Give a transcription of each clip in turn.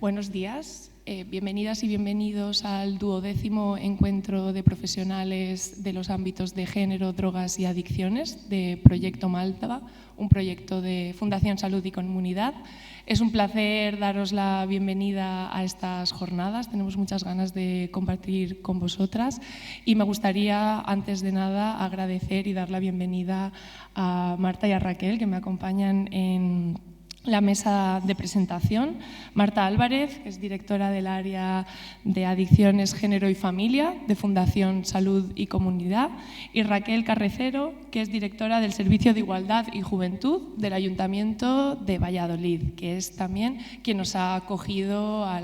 Buenos días, bienvenidas y bienvenidos al 12º encuentro de profesionales de los ámbitos de género, drogas y adicciones de Proyecto Malva, un proyecto de Fundación Salud y Comunidad. Es un placer daros la bienvenida a estas jornadas, tenemos muchas ganas de compartir con vosotras y me gustaría, antes de nada, agradecer y dar la bienvenida a Marta y a Raquel, que me acompañan en la mesa de presentación. Marta Álvarez, que es directora del área de Adicciones, Género y Familia de Fundación Salud y Comunidad, y Raquel Carrecero, que es directora del Servicio de Igualdad y Juventud del Ayuntamiento de Valladolid, que es también quien nos ha acogido a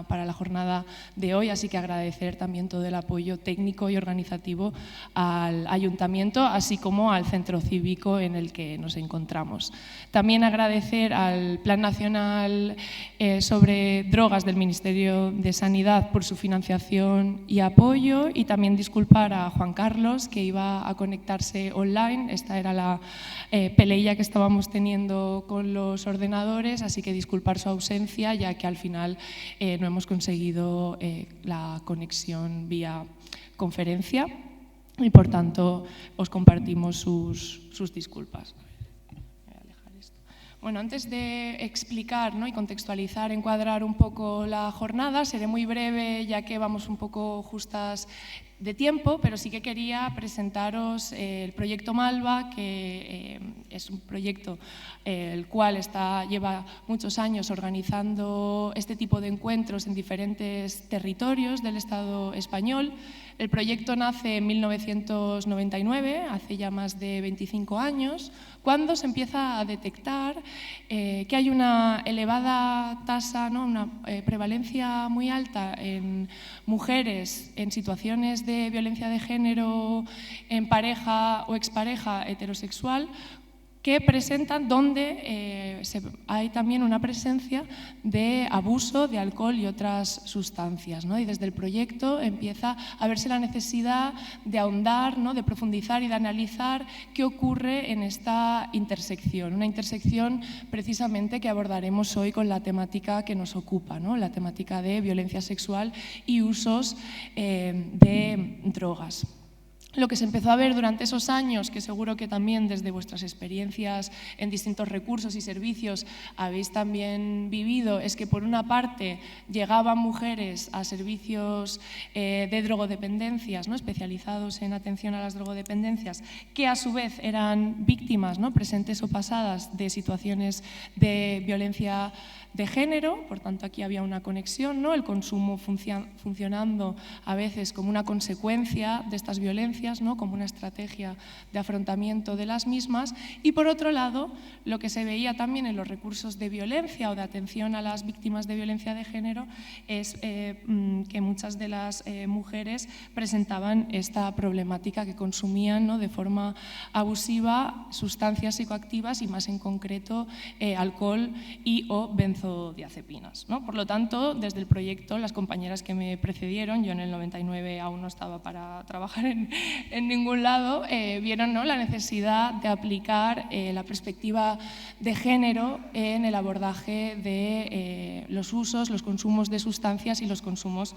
para la jornada de hoy, así que agradecer también todo el apoyo técnico y organizativo al Ayuntamiento, así como al centro cívico en el que nos encontramos. También agradecer al Plan Nacional sobre Drogas del Ministerio de Sanidad por su financiación y apoyo, y también disculpar a Juan Carlos, que iba a conectarse online. Esta era la peleilla que estábamos teniendo con los ordenadores, así que disculpar su ausencia, ya que al final no hemos conseguido la conexión vía conferencia y, por tanto, os compartimos sus disculpas. Bueno, antes de explicar, ¿no?, y contextualizar, encuadrar un poco la jornada, seré muy breve ya que vamos un poco justas de tiempo, pero sí que quería presentaros el Proyecto Malva, que es un proyecto el cual lleva muchos años organizando este tipo de encuentros en diferentes territorios del Estado español. El proyecto nace en 1999, hace ya más de 25 años, cuando se empieza a detectar que hay una elevada tasa, ¿no?, una prevalencia muy alta en mujeres en situaciones de violencia de género en pareja o expareja heterosexual, que presentan donde hay también una presencia de abuso de alcohol y otras sustancias, ¿no? Y desde el proyecto empieza a verse la necesidad de ahondar, ¿no?, de profundizar y de analizar qué ocurre en esta intersección, una intersección precisamente que abordaremos hoy con la temática que nos ocupa, ¿no?, la temática de violencia sexual y usos de drogas. Lo que se empezó a ver durante esos años, que seguro que también desde vuestras experiencias en distintos recursos y servicios habéis también vivido, es que por una parte llegaban mujeres a servicios de drogodependencias, ¿no?, especializados en atención a las drogodependencias, que a su vez eran víctimas, ¿no?, presentes o pasadas de situaciones de violencia de género. Por tanto, aquí había una conexión, ¿no?, el consumo funcionando a veces como una consecuencia de estas violencias, ¿no?, como una estrategia de afrontamiento de las mismas. Y por otro lado, lo que se veía también en los recursos de violencia o de atención a las víctimas de violencia de género es que muchas de las mujeres presentaban esta problemática, que consumían, ¿no?, de forma abusiva sustancias psicoactivas y, más en concreto, alcohol y o benzodiazepinas, ¿no? Por lo tanto, desde el proyecto, las compañeras que me precedieron, yo en el 99 aún no estaba para trabajar en ningún lado, vieron, ¿no?, la necesidad de aplicar la perspectiva de género en el abordaje de los usos, los consumos de sustancias y los consumos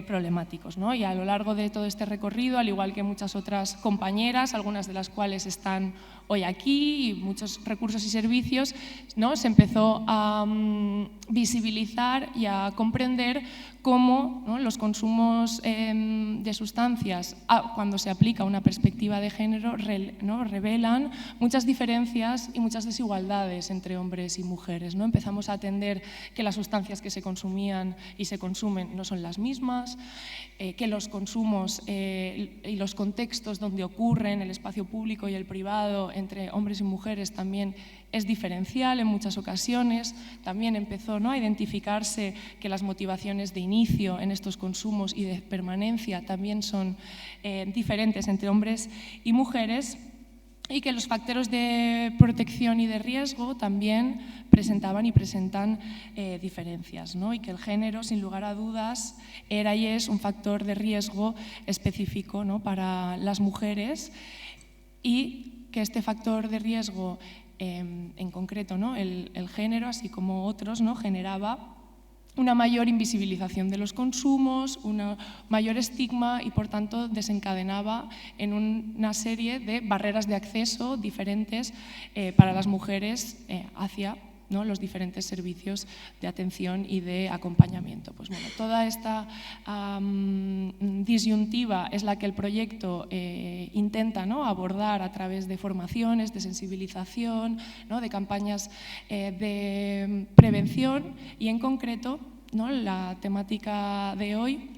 problemáticos, ¿no? Y a lo largo de todo este recorrido, al igual que muchas otras compañeras, algunas de las cuales están hoy aquí, y muchos recursos y servicios, ¿no?, se empezó a visibilizar y a comprender cómo, ¿no?, los consumos de sustancias, cuando se aplica una perspectiva de género, ¿no?, revelan muchas diferencias y muchas desigualdades entre hombres y mujeres, ¿no? Empezamos a atender que las sustancias que se consumían y se consumen no son las mismas, que los consumos y los contextos donde ocurren, el espacio público y el privado, entre hombres y mujeres también es diferencial en muchas ocasiones. También empezó, ¿no?, a identificarse que las motivaciones de inicio en estos consumos y de permanencia también son diferentes entre hombres y mujeres, y que los factores de protección y de riesgo también presentaban y presentan diferencias, ¿no? Y que el género, sin lugar a dudas, era y es un factor de riesgo específico, ¿no?, para las mujeres, y que este factor de riesgo en concreto, ¿no?, el género, así como otros, ¿no?, generaba una mayor invisibilización de los consumos, un mayor estigma y, por tanto, desencadenaba en una serie de barreras de acceso diferentes para las mujeres hacia los diferentes servicios de atención y de acompañamiento. Pues bueno, toda esta disyuntiva es la que el proyecto intenta abordar a través de formaciones, de sensibilización, de campañas de prevención y, en concreto, la temática de hoy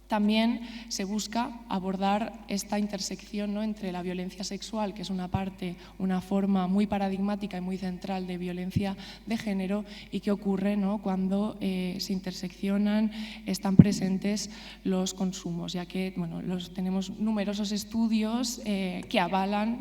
también se busca abordar esta intersección entre la violencia sexual, que es una parte, una forma muy paradigmática y muy central de violencia de género, y qué ocurre cuando se interseccionan, están presentes los consumos, ya que tenemos numerosos estudios que avalan,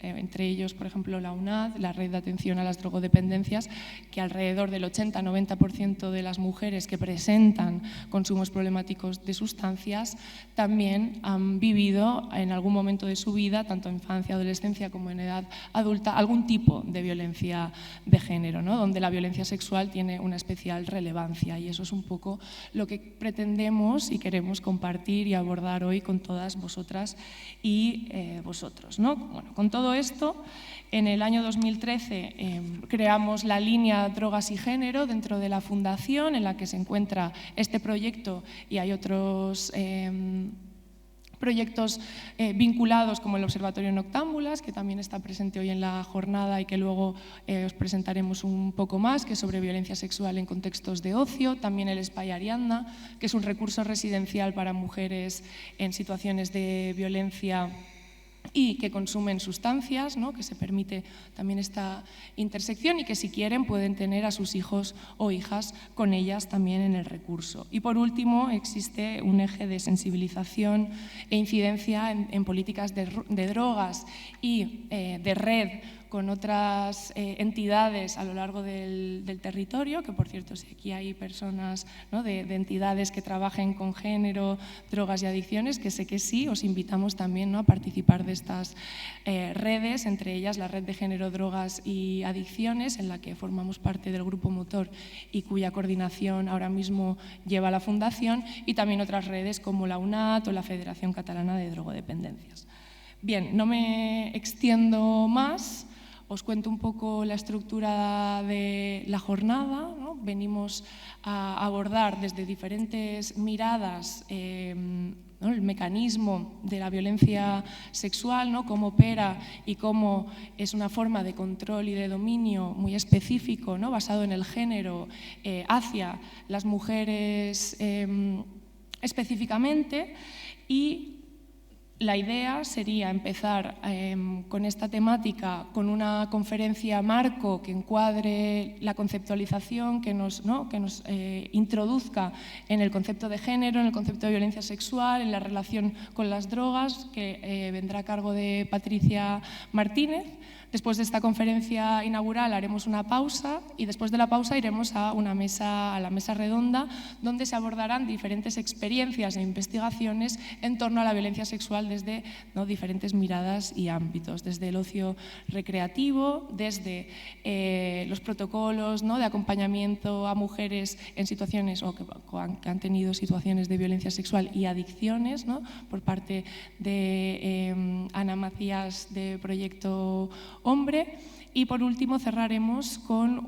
entre ellos, por ejemplo, la UNAD, la Red de Atención a las Drogodependencias, que alrededor del 80-90% de las mujeres que presentan consumos problemáticos de sustancias también han vivido en algún momento de su vida, tanto en infancia, adolescencia como en edad adulta, algún tipo de violencia de género, donde la violencia sexual tiene una especial relevancia, y eso es un poco lo que pretendemos y queremos compartir y abordar hoy con todas vosotras y vosotros. Bueno, con todo esto, en el año 2013 creamos la línea Drogas y Género dentro de la Fundación, en la que se encuentra este proyecto, y hay otros proyectos vinculados, como el Observatorio Noctámbulas, que también está presente hoy en la jornada y que luego os presentaremos un poco más, que es sobre violencia sexual en contextos de ocio. También el Espai Ariadna, que es un recurso residencial para mujeres en situaciones de violencia y que consumen sustancias, que se permite también esta intersección, y que, si quieren, pueden tener a sus hijos o hijas con ellas también en el recurso. Y, por último, existe un eje de sensibilización e incidencia en políticas de drogas y de red con otras entidades a lo largo del territorio, que, por cierto, si aquí hay personas de entidades que trabajen con género, drogas y adicciones, que sé que sí, os invitamos también a participar de estas redes, entre ellas la Red de Género, Drogas y Adicciones, en la que formamos parte del grupo motor y cuya coordinación ahora mismo lleva la Fundación, y también otras redes como la UNAD o la Federación Catalana de Drogodependencias. Bien, no me extiendo más. Os cuento un poco la estructura de la jornada. Venimos a abordar desde diferentes miradas el mecanismo de la violencia sexual, cómo opera y cómo es una forma de control y de dominio muy específico, basado en el género, hacia las mujeres específicamente. Y la idea sería empezar con esta temática con una conferencia marco que encuadre la conceptualización, que nos introduzca en el concepto de género, en el concepto de violencia sexual, en la relación con las drogas, que vendrá a cargo de Patricia Martínez. Después de esta conferencia inaugural haremos una pausa, y después de la pausa iremos a la mesa redonda, donde se abordarán diferentes experiencias e investigaciones en torno a la violencia sexual desde diferentes miradas y ámbitos, desde el ocio recreativo, desde los protocolos de acompañamiento a mujeres en situaciones o que han tenido situaciones de violencia sexual y adicciones, por parte de Ana Macías, de Proyecto Hombre. Y, por último, cerraremos con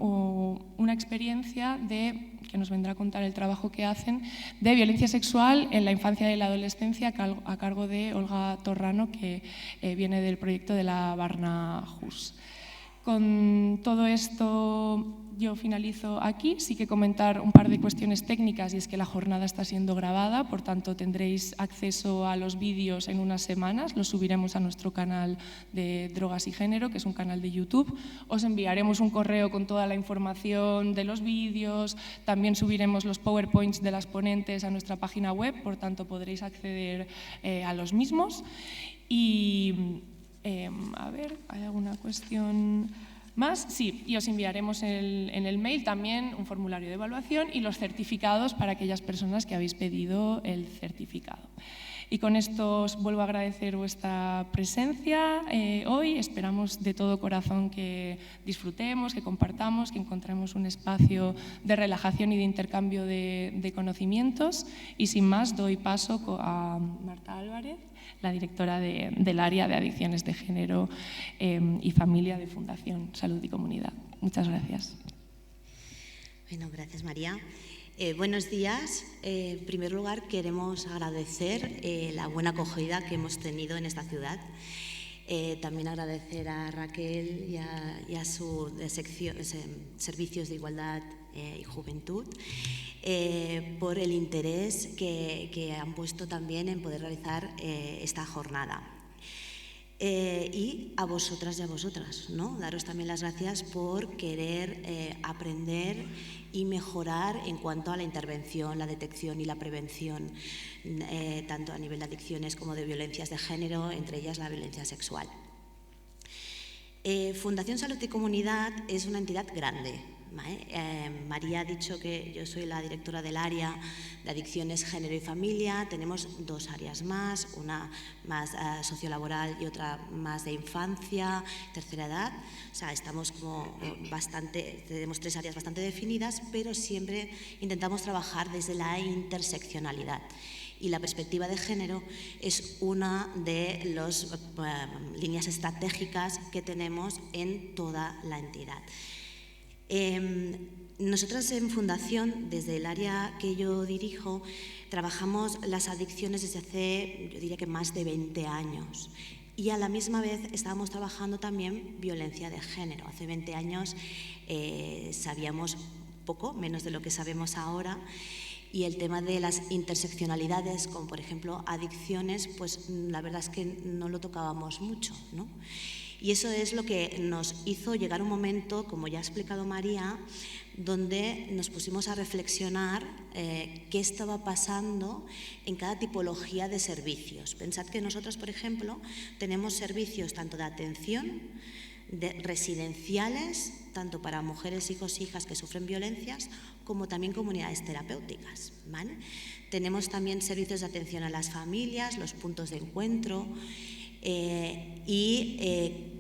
una experiencia que nos vendrá a contar el trabajo que hacen de violencia sexual en la infancia y la adolescencia, a cargo de Olga Torrano, que viene del proyecto de la Barnahus. Con todo esto yo finalizo aquí. Sí que comentar un par de cuestiones técnicas, y es que la jornada está siendo grabada, por tanto tendréis acceso a los vídeos en unas semanas. Los subiremos a nuestro canal de Drogas y Género, que es un canal de YouTube. Os enviaremos un correo con toda la información de los vídeos. También subiremos los PowerPoints de las ponentes a nuestra página web, por tanto podréis acceder a los mismos. Y a ver, ¿hay alguna cuestión más? Sí, y os enviaremos en el mail también un formulario de evaluación y los certificados para aquellas personas que habéis pedido el certificado. Y con esto os vuelvo a agradecer vuestra presencia hoy. Esperamos de todo corazón que disfrutemos, que compartamos, que encontremos un espacio de relajación y de intercambio de conocimientos. Y sin más, doy paso a Marta Álvarez, la directora del área de adicciones de género y familia de Fundación Salud y Comunidad. Muchas gracias. Bueno, gracias, María. Buenos días. En primer lugar, queremos agradecer la buena acogida que hemos tenido en esta ciudad. También agradecer a Raquel y a su sección, Servicios de Igualdad y Juventud por el interés que han puesto también en poder realizar esta jornada. Y a vosotras y a vosotras, ¿no? Daros también las gracias por querer aprender y mejorar en cuanto a la intervención, la detección y la prevención, tanto a nivel de adicciones como de violencias de género, entre ellas la violencia sexual. Fundación Salud y Comunidad es una entidad grande. María ha dicho que yo soy la directora del área de adicciones, género y familia. Tenemos dos áreas más, una más sociolaboral y otra más de infancia, tercera edad. O sea, estamos como tenemos tres áreas bastante definidas, pero siempre intentamos trabajar desde la interseccionalidad. Y la perspectiva de género es una de las líneas estratégicas que tenemos en toda la entidad. Nosotras en Fundación, desde el área que yo dirijo, trabajamos las adicciones desde hace, yo diría que más de 20 años. Y a la misma vez estábamos trabajando también violencia de género. Hace 20 años sabíamos poco, menos de lo que sabemos ahora. Y el tema de las interseccionalidades, como por ejemplo adicciones, pues la verdad es que no lo tocábamos mucho, ¿no? Y eso es lo que nos hizo llegar a un momento, como ya ha explicado María, donde nos pusimos a reflexionar qué estaba pasando en cada tipología de servicios. Pensad que nosotros, por ejemplo, tenemos servicios tanto de atención, residenciales, tanto para mujeres, hijos e hijas que sufren violencias, como también comunidades terapéuticas, ¿vale? Tenemos también servicios de atención a las familias, los puntos de encuentro,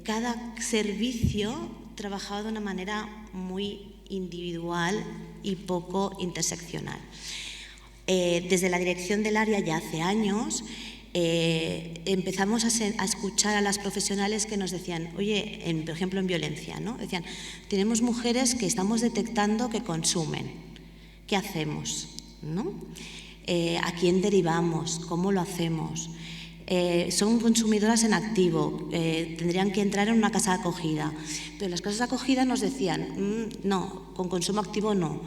cada servicio trabajaba de una manera muy individual y poco interseccional. Desde la dirección del área ya hace años empezamos a escuchar a las profesionales que nos decían, oye, por ejemplo en violencia, ¿no? Decían, tenemos mujeres que estamos detectando que consumen, ¿qué hacemos? ¿No? ¿A quién derivamos? ¿Cómo lo hacemos? Son consumidoras en activo, tendrían que entrar en una casa de acogida. Pero las casas de acogida nos decían, no, con consumo activo no,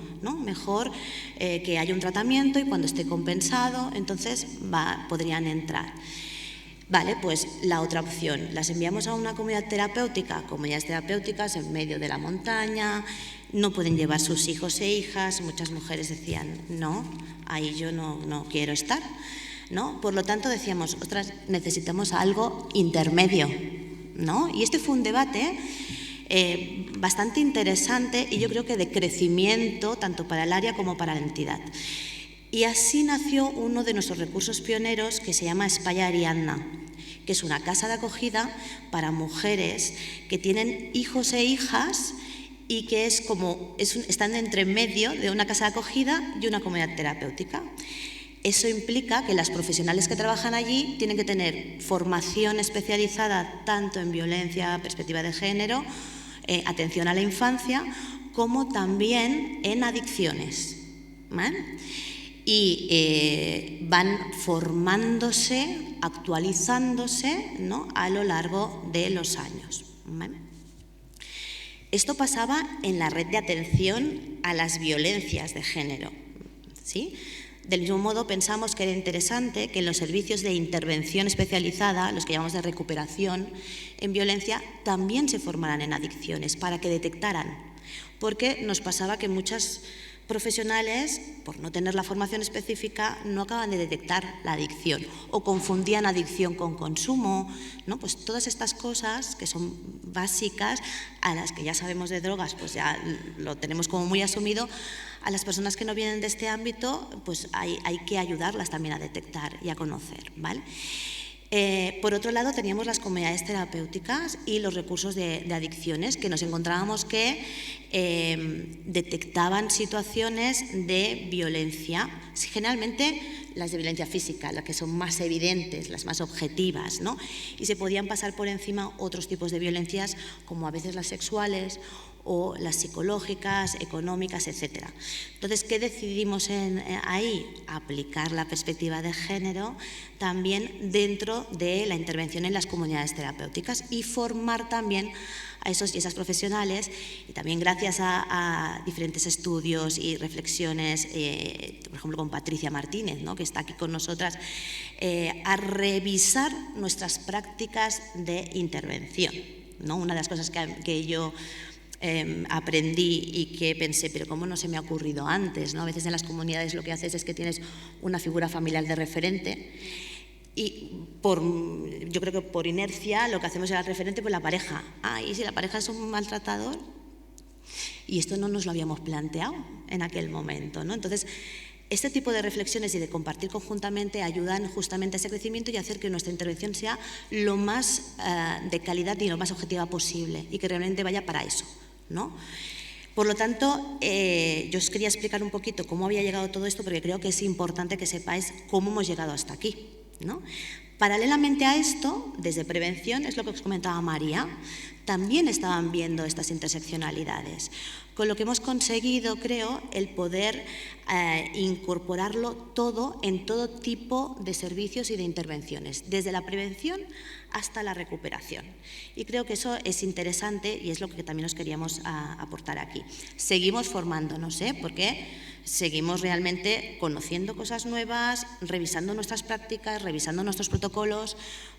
mejor que haya un tratamiento y cuando esté compensado, entonces podrían entrar. Vale, pues la otra opción, las enviamos a una comunidad terapéutica, comunidades terapéuticas en medio de la montaña, no pueden llevar sus hijos e hijas, muchas mujeres decían, no, ahí yo no quiero estar. ¿No? Por lo tanto, decíamos, ostras, necesitamos algo intermedio, ¿no? Y este fue un debate bastante interesante y yo creo que de crecimiento tanto para el área como para la entidad. Y así nació uno de nuestros recursos pioneros que se llama Espaya Ariadna, que es una casa de acogida para mujeres que tienen hijos e hijas y que están entre medio de una casa de acogida y una comunidad terapéutica. Eso implica que las profesionales que trabajan allí tienen que tener formación especializada tanto en violencia, perspectiva de género, atención a la infancia, como también en adicciones, ¿vale? Y van formándose, actualizándose, ¿no?, a lo largo de los años, ¿vale? Esto pasaba en la red de atención a las violencias de género, ¿sí? Del mismo modo, pensamos que era interesante que en los servicios de intervención especializada, los que llamamos de recuperación en violencia, también se formaran en adicciones para que detectaran. Porque nos pasaba que muchas profesionales, por no tener la formación específica, no acaban de detectar la adicción o confundían adicción con consumo, ¿no? Pues todas estas cosas que son básicas, a las que ya sabemos de drogas, pues ya lo tenemos como muy asumido. A las personas que no vienen de este ámbito, pues hay que ayudarlas también a detectar y a conocer, ¿vale? Por otro lado, teníamos las comunidades terapéuticas y los recursos de adicciones, que nos encontrábamos que detectaban situaciones de violencia, generalmente las de violencia física, las que son más evidentes, las más objetivas, ¿no? Y se podían pasar por encima otros tipos de violencias, como a veces las sexuales o las psicológicas, económicas, etc. Entonces, ¿qué decidimos ahí? Aplicar la perspectiva de género también dentro de la intervención en las comunidades terapéuticas y formar también a esos y esas profesionales, y también gracias a diferentes estudios y reflexiones, por ejemplo con Patricia Martínez, ¿no?, que está aquí con nosotras, a revisar nuestras prácticas de intervención, ¿no? Una de las cosas que yo aprendí y que pensé, pero ¿cómo no se me ha ocurrido antes, ¿no? A veces en las comunidades lo que haces es que tienes una figura familiar de referente y yo creo que por inercia lo que hacemos es el referente, pues la pareja. ¿Y si la pareja es un maltratador? Y esto no nos lo habíamos planteado en aquel momento, ¿no? Entonces, este tipo de reflexiones y de compartir conjuntamente ayudan justamente a ese crecimiento y a hacer que nuestra intervención sea lo más de calidad y lo más objetiva posible y que realmente vaya para eso, ¿no? Por lo tanto, yo os quería explicar un poquito cómo había llegado todo esto, porque creo que es importante que sepáis cómo hemos llegado hasta aquí, ¿no? Paralelamente a esto, desde prevención, es lo que os comentaba María, también estaban viendo estas interseccionalidades, con lo que hemos conseguido, creo, el poder incorporarlo todo en todo tipo de servicios y de intervenciones, desde la prevención hasta la recuperación. Y creo que eso es interesante y es lo que también os queríamos aportar aquí. Seguimos formándonos, porque seguimos realmente conociendo cosas nuevas, revisando nuestras prácticas, revisando nuestros protocolos,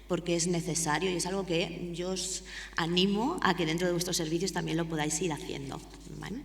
porque es necesario y es algo que yo os animo a que dentro de vuestros servicios también lo podáis ir haciendo, ¿vale?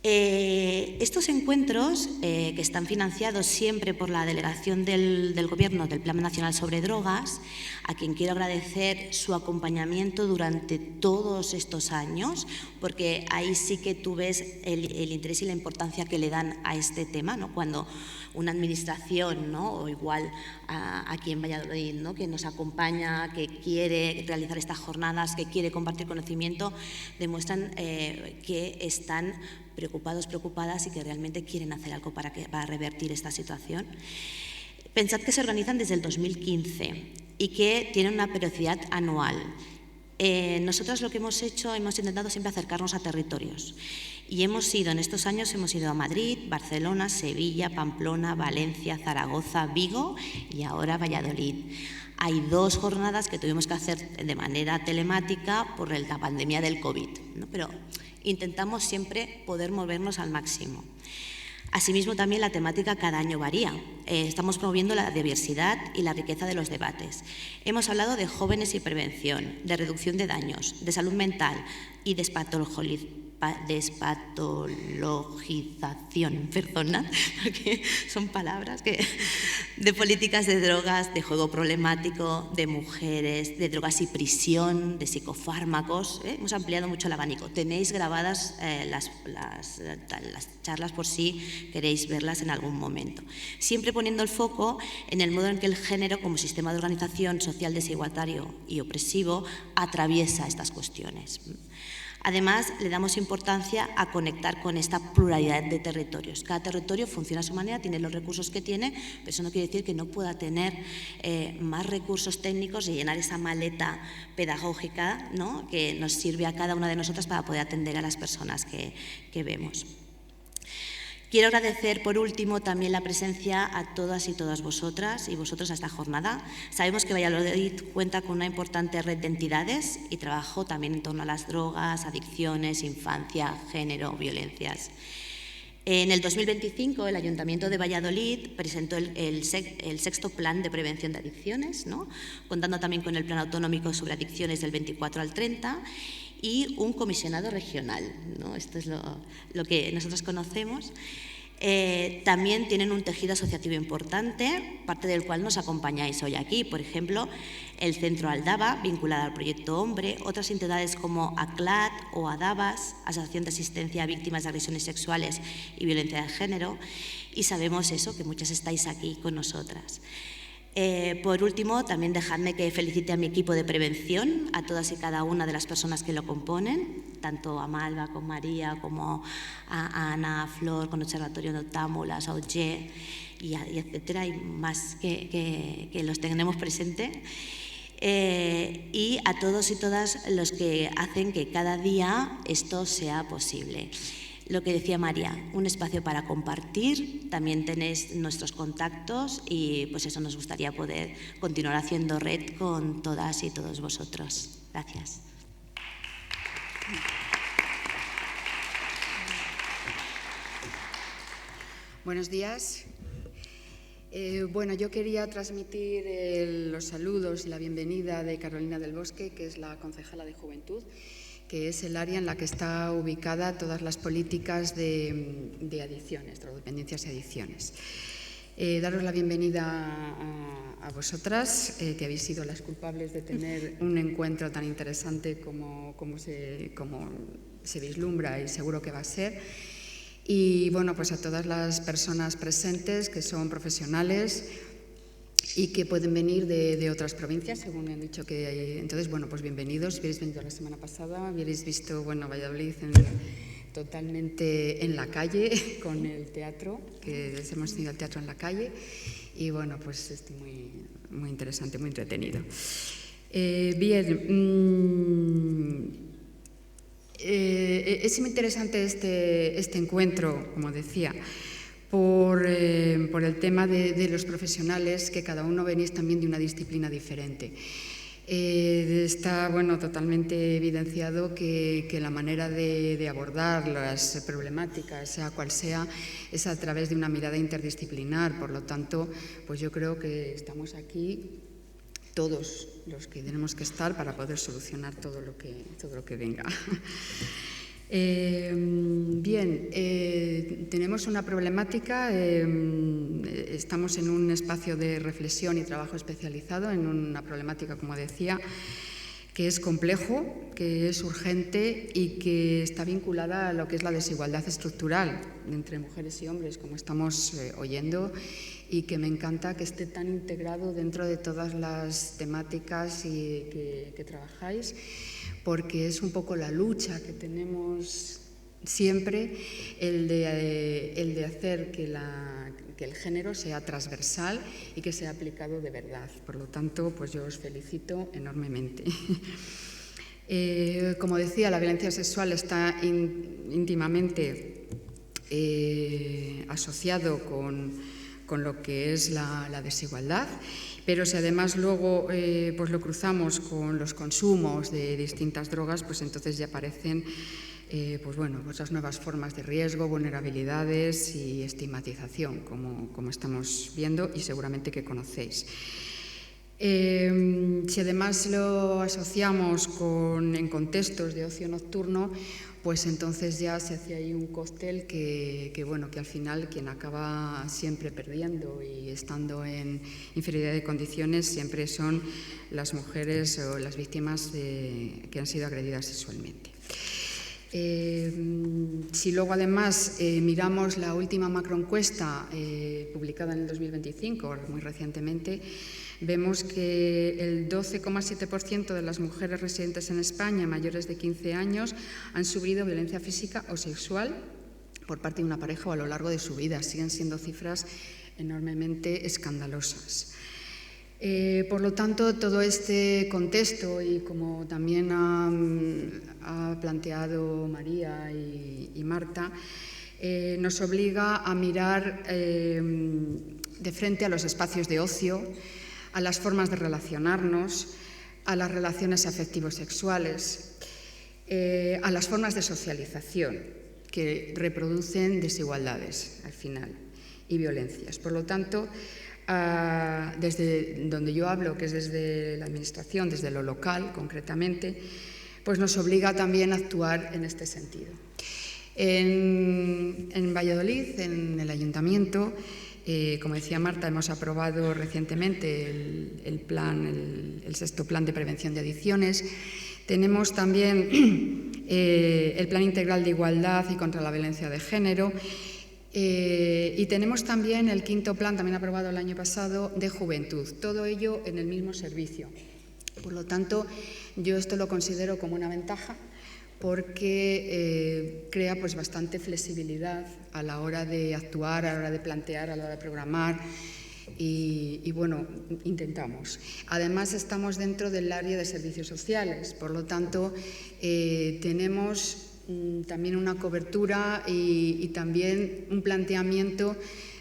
Estos encuentros, que están financiados siempre por la delegación del Gobierno del Plan Nacional sobre Drogas, a quien quiero agradecer su acompañamiento durante todos estos años, porque ahí sí que tú ves el interés y la importancia que le dan a este tema, ¿no? Cuando una administración, ¿no?, o igual aquí en Valladolid, ¿no?, que nos acompaña, que quiere realizar estas jornadas, que quiere compartir conocimiento, demuestran que están preocupadas y que realmente quieren hacer algo para revertir esta situación. Pensad que se organizan desde el 2015 y que tienen una periodicidad anual. Nosotros lo que hemos hecho, hemos intentado siempre acercarnos a territorios y en estos años hemos ido a Madrid, Barcelona, Sevilla, Pamplona, Valencia, Zaragoza, Vigo y ahora Valladolid. Hay 2 jornadas que tuvimos que hacer de manera telemática por la pandemia del COVID, ¿no? Pero intentamos siempre poder movernos al máximo. Asimismo, también la temática cada año varía. Estamos promoviendo la diversidad y la riqueza de los debates. Hemos hablado de jóvenes y prevención, de reducción de daños, de salud mental y despatologización, perdona, porque son palabras de políticas de drogas, de juego problemático, de mujeres, de drogas y prisión, de psicofármacos. Hemos ampliado mucho el abanico. Tenéis grabadas las charlas por si queréis verlas en algún momento. Siempre poniendo el foco en el modo en que el género, como sistema de organización social desigualtario y opresivo, atraviesa estas cuestiones. Además, le damos importancia a conectar con esta pluralidad de territorios. Cada territorio funciona a su manera, tiene los recursos que tiene, pero eso no quiere decir que no pueda tener más recursos técnicos y llenar esa maleta pedagógica, ¿no?, que nos sirve a cada una de nosotras para poder atender a las personas que vemos. Quiero agradecer, por último, también la presencia a todas y todas vosotras y vosotros a esta jornada. Sabemos que Valladolid cuenta con una importante red de entidades y trabajo también en torno a las drogas, adicciones, infancia, género, violencias. En el 2025, el Ayuntamiento de Valladolid presentó el 6º Plan de Prevención de Adicciones, ¿no?, contando también con el Plan Autonómico sobre Adicciones del 24 al 30, y un comisionado regional, ¿no? Esto es lo que nosotros conocemos. También tienen un tejido asociativo importante, parte del cual nos acompañáis hoy aquí. Por ejemplo, el Centro Aldaba, vinculado al Proyecto Hombre, otras entidades como ACLAD o ADABAS, Asociación de Asistencia a Víctimas de Agresiones Sexuales y Violencia de Género, y sabemos eso, que muchas estáis aquí con nosotras. Por último, también dejadme que felicite a mi equipo de prevención, a todas y cada una de las personas que lo componen, tanto a Malva, con María, como a Ana, a Flor, con Observatorio Noctámbulas, a Oye, y etcétera, y más que los tenemos presentes. Y a todos y todas los que hacen que cada día esto sea posible. Lo que decía María, un espacio para compartir, también tenéis nuestros contactos y pues eso, nos gustaría poder continuar haciendo red con todas y todos vosotros. Gracias. Buenos días. Bueno, yo quería transmitir los saludos y la bienvenida de Carolina del Bosque, que es la concejala de Juventud, que es el área en la que está ubicada todas las políticas de adicciones, drogodependencias y adicciones. Daros la bienvenida a vosotras, que habéis sido las culpables de tener un encuentro tan interesante como se vislumbra y seguro que va a ser. Y bueno, pues a todas las personas presentes que son profesionales y que pueden venir de otras provincias, según me han dicho que hay. Entonces, bueno, pues bienvenidos. Si hubierais venido la semana pasada, hubierais visto, bueno, Valladolid totalmente en la calle, con el teatro, que hemos tenido el teatro en la calle, y bueno, pues es muy interesante, muy entretenido. Es muy interesante este encuentro, como decía, por el tema de los profesionales, que cada uno venís también de una disciplina diferente. Está totalmente evidenciado que la manera de abordar las problemáticas, sea cual sea, es a través de una mirada interdisciplinar. Por lo tanto, pues yo creo que estamos aquí todos los que tenemos que estar para poder solucionar todo lo que venga. Tenemos una problemática, estamos en un espacio de reflexión y trabajo especializado en una problemática, como decía, que es complejo, que es urgente y que está vinculada a lo que es la desigualdad estructural entre mujeres y hombres, como estamos oyendo, y que me encanta que esté tan integrado dentro de todas las temáticas que trabajáis, porque es un poco la lucha que tenemos siempre, el de hacer que el género sea transversal y que sea aplicado de verdad. Por lo tanto, pues yo os felicito enormemente. Como decía, la violencia sexual está íntimamente asociado con lo que es la desigualdad. Pero si además luego pues lo cruzamos con los consumos de distintas drogas, pues entonces ya aparecen otras nuevas formas de riesgo, vulnerabilidades y estigmatización, como estamos viendo y seguramente que conocéis. Si además lo asociamos en contextos de ocio nocturno, pues entonces ya se hace ahí un cóctel que al final quien acaba siempre perdiendo y estando en inferioridad de condiciones siempre son las mujeres o las víctimas que han sido agredidas sexualmente. Si luego además miramos la última macroencuesta publicada en el 2025, muy recientemente, vemos que el 12,7% de las mujeres residentes en España mayores de 15 años han sufrido violencia física o sexual por parte de una pareja o a lo largo de su vida. Siguen siendo cifras enormemente escandalosas. Por lo tanto, todo este contexto, y como también ha planteado María y Marta, nos obliga a mirar de frente a los espacios de ocio, a las formas de relacionarnos, a las relaciones afectivo-sexuales, a las formas de socialización que reproducen desigualdades al final y violencias. Por lo tanto, desde donde yo hablo, que es desde la Administración, desde lo local concretamente, pues nos obliga también a actuar en este sentido. En Valladolid, en el Ayuntamiento, como decía Marta, hemos aprobado recientemente el sexto plan de prevención de adicciones. Tenemos también el Plan Integral de Igualdad y contra la Violencia de Género. Y tenemos también el quinto plan, también aprobado el año pasado, de juventud. Todo ello en el mismo servicio. Por lo tanto, yo esto lo considero como una ventaja porque crea pues bastante flexibilidad a la hora de actuar, a la hora de plantear, a la hora de programar y bueno, intentamos. Además, estamos dentro del área de servicios sociales, por lo tanto, tenemos también una cobertura y también un planteamiento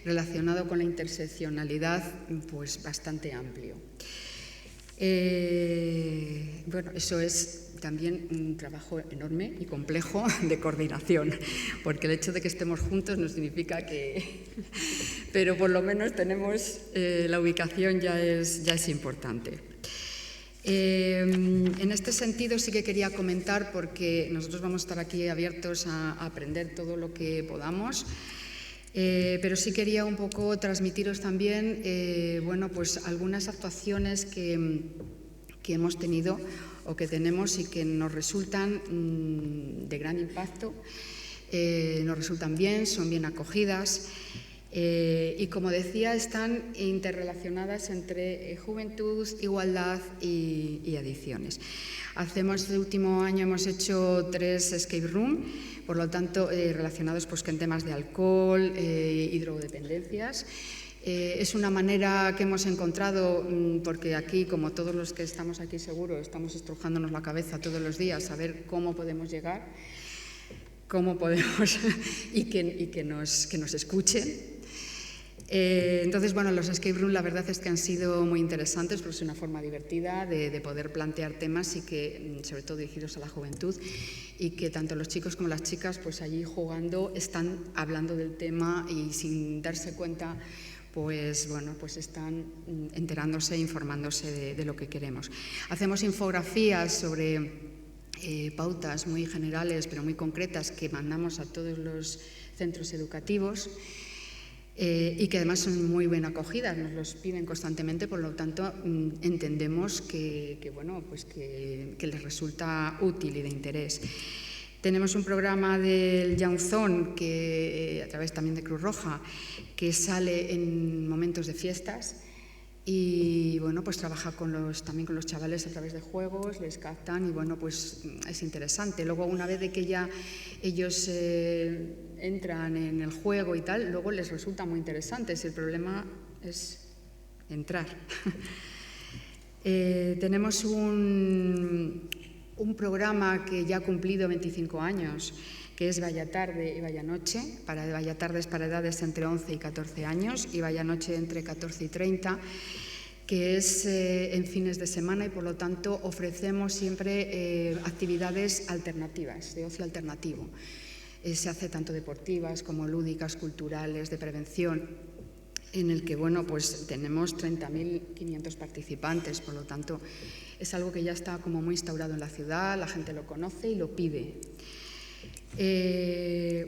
relacionado con la interseccionalidad pues bastante amplio. Bueno, eso es también un trabajo enorme y complejo de coordinación, porque el hecho de que estemos juntos no significa que... Pero por lo menos tenemos la ubicación ya es importante. En este sentido sí que quería comentar, porque nosotros vamos a estar aquí abiertos a aprender todo lo que podamos, pero sí quería un poco transmitiros también bueno, pues algunas actuaciones que hemos tenido o que tenemos y que nos resultan de gran impacto, nos resultan bien, son bien acogidas. Y como decía, están interrelacionadas entre juventud, igualdad y adicciones. Este último año hemos hecho 3 escape room, por lo tanto relacionados pues con temas de alcohol y drogodependencias. Es una manera que hemos encontrado, porque aquí, como todos los que estamos aquí seguro, estamos estrujándonos la cabeza todos los días a ver cómo podemos llegar, cómo podemos y que nos escuchen. Entonces, bueno, los escape room la verdad es que han sido muy interesantes, porque es una forma divertida de poder plantear temas y que, sobre todo dirigidos a la juventud, y que tanto los chicos como las chicas, pues allí jugando, están hablando del tema y sin darse cuenta, pues bueno, pues están enterándose e informándose de lo que queremos. Hacemos infografías sobre pautas muy generales, pero muy concretas, que mandamos a todos los centros educativos. Y que además son muy bien acogidas, nos los piden constantemente, por lo tanto entendemos que les resulta útil y de interés. Tenemos un programa del Young Zone, que a través también de Cruz Roja, que sale en momentos de fiestas y bueno, pues trabaja también con los chavales a través de juegos, les captan y bueno, pues es interesante. Luego, una vez de que ya ellos entran en el juego y tal, luego les resulta muy interesante. Si el problema es entrar. Tenemos un programa que ya ha cumplido 25 años, que es Vaya Tarde y Vaya Noche. Vaya Tarde es para edades entre 11 y 14 años y Vaya Noche entre 14 y 30, que es en fines de semana y por lo tanto ofrecemos siempre actividades alternativas, de ocio alternativo. Se hace tanto deportivas como lúdicas, culturales, de prevención, en el que bueno, pues tenemos 30.500 participantes, por lo tanto es algo que ya está como muy instaurado en la ciudad, la gente lo conoce y lo pide.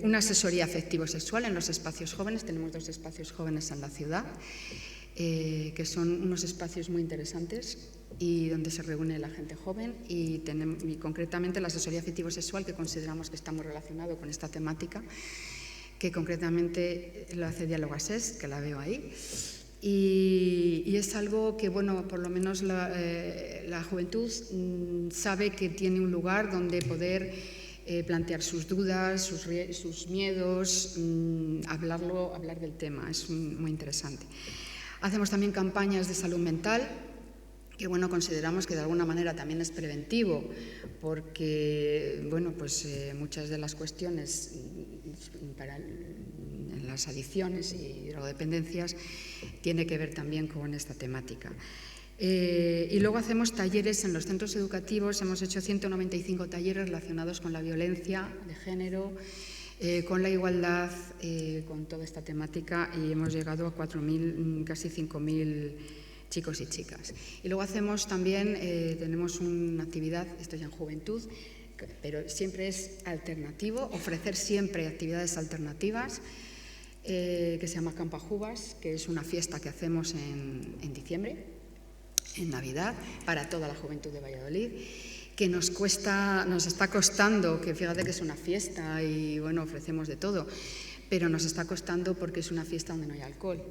Una asesoría afectivo-sexual en los espacios jóvenes, tenemos 2 espacios jóvenes en la ciudad, que son unos espacios muy interesantes y donde se reúne la gente joven y concretamente la asesoría afectivo-sexual, que consideramos que está muy relacionado con esta temática, que concretamente lo hace Diálogo SES, que la veo ahí. Y es algo que, bueno, por lo menos la juventud sabe que tiene un lugar donde poder plantear sus dudas, sus miedos, hablar del tema, es muy interesante. Hacemos también campañas de salud mental, que bueno, consideramos que de alguna manera también es preventivo, porque bueno, pues muchas de las cuestiones en las adicciones y drogodependencias tiene que ver también con esta temática. Y luego hacemos talleres en los centros educativos, hemos hecho 195 talleres relacionados con la violencia de género, con la igualdad, con toda esta temática, y hemos llegado a 4.000, casi 5.000 chicos y chicas. Y luego hacemos también, tenemos una actividad, esto ya en juventud, pero siempre es alternativo, ofrecer siempre actividades alternativas, que se llama Campajubas, que es una fiesta que hacemos en diciembre, en Navidad, para toda la juventud de Valladolid, que nos está costando, que fíjate que es una fiesta y bueno, ofrecemos de todo, pero nos está costando porque es una fiesta donde no hay alcohol.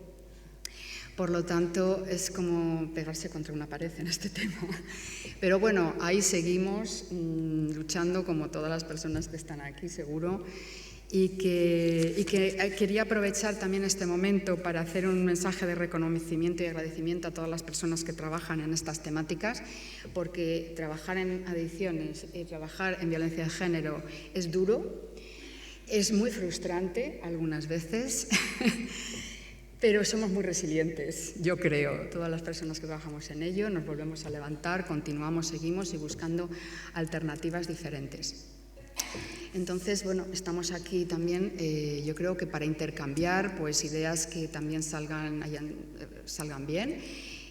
Por lo tanto, es como pegarse contra una pared en este tema. Pero bueno, ahí seguimos luchando como todas las personas que están aquí, seguro. Y que quería aprovechar también este momento para hacer un mensaje de reconocimiento y agradecimiento a todas las personas que trabajan en estas temáticas, porque trabajar en adicciones y trabajar en violencia de género es duro, es muy frustrante algunas veces, pero somos muy resilientes, yo creo. Todas las personas que trabajamos en ello nos volvemos a levantar, continuamos, seguimos y buscando alternativas diferentes. Entonces, bueno, estamos aquí también, yo creo que para intercambiar pues, ideas que también salgan bien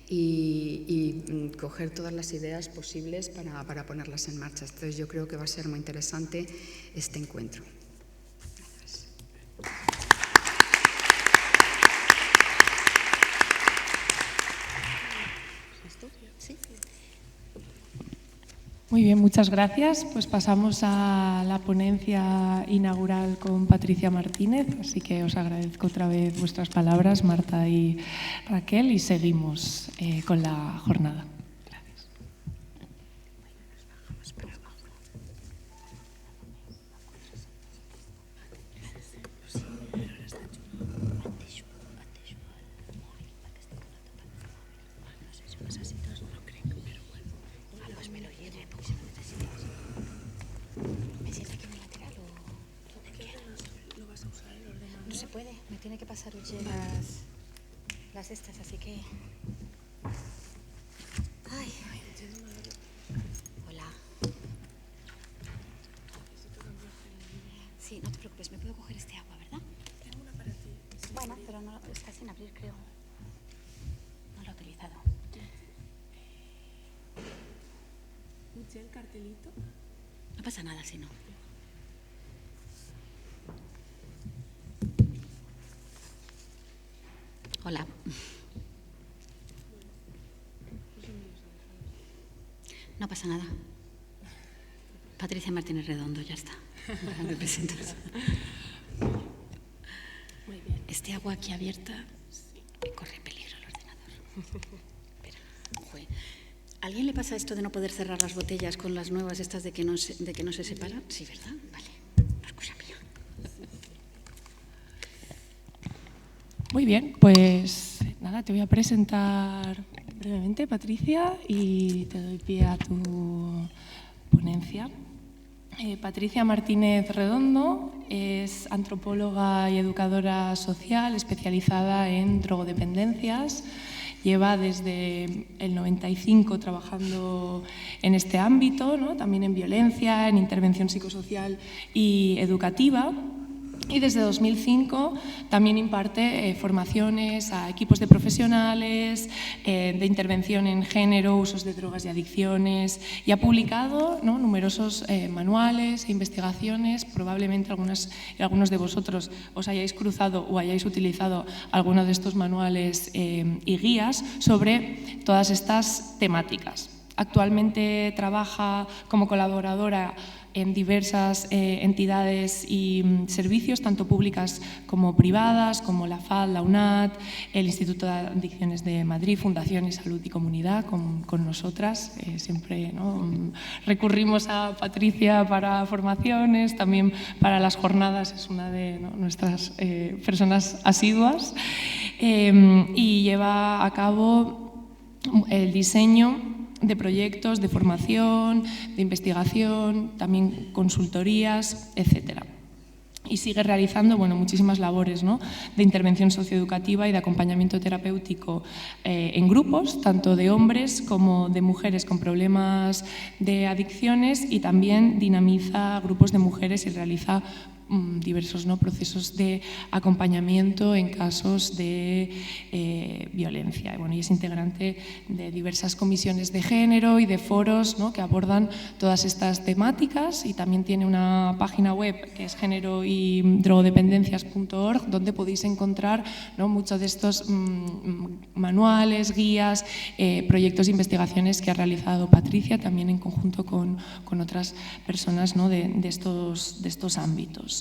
y coger todas las ideas posibles para ponerlas en marcha. Entonces, yo creo que va a ser muy interesante este encuentro. Gracias. Muy bien, muchas gracias. Pues pasamos a la ponencia inaugural con Patricia Martínez, así que os agradezco otra vez vuestras palabras, Marta y Raquel, y seguimos con la jornada. Gracias. Me tiene que pasar las estas, así que... Ay. Hola. Sí, no te preocupes, me puedo coger este agua, ¿verdad? Tengo una para ti. Bueno, pero no, está sin abrir, creo. No lo he utilizado. ¿Escuché el cartelito? No pasa nada si no. Hola. No pasa nada. Patricia Martínez Redondo, ya está. Me presento. Muy bien. Este agua aquí abierta corre peligro el ordenador. Espera. Joder. ¿A alguien le pasa esto de no poder cerrar las botellas con las nuevas estas de que no se separan? Sí, ¿verdad? Vale. No es cosa mía. Muy bien, pues nada, te voy a presentar brevemente, Patricia, y te doy pie a tu ponencia. Patricia Martínez Redondo es antropóloga y educadora social especializada en drogodependencias. Lleva desde el 95 trabajando en este ámbito, ¿no? También en violencia, en intervención psicosocial y educativa. Y desde 2005 también imparte formaciones a equipos de profesionales, de intervención en género, usos de drogas y adicciones, y ha publicado, ¿no?, numerosos manuales e investigaciones. Probablemente algunos de vosotros os hayáis cruzado o hayáis utilizado alguno de estos manuales y guías sobre todas estas temáticas. Actualmente trabaja como colaboradora en diversas entidades y servicios, tanto públicas como privadas, como la FAD, la UNAD, el Instituto de Adicciones de Madrid, Fundación y Salud y Comunidad, con nosotras. Siempre, ¿no?, recurrimos a Patricia para formaciones, también para las jornadas, es una de, ¿no?, nuestras personas asiduas, y lleva a cabo el diseño de proyectos de formación, de investigación, también consultorías, etcétera. Y sigue realizando, bueno, muchísimas labores, ¿no?, de intervención socioeducativa y de acompañamiento terapéutico en grupos, tanto de hombres como de mujeres con problemas de adicciones, y también dinamiza grupos de mujeres y realiza diversos, ¿no?, procesos de acompañamiento en casos de violencia. Bueno, y es integrante de diversas comisiones de género y de foros, ¿no?, que abordan todas estas temáticas, y también tiene una página web que es género-y-drogodependencias.org, donde podéis encontrar, ¿no?, muchos de estos manuales, guías, proyectos de investigaciones que ha realizado Patricia, también en conjunto con otras personas, ¿no?, de estos ámbitos.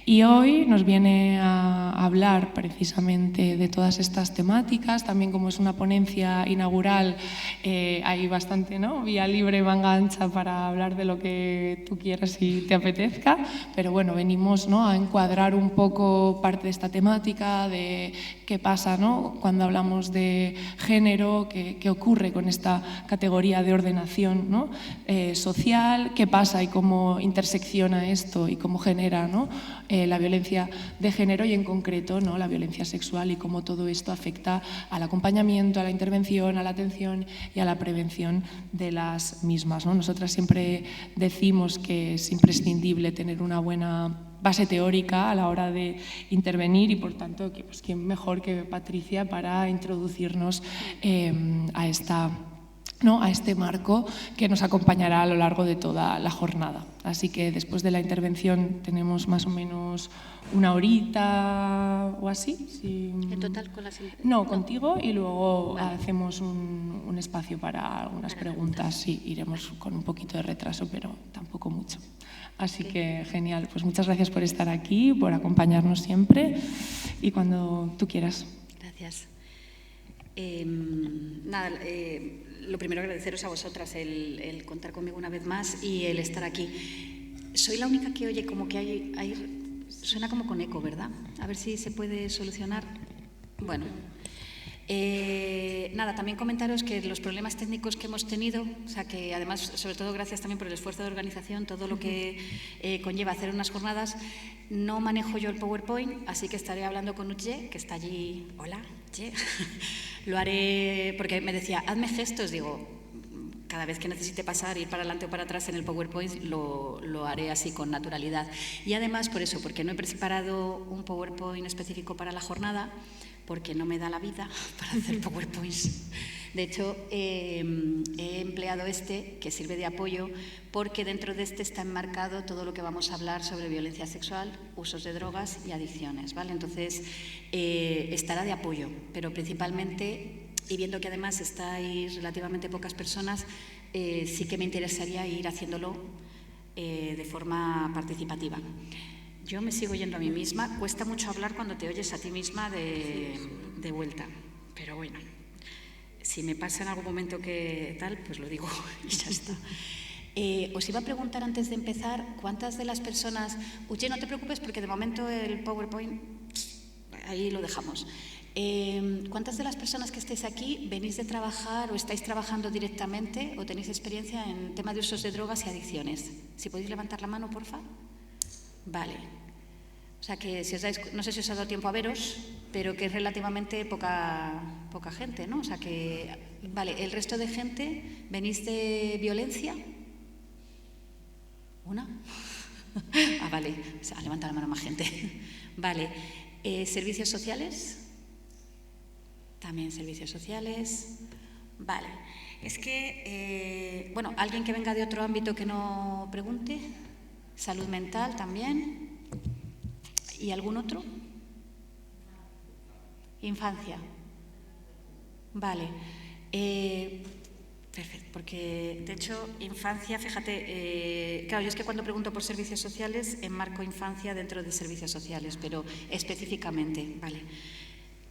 Y hoy nos viene a hablar precisamente de todas estas temáticas. También, como es una ponencia inaugural, hay bastante, ¿no?, vía libre, manga ancha para hablar de lo que tú quieras y te apetezca, pero bueno, venimos, ¿no?, a encuadrar un poco parte de esta temática, de qué pasa, ¿no?, cuando hablamos de género, qué ocurre con esta categoría de ordenación, ¿no?, social, qué pasa y cómo intersecciona esto y cómo genera, ¿no?, la violencia de género, y en concreto, ¿no?, la violencia sexual, y cómo todo esto afecta al acompañamiento, a la intervención, a la atención y a la prevención de las mismas, ¿no? Nosotras siempre decimos que es imprescindible tener una buena base teórica a la hora de intervenir, y por tanto, pues, ¿quién mejor que Patricia para introducirnos a este marco que nos acompañará a lo largo de toda la jornada? Así que después de la intervención tenemos más o menos una horita o así. ¿En total con las...? No, contigo, y luego hacemos un espacio para algunas preguntas. Sí, iremos con un poquito de retraso, pero tampoco mucho. Así que genial, pues muchas gracias por estar aquí, por acompañarnos siempre, y cuando tú quieras. Gracias. Lo primero, agradeceros a vosotras el contar conmigo una vez más y el estar aquí. Soy la única que oye como que suena como con eco, ¿verdad? A ver si se puede solucionar. Bueno. También comentaros que los problemas técnicos que hemos tenido, o sea que además, sobre todo gracias también por el esfuerzo de organización, todo lo que conlleva hacer unas jornadas, no manejo yo el PowerPoint, así que estaré hablando con Utje, que está allí. Hola, Utje. Lo haré porque me decía, hazme gestos, digo, cada vez que necesite pasar, ir para adelante o para atrás en el PowerPoint, lo haré así con naturalidad. Y además por eso, porque no he preparado un PowerPoint específico para la jornada, porque no me da la vida para hacer PowerPoints. De hecho, he empleado que sirve de apoyo, porque dentro de está enmarcado todo lo que vamos a hablar sobre violencia sexual, usos de drogas y adicciones, ¿vale? Entonces, estará de apoyo, pero principalmente, y viendo que además estáis relativamente pocas personas, sí que me interesaría ir haciéndolo de forma participativa. Yo me sigo oyendo a mí misma. Cuesta mucho hablar cuando te oyes a ti misma de vuelta. Pero bueno, si me pasa en algún momento que tal, pues lo digo y ya está. Os iba a preguntar antes de empezar, ¿cuántas de las personas... Uche, no te preocupes porque de momento el PowerPoint, ahí lo dejamos. ¿Cuántas de las personas que estáis aquí venís de trabajar o estáis trabajando directamente o tenéis experiencia en tema de usos de drogas y adicciones? Si podéis levantar la mano, porfa. Vale. O sea que si os dais, no sé si os ha dado tiempo a veros, pero que es relativamente poca gente, ¿no? O sea que, vale, el resto de gente, ¿venís de violencia? ¿Una? Ah, vale, o sea, levanta la mano más gente. Vale. ¿Servicios sociales? También servicios sociales. Vale. Es que, bueno, alguien que venga de otro ámbito que no pregunte. Salud mental también. ¿Y algún otro? Infancia. Vale. Perfecto, porque de hecho, infancia, fíjate, claro, yo es que cuando pregunto por servicios sociales, enmarco infancia dentro de servicios sociales, pero específicamente, vale.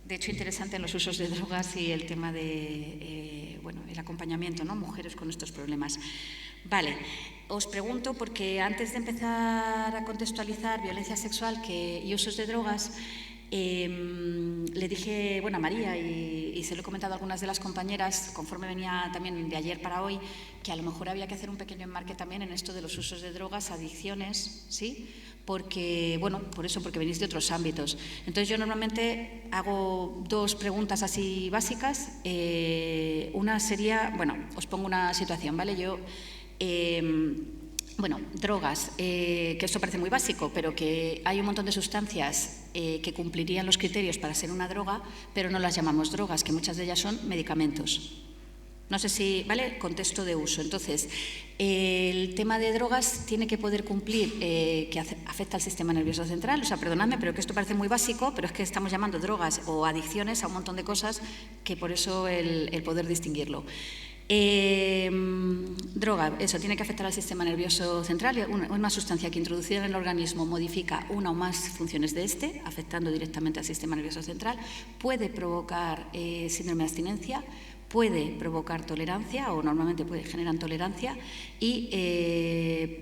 De hecho, interesante en los usos de drogas y el tema de, bueno, el acompañamiento, ¿no? Mujeres con estos problemas. Vale, os pregunto porque antes de empezar a contextualizar violencia sexual y usos de drogas, le dije, bueno, a María, y se lo he comentado a algunas de las compañeras, conforme venía también de ayer para hoy, que a lo mejor había que hacer un pequeño enmarque también en esto de los usos de drogas, adicciones, ¿sí? Porque, bueno, por eso, porque venís de otros ámbitos. Entonces yo normalmente hago dos preguntas así básicas. Una sería, bueno, os pongo una situación, ¿vale? Yo Bueno, drogas, que esto parece muy básico, pero que hay un montón de sustancias que cumplirían los criterios para ser una droga, pero no las llamamos drogas, que muchas de ellas son medicamentos. No sé si, ¿vale? Contexto de uso. Entonces, el tema de drogas tiene que poder cumplir que afecta al sistema nervioso central. O sea, perdonadme, pero que esto parece muy básico, pero es que estamos llamando drogas o adicciones a un montón de cosas que por eso el poder distinguirlo. Droga, eso, tiene que afectar al sistema nervioso central. Una sustancia que introducida en el organismo modifica una o más funciones de este, afectando directamente al sistema nervioso central. Puede provocar síndrome de abstinencia, puede provocar tolerancia o normalmente generan tolerancia y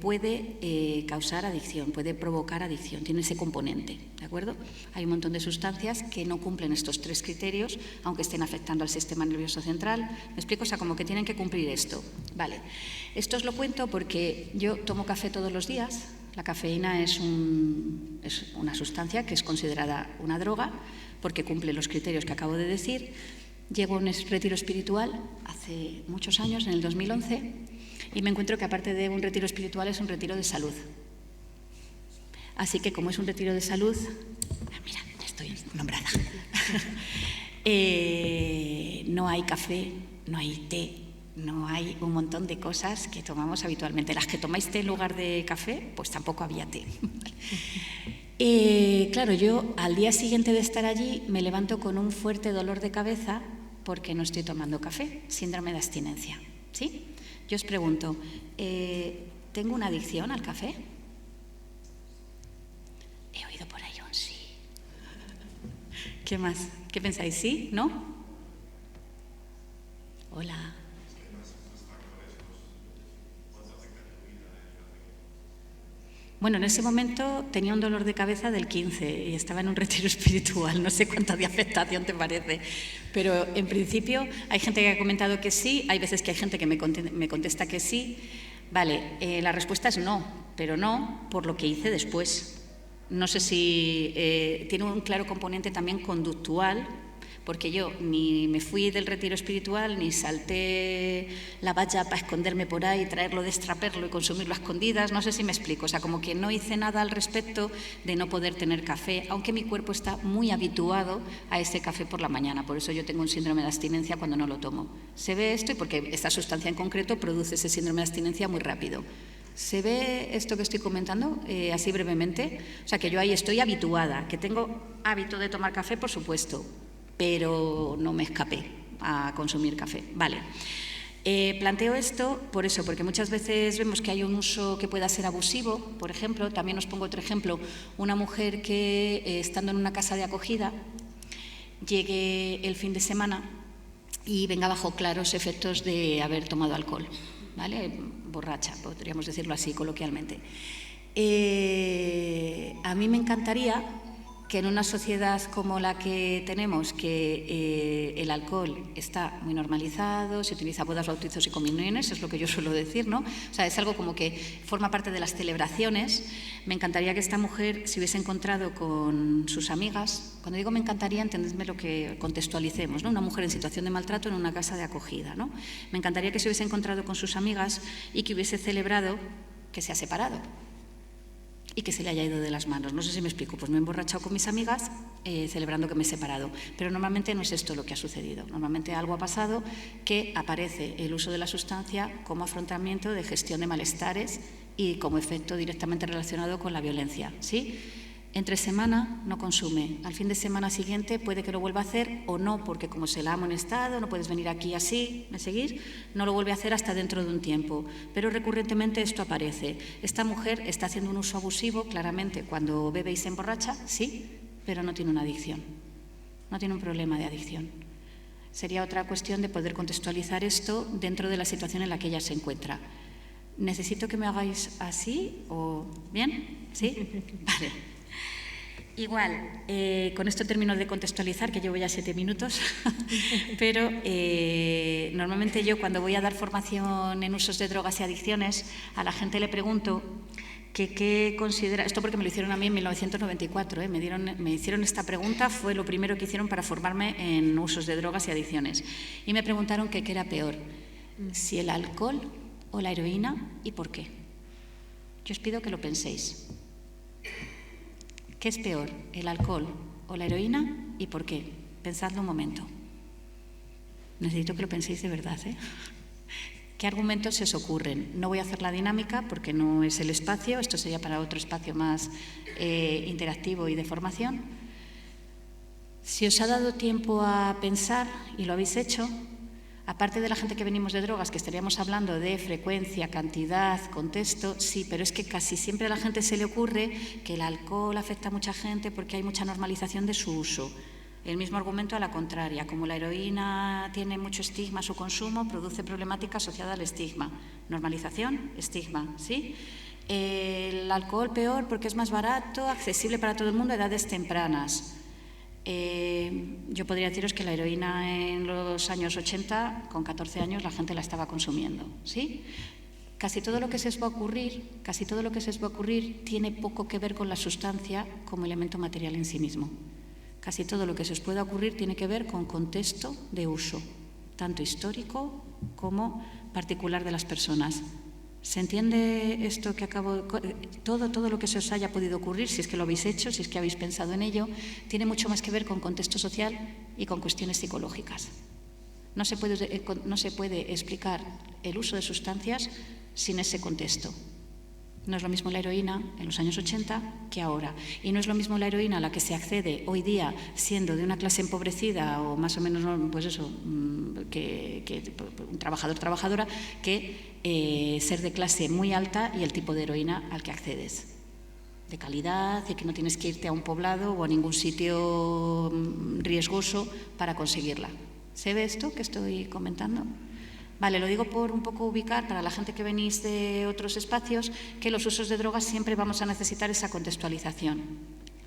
puede causar adicción, puede provocar adicción, tiene ese componente, ¿de acuerdo? Hay un montón de sustancias que no cumplen estos 3 criterios, aunque estén afectando al sistema nervioso central. ¿Me explico? O sea, como que tienen que cumplir esto. Vale. Esto os lo cuento porque yo tomo café todos los días. La cafeína es una sustancia que es considerada una droga porque cumple los criterios que acabo de decir. Llego a un retiro espiritual hace muchos años, en el 2011, y me encuentro que aparte de un retiro espiritual es un retiro de salud. Así que como es un retiro de salud, mira, estoy nombrada, no hay café, no hay té, no hay un montón de cosas que tomamos habitualmente. Las que tomáis té en lugar de café, pues tampoco había té. Claro, yo al día siguiente de estar allí me levanto con un fuerte dolor de cabeza porque no estoy tomando café, síndrome de abstinencia, ¿sí? Yo os pregunto, ¿tengo una adicción al café? He oído por ahí un sí. ¿Qué más? ¿Qué pensáis? ¿Sí? ¿No? Hola. Bueno, en ese momento tenía un dolor de cabeza del 15 y estaba en un retiro espiritual. No sé cuánta de afectación te parece, pero en principio hay gente que ha comentado que sí, hay veces que hay gente que me contesta que sí. Vale, la respuesta es no, pero no por lo que hice después. No sé si tiene un claro componente también conductual, porque yo ni me fui del retiro espiritual, ni salté la valla para esconderme por ahí, traerlo, destraperlo y consumirlo a escondidas. No sé si me explico. O sea, como que no hice nada al respecto de no poder tener café, aunque mi cuerpo está muy habituado a ese café por la mañana. Por eso yo tengo un síndrome de abstinencia cuando no lo tomo. Se ve esto y porque esta sustancia en concreto produce ese síndrome de abstinencia muy rápido. ¿Se ve esto que estoy comentando así brevemente? O sea, que yo ahí estoy habituada, que tengo hábito de tomar café, por supuesto, pero no me escapé a consumir café. Vale. Planteo esto por eso, porque muchas veces vemos que hay un uso que pueda ser abusivo. Por ejemplo, también os pongo otro ejemplo, una mujer que estando en una casa de acogida llegue el fin de semana y venga bajo claros efectos de haber tomado alcohol, ¿vale? Borracha, podríamos decirlo así coloquialmente. A mí me encantaría que en una sociedad como la que tenemos, que el alcohol está muy normalizado, se utiliza bodas, bautizos y comuniones, es lo que yo suelo decir, ¿no? O sea, es algo como que forma parte de las celebraciones. Me encantaría que esta mujer se hubiese encontrado con sus amigas. Cuando digo me encantaría, entendedme lo que contextualicemos, ¿no? Una mujer en situación de maltrato en una casa de acogida, ¿no? Me encantaría que se hubiese encontrado con sus amigas y que hubiese celebrado que se ha separado y que se le haya ido de las manos. No sé si me explico. Pues me he emborrachado con mis amigas celebrando que me he separado. Pero normalmente no es esto lo que ha sucedido. Normalmente algo ha pasado que aparece el uso de la sustancia como afrontamiento de gestión de malestares y como efecto directamente relacionado con la violencia, ¿sí? Entre semana no consume, al fin de semana siguiente puede que lo vuelva a hacer o no, porque como se la ha amonestado, no puedes venir aquí así, ¿me seguís? No lo vuelve a hacer hasta dentro de un tiempo, pero recurrentemente esto aparece. Esta mujer está haciendo un uso abusivo, claramente, cuando bebe y se emborracha, sí, pero no tiene una adicción, no tiene un problema de adicción. Sería otra cuestión de poder contextualizar esto dentro de la situación en la que ella se encuentra. ¿Necesito que me hagáis así o bien? ¿Sí? Vale. Igual, con esto termino de contextualizar, que llevo ya 7 minutos, pero normalmente yo cuando voy a dar formación en usos de drogas y adicciones, a la gente le pregunto que qué considera, esto porque me lo hicieron a mí en 1994, me hicieron esta pregunta, fue lo primero que hicieron para formarme en usos de drogas y adicciones, y me preguntaron que qué era peor, si el alcohol o la heroína y por qué. Yo os pido que lo penséis. ¿Qué es peor, el alcohol o la heroína y por qué? Pensadlo un momento. Necesito que lo penséis de verdad, ¿eh? ¿Qué argumentos se os ocurren? No voy a hacer la dinámica porque no es el espacio, esto sería para otro espacio más interactivo y de formación. Si os ha dado tiempo a pensar y lo habéis hecho, aparte de la gente que venimos de drogas, que estaríamos hablando de frecuencia, cantidad, contexto, sí, pero es que casi siempre a la gente se le ocurre que el alcohol afecta a mucha gente porque hay mucha normalización de su uso. El mismo argumento a la contraria, como la heroína tiene mucho estigma su consumo, produce problemática asociada al estigma. Normalización, estigma, ¿sí? El alcohol peor porque es más barato, accesible para todo el mundo a edades tempranas. Yo podría deciros que la heroína en los años 80, con 14 años, la gente la estaba consumiendo, ¿sí? Casi todo lo que se os va a ocurrir tiene poco que ver con la sustancia como elemento material en sí mismo. Casi todo lo que se os pueda ocurrir tiene que ver con contexto de uso, tanto histórico como particular de las personas. ¿Se entiende esto que acabo de... Todo lo que se os haya podido ocurrir, si es que lo habéis hecho, si es que habéis pensado en ello, tiene mucho más que ver con contexto social y con cuestiones psicológicas. No se puede explicar el uso de sustancias sin ese contexto. No es lo mismo la heroína en los años 80 que ahora. Y no es lo mismo la heroína a la que se accede hoy día siendo de una clase empobrecida o más o menos, pues eso, que un trabajadora, que ser de clase muy alta y el tipo de heroína al que accedes. De calidad y que no tienes que irte a un poblado o a ningún sitio riesgoso para conseguirla. ¿Se ve esto que estoy comentando? Vale, lo digo por un poco ubicar para la gente que venís de otros espacios que los usos de drogas siempre vamos a necesitar esa contextualización.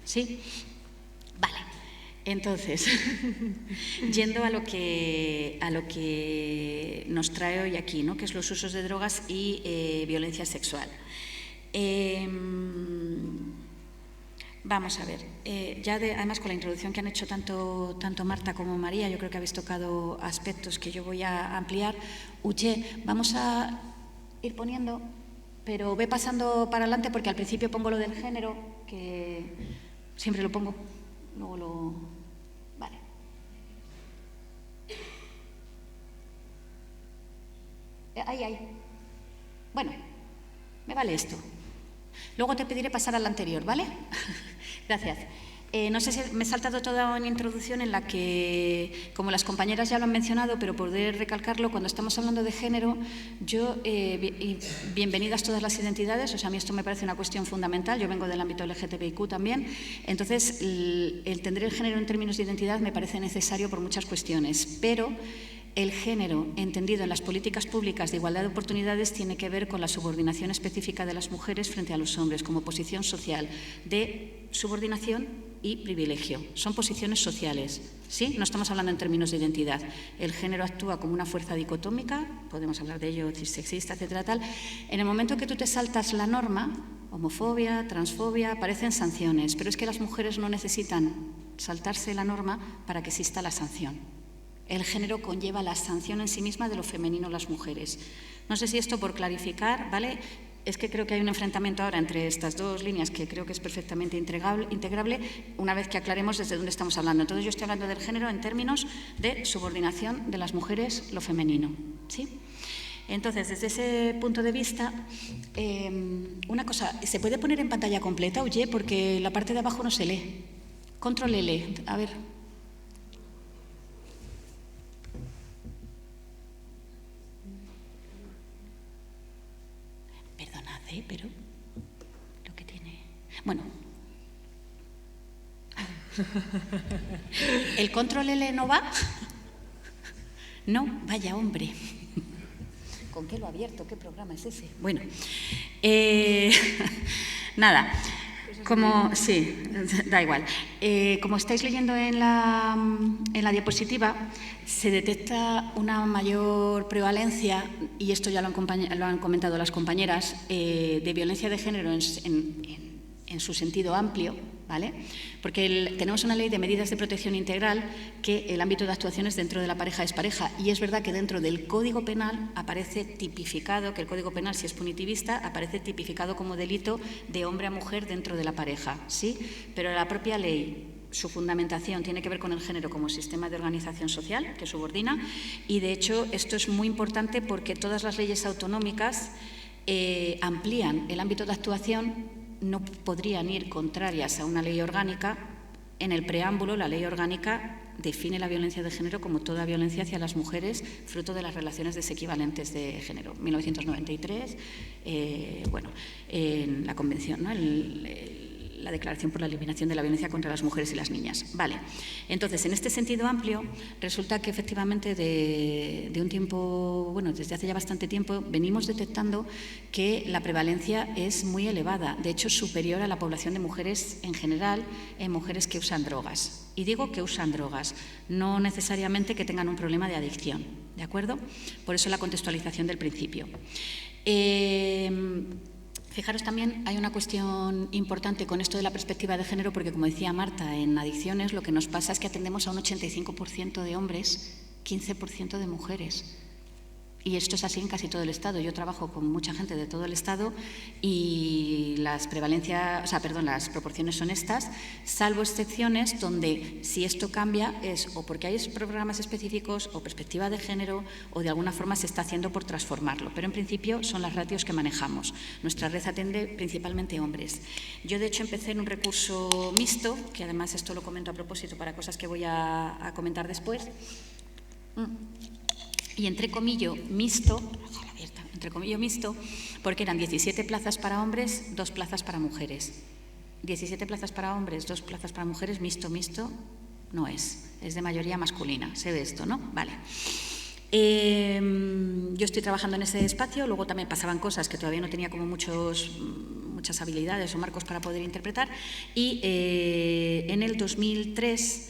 ¿Sí? Vale. Entonces, yendo a lo que nos trae hoy aquí, ¿no? Que es los usos de drogas y violencia sexual. Vamos a ver, además con la introducción que han hecho tanto Marta como María, yo creo que habéis tocado aspectos que yo voy a ampliar. Uche, vamos a ir poniendo, pero ve pasando para adelante porque al principio pongo lo del género, que siempre lo pongo, luego lo... Vale. Ahí. Bueno, me vale esto. Luego te pediré pasar al anterior, ¿vale? Gracias. No sé si me he saltado toda una introducción en la que, como las compañeras ya lo han mencionado, pero poder recalcarlo, cuando estamos hablando de género, bienvenidas todas las identidades, o sea, a mí esto me parece una cuestión fundamental, yo vengo del ámbito LGTBIQ también, entonces el entender el género en términos de identidad me parece necesario por muchas cuestiones, pero el género, entendido en las políticas públicas de igualdad de oportunidades, tiene que ver con la subordinación específica de las mujeres frente a los hombres como posición social de subordinación y privilegio. Son posiciones sociales, ¿sí? No estamos hablando en términos de identidad. El género actúa como una fuerza dicotómica, podemos hablar de ello, sexista, etcétera, tal. En el momento que tú te saltas la norma, homofobia, transfobia, aparecen sanciones, pero es que las mujeres no necesitan saltarse la norma para que exista la sanción. El género conlleva la sanción en sí misma de lo femenino las mujeres. No sé si esto por clarificar, ¿vale? Es que creo que hay un enfrentamiento ahora entre estas dos líneas que creo que es perfectamente integrable una vez que aclaremos desde dónde estamos hablando. Entonces yo estoy hablando del género en términos de subordinación de las mujeres, lo femenino, ¿sí? Entonces, desde ese punto de vista, una cosa, ¿se puede poner en pantalla completa, oye? Porque la parte de abajo no se lee. Control L, a ver. Pero lo que tiene... Bueno. ¿El control L no va? No, vaya hombre. ¿Con qué lo ha abierto? ¿Qué programa es ese? Bueno, nada. Sí, da igual. Como estáis leyendo en la diapositiva, se detecta una mayor prevalencia, y esto ya lo han comentado las compañeras, de violencia de género en su sentido amplio, ¿vale? Porque tenemos una ley de medidas de protección integral que el ámbito de actuación es dentro de la pareja es pareja, y es verdad que dentro del Código Penal aparece tipificado, que el Código Penal, si es punitivista, aparece tipificado como delito de hombre a mujer dentro de la pareja, ¿sí? Pero la propia ley, su fundamentación tiene que ver con el género como sistema de organización social que subordina, y de hecho esto es muy importante porque todas las leyes autonómicas amplían el ámbito de actuación, no podrían ir contrarias a una ley orgánica. En el preámbulo, la ley orgánica define la violencia de género como toda violencia hacia las mujeres fruto de las relaciones desequivalentes de género. 1993, en la Convención, ¿no? La Declaración por la Eliminación de la Violencia contra las Mujeres y las Niñas. Vale. Entonces, en este sentido amplio, resulta que efectivamente de un tiempo, bueno, desde hace ya bastante tiempo, venimos detectando que la prevalencia es muy elevada, de hecho superior a la población de mujeres en general, en mujeres que usan drogas. Y digo que usan drogas, no necesariamente que tengan un problema de adicción, ¿de acuerdo? Por eso la contextualización del principio. Fijaros también, hay una cuestión importante con esto de la perspectiva de género, porque como decía Marta, en adicciones lo que nos pasa es que atendemos a un 85% de hombres, 15% de mujeres. Y esto es así en casi todo el Estado. Yo trabajo con mucha gente de todo el Estado y las proporciones son estas, salvo excepciones donde si esto cambia es o porque hay programas específicos o perspectiva de género o de alguna forma se está haciendo por transformarlo. Pero en principio son las ratios que manejamos. Nuestra red atiende principalmente hombres. Yo de hecho empecé en un recurso mixto, que además esto lo comento a propósito para cosas que voy a comentar después. Y entre comillo mixto, porque eran 17 plazas para hombres, 2 plazas para mujeres. 17 plazas para hombres, 2 plazas para mujeres, mixto no es de mayoría masculina. Se ve esto, ¿no? Vale. Yo estoy trabajando en ese espacio, luego también pasaban cosas que todavía no tenía como muchas habilidades o marcos para poder interpretar, y en el 2003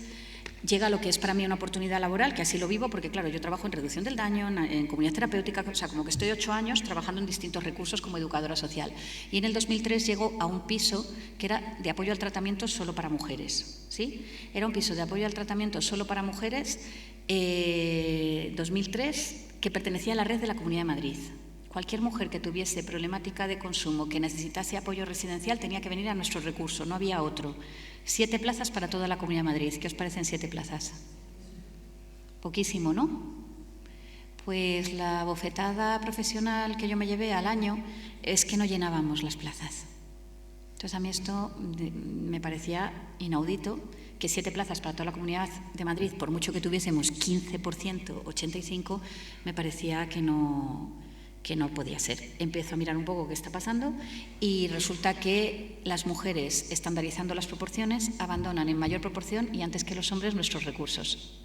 llega lo que es para mí una oportunidad laboral, que así lo vivo, porque claro, yo trabajo en reducción del daño, en comunidad terapéutica, o sea, como que estoy 8 años trabajando en distintos recursos como educadora social. Y en el 2003 llego a un piso que era de apoyo al tratamiento solo para mujeres, ¿sí? Era un piso de apoyo al tratamiento solo para mujeres, 2003, que pertenecía a la red de la Comunidad de Madrid. Cualquier mujer que tuviese problemática de consumo, que necesitase apoyo residencial, tenía que venir a nuestro recurso, no había otro. 7 plazas para toda la Comunidad de Madrid. ¿Qué os parecen 7 plazas? Poquísimo, ¿no? Pues la bofetada profesional que yo me llevé al año es que no llenábamos las plazas. Entonces a mí esto me parecía inaudito, que 7 plazas para toda la Comunidad de Madrid, por mucho que tuviésemos 15%, 85%, me parecía que no podía ser. Empiezo a mirar un poco qué está pasando y resulta que las mujeres, estandarizando las proporciones, abandonan en mayor proporción y antes que los hombres nuestros recursos.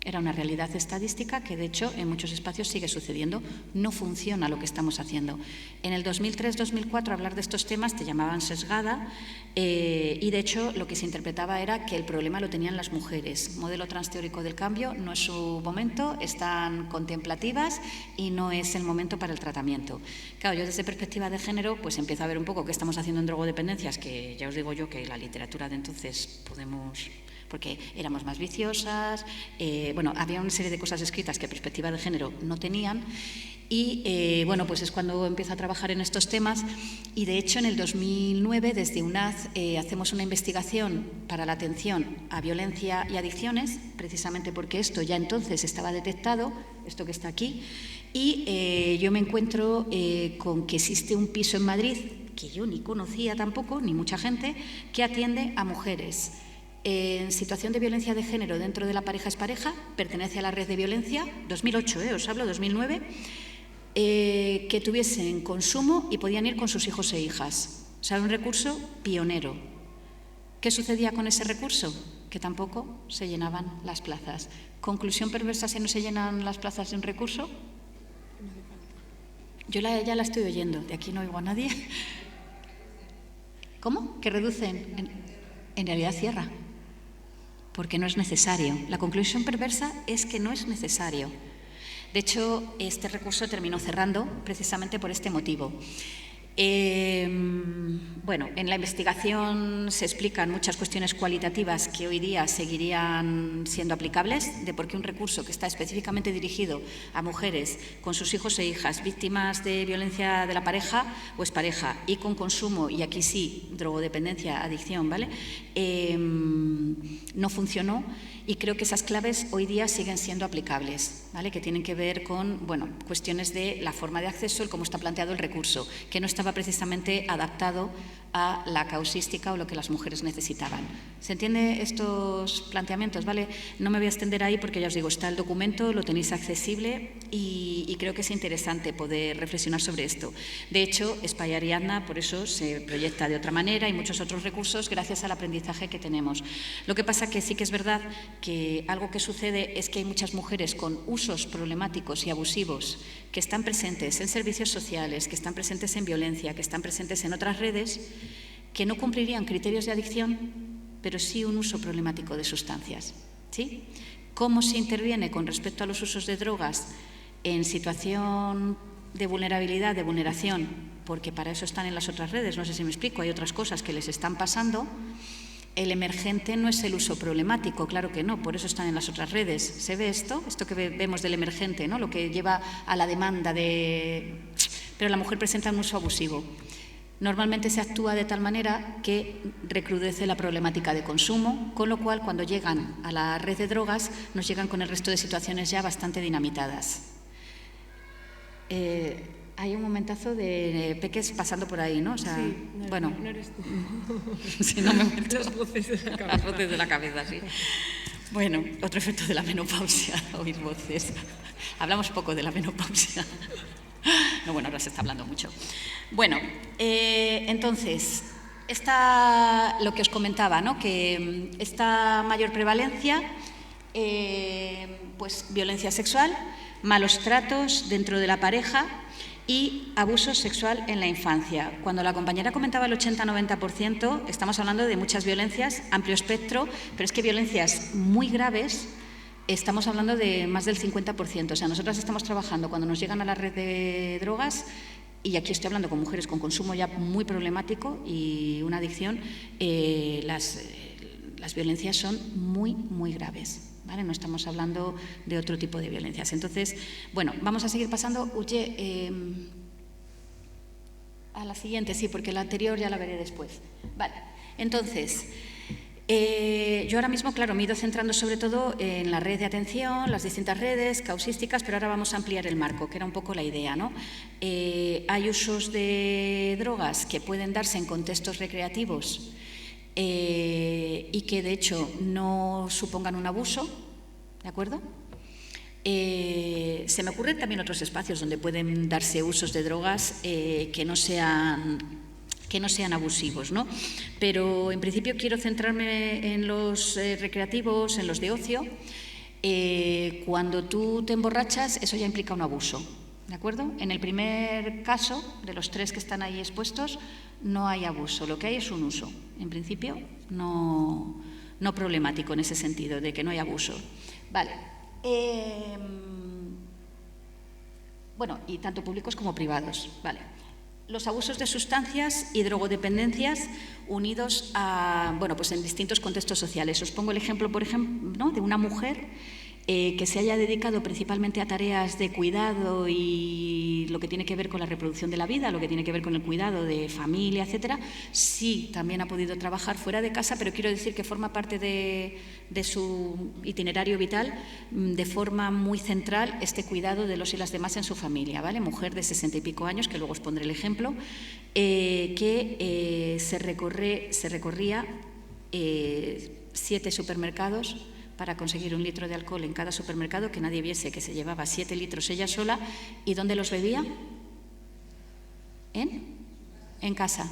Era una realidad estadística que, de hecho, en muchos espacios sigue sucediendo. No funciona lo que estamos haciendo. En el 2003-2004, hablar de estos temas te llamaban sesgada y, de hecho, lo que se interpretaba era que el problema lo tenían las mujeres. Modelo transteórico del cambio, no es su momento, están contemplativas y no es el momento para el tratamiento. Claro, yo desde perspectiva de género, pues empiezo a ver un poco qué estamos haciendo en drogodependencias, que ya os digo yo que la literatura de entonces podemos... porque éramos más viciosas, había una serie de cosas escritas que perspectiva de género no tenían y, pues es cuando empiezo a trabajar en estos temas y, de hecho, en el 2009, desde UNAD, hacemos una investigación para la atención a violencia y adicciones, precisamente porque esto ya entonces estaba detectado, esto que está aquí, y yo me encuentro con que existe un piso en Madrid, que yo ni conocía tampoco, ni mucha gente, que atiende a mujeres en situación de violencia de género dentro de la pareja es pareja, pertenece a la red de violencia, 2008, os hablo, 2009, que tuviesen consumo y podían ir con sus hijos e hijas. O sea, un recurso pionero. ¿Qué sucedía con ese recurso? Que tampoco se llenaban las plazas. ¿Conclusión perversa si no se llenan las plazas de un recurso? Yo ya la estoy oyendo, de aquí no oigo a nadie. ¿Cómo? ¿Que reducen? En realidad cierra. Porque no es necesario. La conclusión perversa es que no es necesario. De hecho, este recurso terminó cerrando precisamente por este motivo. Bueno, en la investigación se explican muchas cuestiones cualitativas que hoy día seguirían siendo aplicables, de por qué un recurso que está específicamente dirigido a mujeres con sus hijos e hijas víctimas de violencia de la pareja o expareja y con consumo, y aquí sí, drogodependencia, adicción, ¿vale? No funcionó, y creo que esas claves hoy día siguen siendo aplicables, ¿vale? Que tienen que ver con, bueno, cuestiones de la forma de acceso, el cómo está planteado el recurso, que no estaba precisamente adaptado a la causística o lo que las mujeres necesitaban. ¿Se entiende estos planteamientos? ¿Vale? No me voy a extender ahí porque ya os digo, está el documento, lo tenéis accesible y creo que es interesante poder reflexionar sobre esto. De hecho, Spy Ariadna, por eso se proyecta de otra manera, y muchos otros recursos gracias al aprendizaje que tenemos. Lo que pasa que sí que es verdad que algo que sucede es que hay muchas mujeres con usos problemáticos y abusivos que están presentes en servicios sociales, que están presentes en violencia, que están presentes en otras redes, que no cumplirían criterios de adicción, pero sí un uso problemático de sustancias. ¿Sí? ¿Cómo se interviene con respecto a los usos de drogas en situación de vulnerabilidad, de vulneración? Porque para eso están en las otras redes, no sé si me explico, hay otras cosas que les están pasando. El emergente no es el uso problemático, claro que no, por eso están en las otras redes. ¿Se ve esto? Esto que vemos del emergente, ¿no? Lo que lleva a la demanda de... Pero la mujer presenta un uso abusivo. Normalmente se actúa de tal manera que recrudece la problemática de consumo, con lo cual cuando llegan a la red de drogas nos llegan con el resto de situaciones ya bastante dinamitadas. Hay un momentazo de peques pasando por ahí, ¿no? O sea, sí, no, bueno, no eres tú. Si no me meto. Las voces de la cabeza. Las voces de la cabeza, sí. Bueno, otro efecto de la menopausia, oír voces. Hablamos poco de la menopausia. No, bueno, ahora se está hablando mucho. Bueno, entonces, lo que os comentaba, ¿no? Que esta mayor prevalencia, pues violencia sexual, malos tratos dentro de la pareja y abuso sexual en la infancia. Cuando la compañera comentaba el 80-90%, estamos hablando de muchas violencias, amplio espectro, pero es que violencias muy graves estamos hablando de más del 50%. O sea, nosotras estamos trabajando cuando nos llegan a la red de drogas, y aquí estoy hablando con mujeres con consumo ya muy problemático y una adicción, las violencias son muy, muy graves. ¿Vale? No estamos hablando de otro tipo de violencias. Entonces, bueno, vamos a seguir pasando. A la siguiente, sí, porque la anterior ya la veré después. Vale, entonces, yo ahora mismo, claro, me he ido centrando sobre todo en la red de atención, las distintas redes causísticas, pero ahora vamos a ampliar el marco, que era un poco la idea, ¿no? Hay usos de drogas que pueden darse en contextos recreativos y que de hecho no supongan un abuso, ¿de acuerdo? Se me ocurren también otros espacios donde pueden darse usos de drogas que no sean abusivos, ¿no? Pero en principio quiero centrarme en los recreativos, en los de ocio. Cuando tú te emborrachas, eso ya implica un abuso, ¿de acuerdo? En el primer caso, de los 3 que están ahí expuestos, no hay abuso, lo que hay es un uso. En principio, no problemático en ese sentido, de que no hay abuso. Vale. Bueno, y tanto públicos como privados. Vale. Los abusos de sustancias y drogodependencias unidos a, bueno, pues en distintos contextos sociales. Os pongo el ejemplo, por ejemplo, ¿no? De una mujer que se haya dedicado principalmente a tareas de cuidado y lo que tiene que ver con la reproducción de la vida, lo que tiene que ver con el cuidado de familia, etcétera. Sí, también ha podido trabajar fuera de casa, pero quiero decir que forma parte de su itinerario vital de forma muy central este cuidado de los y las demás en su familia, ¿vale? Mujer de 60 y pico años, que luego os pondré el ejemplo, que se recorría 7 supermercados para conseguir 1 litro de alcohol en cada supermercado, que nadie viese que se llevaba 7 litros ella sola. ¿Y dónde los bebía? En casa,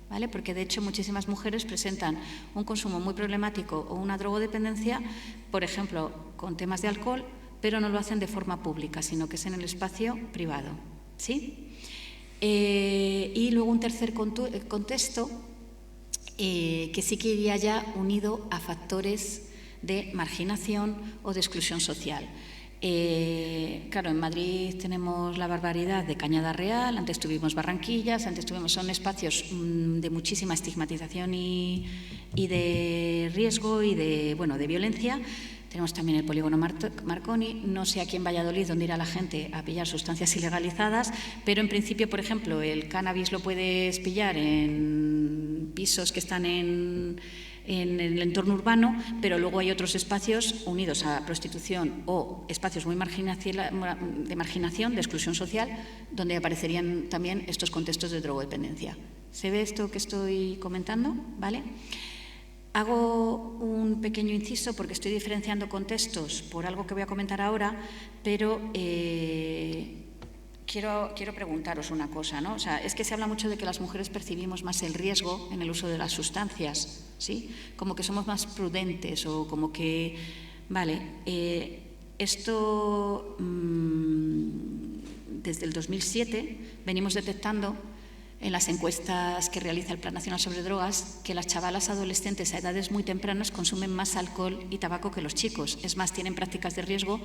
¿vale? Porque de hecho muchísimas mujeres presentan un consumo muy problemático o una drogodependencia, por ejemplo, con temas de alcohol, pero no lo hacen de forma pública, sino que es en el espacio privado, ¿sí? Y luego un tercer contexto que sí que iría ya unido a factores de marginación o de exclusión social. Claro, en Madrid tenemos la barbaridad de Cañada Real, antes tuvimos Barranquillas, son espacios de muchísima estigmatización y de riesgo y de violencia. Tenemos también el polígono Marconi. No sé aquí en Valladolid dónde irá la gente a pillar sustancias ilegalizadas, pero en principio, por ejemplo, el cannabis lo puedes pillar en pisos que están en el entorno urbano, pero luego hay otros espacios unidos a prostitución o espacios muy de marginación, de exclusión social, donde aparecerían también estos contextos de drogodependencia. ¿Se ve esto que estoy comentando? ¿Vale? Hago un pequeño inciso porque estoy diferenciando contextos por algo que voy a comentar ahora, pero quiero preguntaros una cosa, ¿no? O sea, es que se habla mucho de que las mujeres percibimos más el riesgo en el uso de las sustancias, ¿sí? Como que somos más prudentes o como que, vale, esto desde el 2007 venimos detectando en las encuestas que realiza el Plan Nacional sobre Drogas que las chavalas adolescentes a edades muy tempranas consumen más alcohol y tabaco que los chicos. Es más, tienen prácticas de riesgo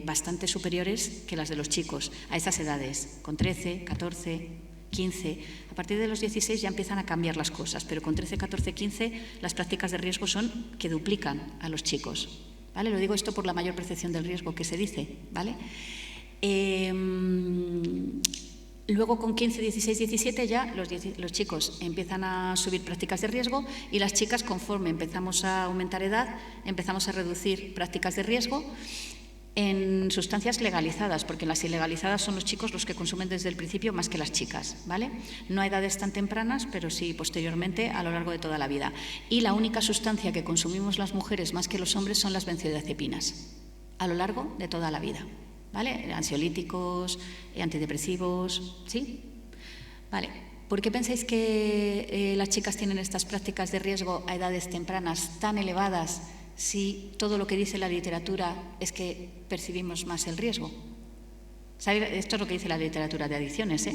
bastante superiores que las de los chicos a esas edades, con 13, 14, 15. A partir de los 16 ya empiezan a cambiar las cosas, pero con 13, 14, 15 las prácticas de riesgo son que duplican a los chicos, ¿vale? Lo digo esto por la mayor percepción del riesgo que se dice, ¿vale? Luego con 15, 16, 17 ya los chicos empiezan a subir prácticas de riesgo y las chicas, conforme empezamos a aumentar edad, empezamos a reducir prácticas de riesgo en sustancias legalizadas, porque en las ilegalizadas son los chicos los que consumen desde el principio más que las chicas, ¿vale? No a edades tan tempranas, pero sí posteriormente a lo largo de toda la vida. Y la única sustancia que consumimos las mujeres más que los hombres son las benzodiazepinas, a lo largo de toda la vida, ¿vale? Ansiolíticos, antidepresivos, ¿sí? Vale. ¿Por qué pensáis que las chicas tienen estas prácticas de riesgo a edades tempranas tan elevadas si todo lo que dice la literatura es que percibimos más el riesgo? ¿Sabéis? Esto es lo que dice la literatura de adicciones,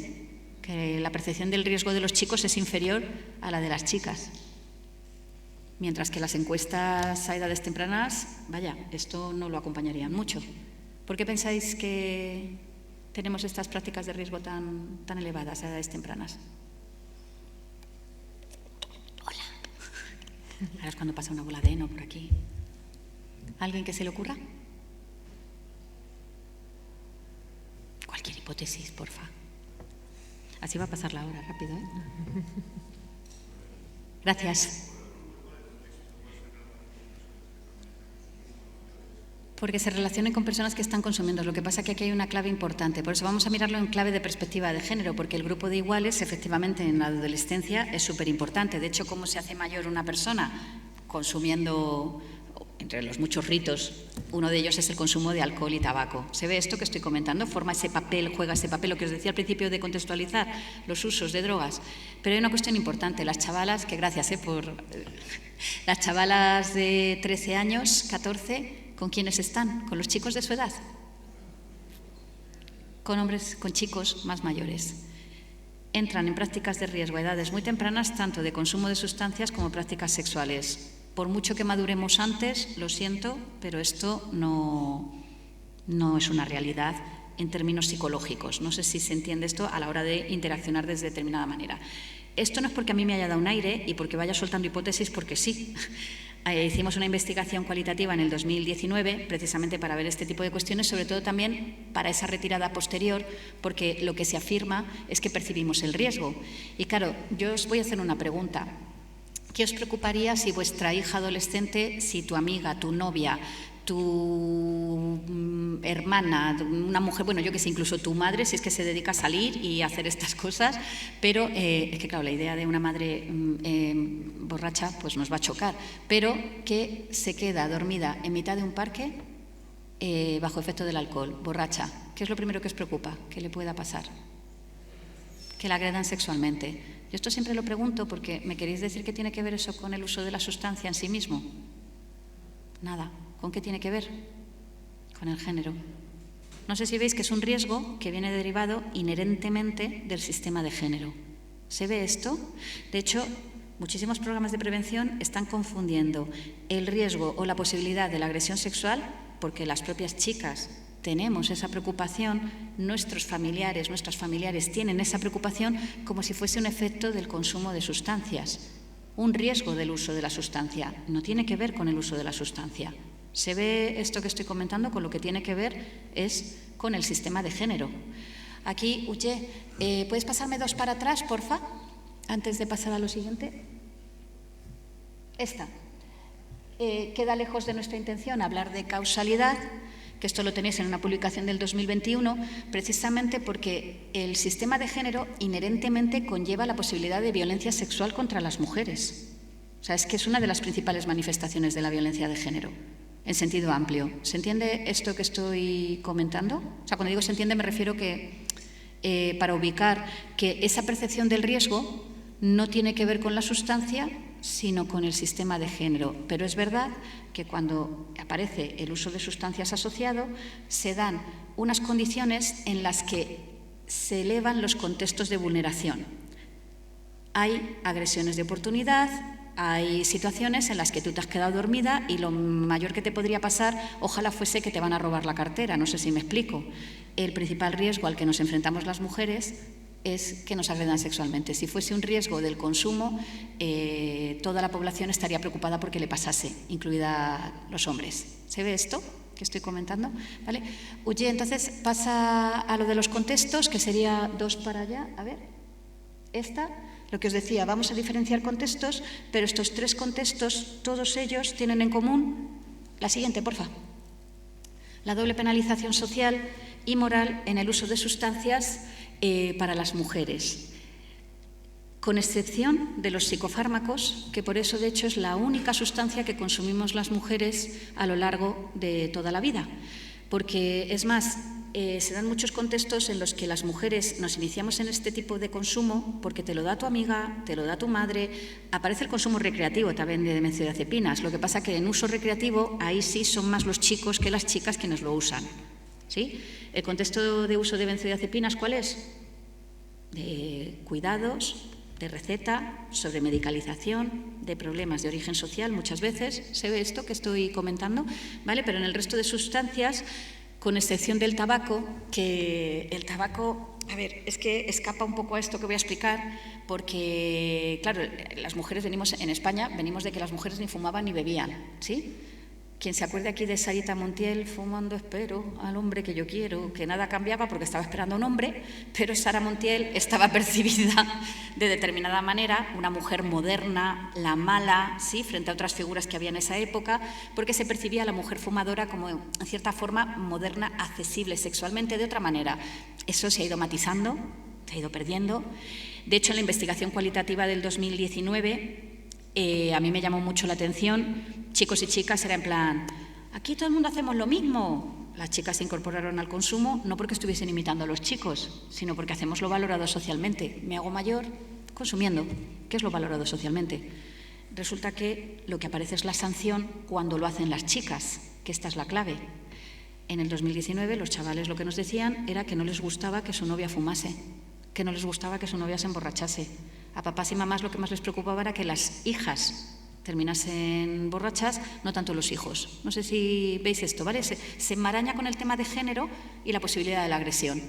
que la percepción del riesgo de los chicos es inferior a la de las chicas. Mientras que las encuestas a edades tempranas, vaya, esto no lo acompañarían mucho. ¿Por qué pensáis que tenemos estas prácticas de riesgo tan elevadas a edades tempranas? Hola. Ahora es cuando pasa una bola de heno por aquí. ¿Alguien que se le ocurra? Cualquier hipótesis, porfa. Así va a pasar la hora, rápido, ¿eh? Gracias. Porque se relacionen con personas que están consumiendo. Lo que pasa es que aquí hay una clave importante. Por eso vamos a mirarlo en clave de perspectiva de género, porque el grupo de iguales, efectivamente, en la adolescencia es súper importante. De hecho, ¿cómo se hace mayor una persona? Consumiendo, entre los muchos ritos, uno de ellos es el consumo de alcohol y tabaco. ¿Se ve esto que estoy comentando? Forma ese papel, juega ese papel, lo que os decía al principio de contextualizar los usos de drogas. Pero hay una cuestión importante. Las chavalas, que gracias por... Las chavalas de 13 años, 14... ¿Con quiénes están? ¿Con los chicos de su edad? Con hombres, con chicos más mayores. Entran en prácticas de riesgo a edades muy tempranas, tanto de consumo de sustancias como prácticas sexuales. Por mucho que maduremos antes, lo siento, pero esto no es una realidad en términos psicológicos. No sé si se entiende esto a la hora de interaccionar de determinada manera. Esto no es porque a mí me haya dado un aire y porque vaya soltando hipótesis, porque sí. Hicimos una investigación cualitativa en el 2019 precisamente para ver este tipo de cuestiones, sobre todo también para esa retirada posterior, porque lo que se afirma es que percibimos el riesgo. Y claro, yo os voy a hacer una pregunta. ¿Qué os preocuparía si vuestra hija adolescente, si tu amiga, tu novia, tu hermana, una mujer, bueno, yo que sé, incluso tu madre, si es que se dedica a salir y a hacer estas cosas, pero es que, claro, la idea de una madre borracha pues nos va a chocar, pero que se queda dormida en mitad de un parque bajo efecto del alcohol, borracha. ¿Qué es lo primero que os preocupa? ¿Qué le pueda pasar? Que la agredan sexualmente. Yo esto siempre lo pregunto porque ¿me queréis decir qué tiene que ver eso con el uso de la sustancia en sí mismo? Nada. ¿Con qué tiene que ver? Con el género. No sé si veis que es un riesgo que viene derivado inherentemente del sistema de género. ¿Se ve esto? De hecho, muchísimos programas de prevención están confundiendo el riesgo o la posibilidad de la agresión sexual porque las propias chicas tenemos esa preocupación, nuestros familiares, nuestras familiares tienen esa preocupación como si fuese un efecto del consumo de sustancias, un riesgo del uso de la sustancia. No tiene que ver con el uso de la sustancia. Se ve esto que estoy comentando con lo que tiene que ver es con el sistema de género. Aquí, Uche, ¿puedes pasarme 2 para atrás, porfa? Antes de pasar a lo siguiente. Esta. Queda lejos de nuestra intención hablar de causalidad, que esto lo tenéis en una publicación del 2021, precisamente porque el sistema de género inherentemente conlleva la posibilidad de violencia sexual contra las mujeres. O sea, es que es una de las principales manifestaciones de la violencia de género, en sentido amplio. ¿Se entiende esto que estoy comentando? O sea, cuando digo se entiende me refiero que para ubicar que esa percepción del riesgo no tiene que ver con la sustancia, sino con el sistema de género. Pero es verdad que cuando aparece el uso de sustancias asociado, se dan unas condiciones en las que se elevan los contextos de vulneración. Hay agresiones de oportunidad, hay situaciones en las que tú te has quedado dormida y lo mayor que te podría pasar, ojalá fuese que te van a robar la cartera, no sé si me explico. El principal riesgo al que nos enfrentamos las mujeres es que nos agredan sexualmente. Si fuese un riesgo del consumo, toda la población estaría preocupada porque le pasase, incluida los hombres. ¿Se ve esto que estoy comentando? ¿Vale? Uye, entonces pasa a lo de los contextos, que sería 2 para allá. A ver, esta, lo que os decía, vamos a diferenciar contextos, pero estos 3 contextos, todos ellos tienen en común la siguiente, porfa. La doble penalización social y moral en el uso de sustancias para las mujeres, con excepción de los psicofármacos, que por eso de hecho es la única sustancia que consumimos las mujeres a lo largo de toda la vida. Porque es más, se dan muchos contextos en los que las mujeres nos iniciamos en este tipo de consumo porque te lo da tu amiga, te lo da tu madre. Aparece el consumo recreativo también de benzodiazepinas. Lo que pasa que en uso recreativo ahí sí son más los chicos que las chicas quienes lo usan. ¿Sí? El contexto de uso de benzodiazepinas, ¿cuál es? De cuidados, de receta, sobre medicalización, de problemas de origen social, muchas veces. ¿Se ve esto que estoy comentando? ¿Vale? Pero en el resto de sustancias, con excepción del tabaco, que el tabaco, a ver, es que escapa un poco a esto que voy a explicar, porque, claro, las mujeres venimos, en España, venimos de que las mujeres ni fumaban ni bebían, ¿sí? Quien se acuerde aquí de Sarita Montiel, fumando espero al hombre que yo quiero, que nada cambiaba porque estaba esperando a un hombre, pero Sara Montiel estaba percibida de determinada manera, una mujer moderna, la mala, ¿sí?, frente a otras figuras que había en esa época, porque se percibía a la mujer fumadora como, en cierta forma, moderna, accesible sexualmente de otra manera. Eso se ha ido matizando, se ha ido perdiendo. De hecho, en la investigación cualitativa del 2019, a mí me llamó mucho la atención. Chicos y chicas era en plan, aquí todo el mundo hacemos lo mismo. Las chicas se incorporaron al consumo no porque estuviesen imitando a los chicos, sino porque hacemos lo valorado socialmente. Me hago mayor consumiendo. ¿Qué es lo valorado socialmente? Resulta que lo que aparece es la sanción cuando lo hacen las chicas, que esta es la clave. En el 2019 los chavales lo que nos decían era que no les gustaba que su novia fumase, que no les gustaba que su novia se emborrachase. A papás y mamás lo que más les preocupaba era que las hijas terminasen borrachas, no tanto los hijos. No sé si veis esto, ¿vale? Se enmaraña con el tema de género y la posibilidad de la agresión.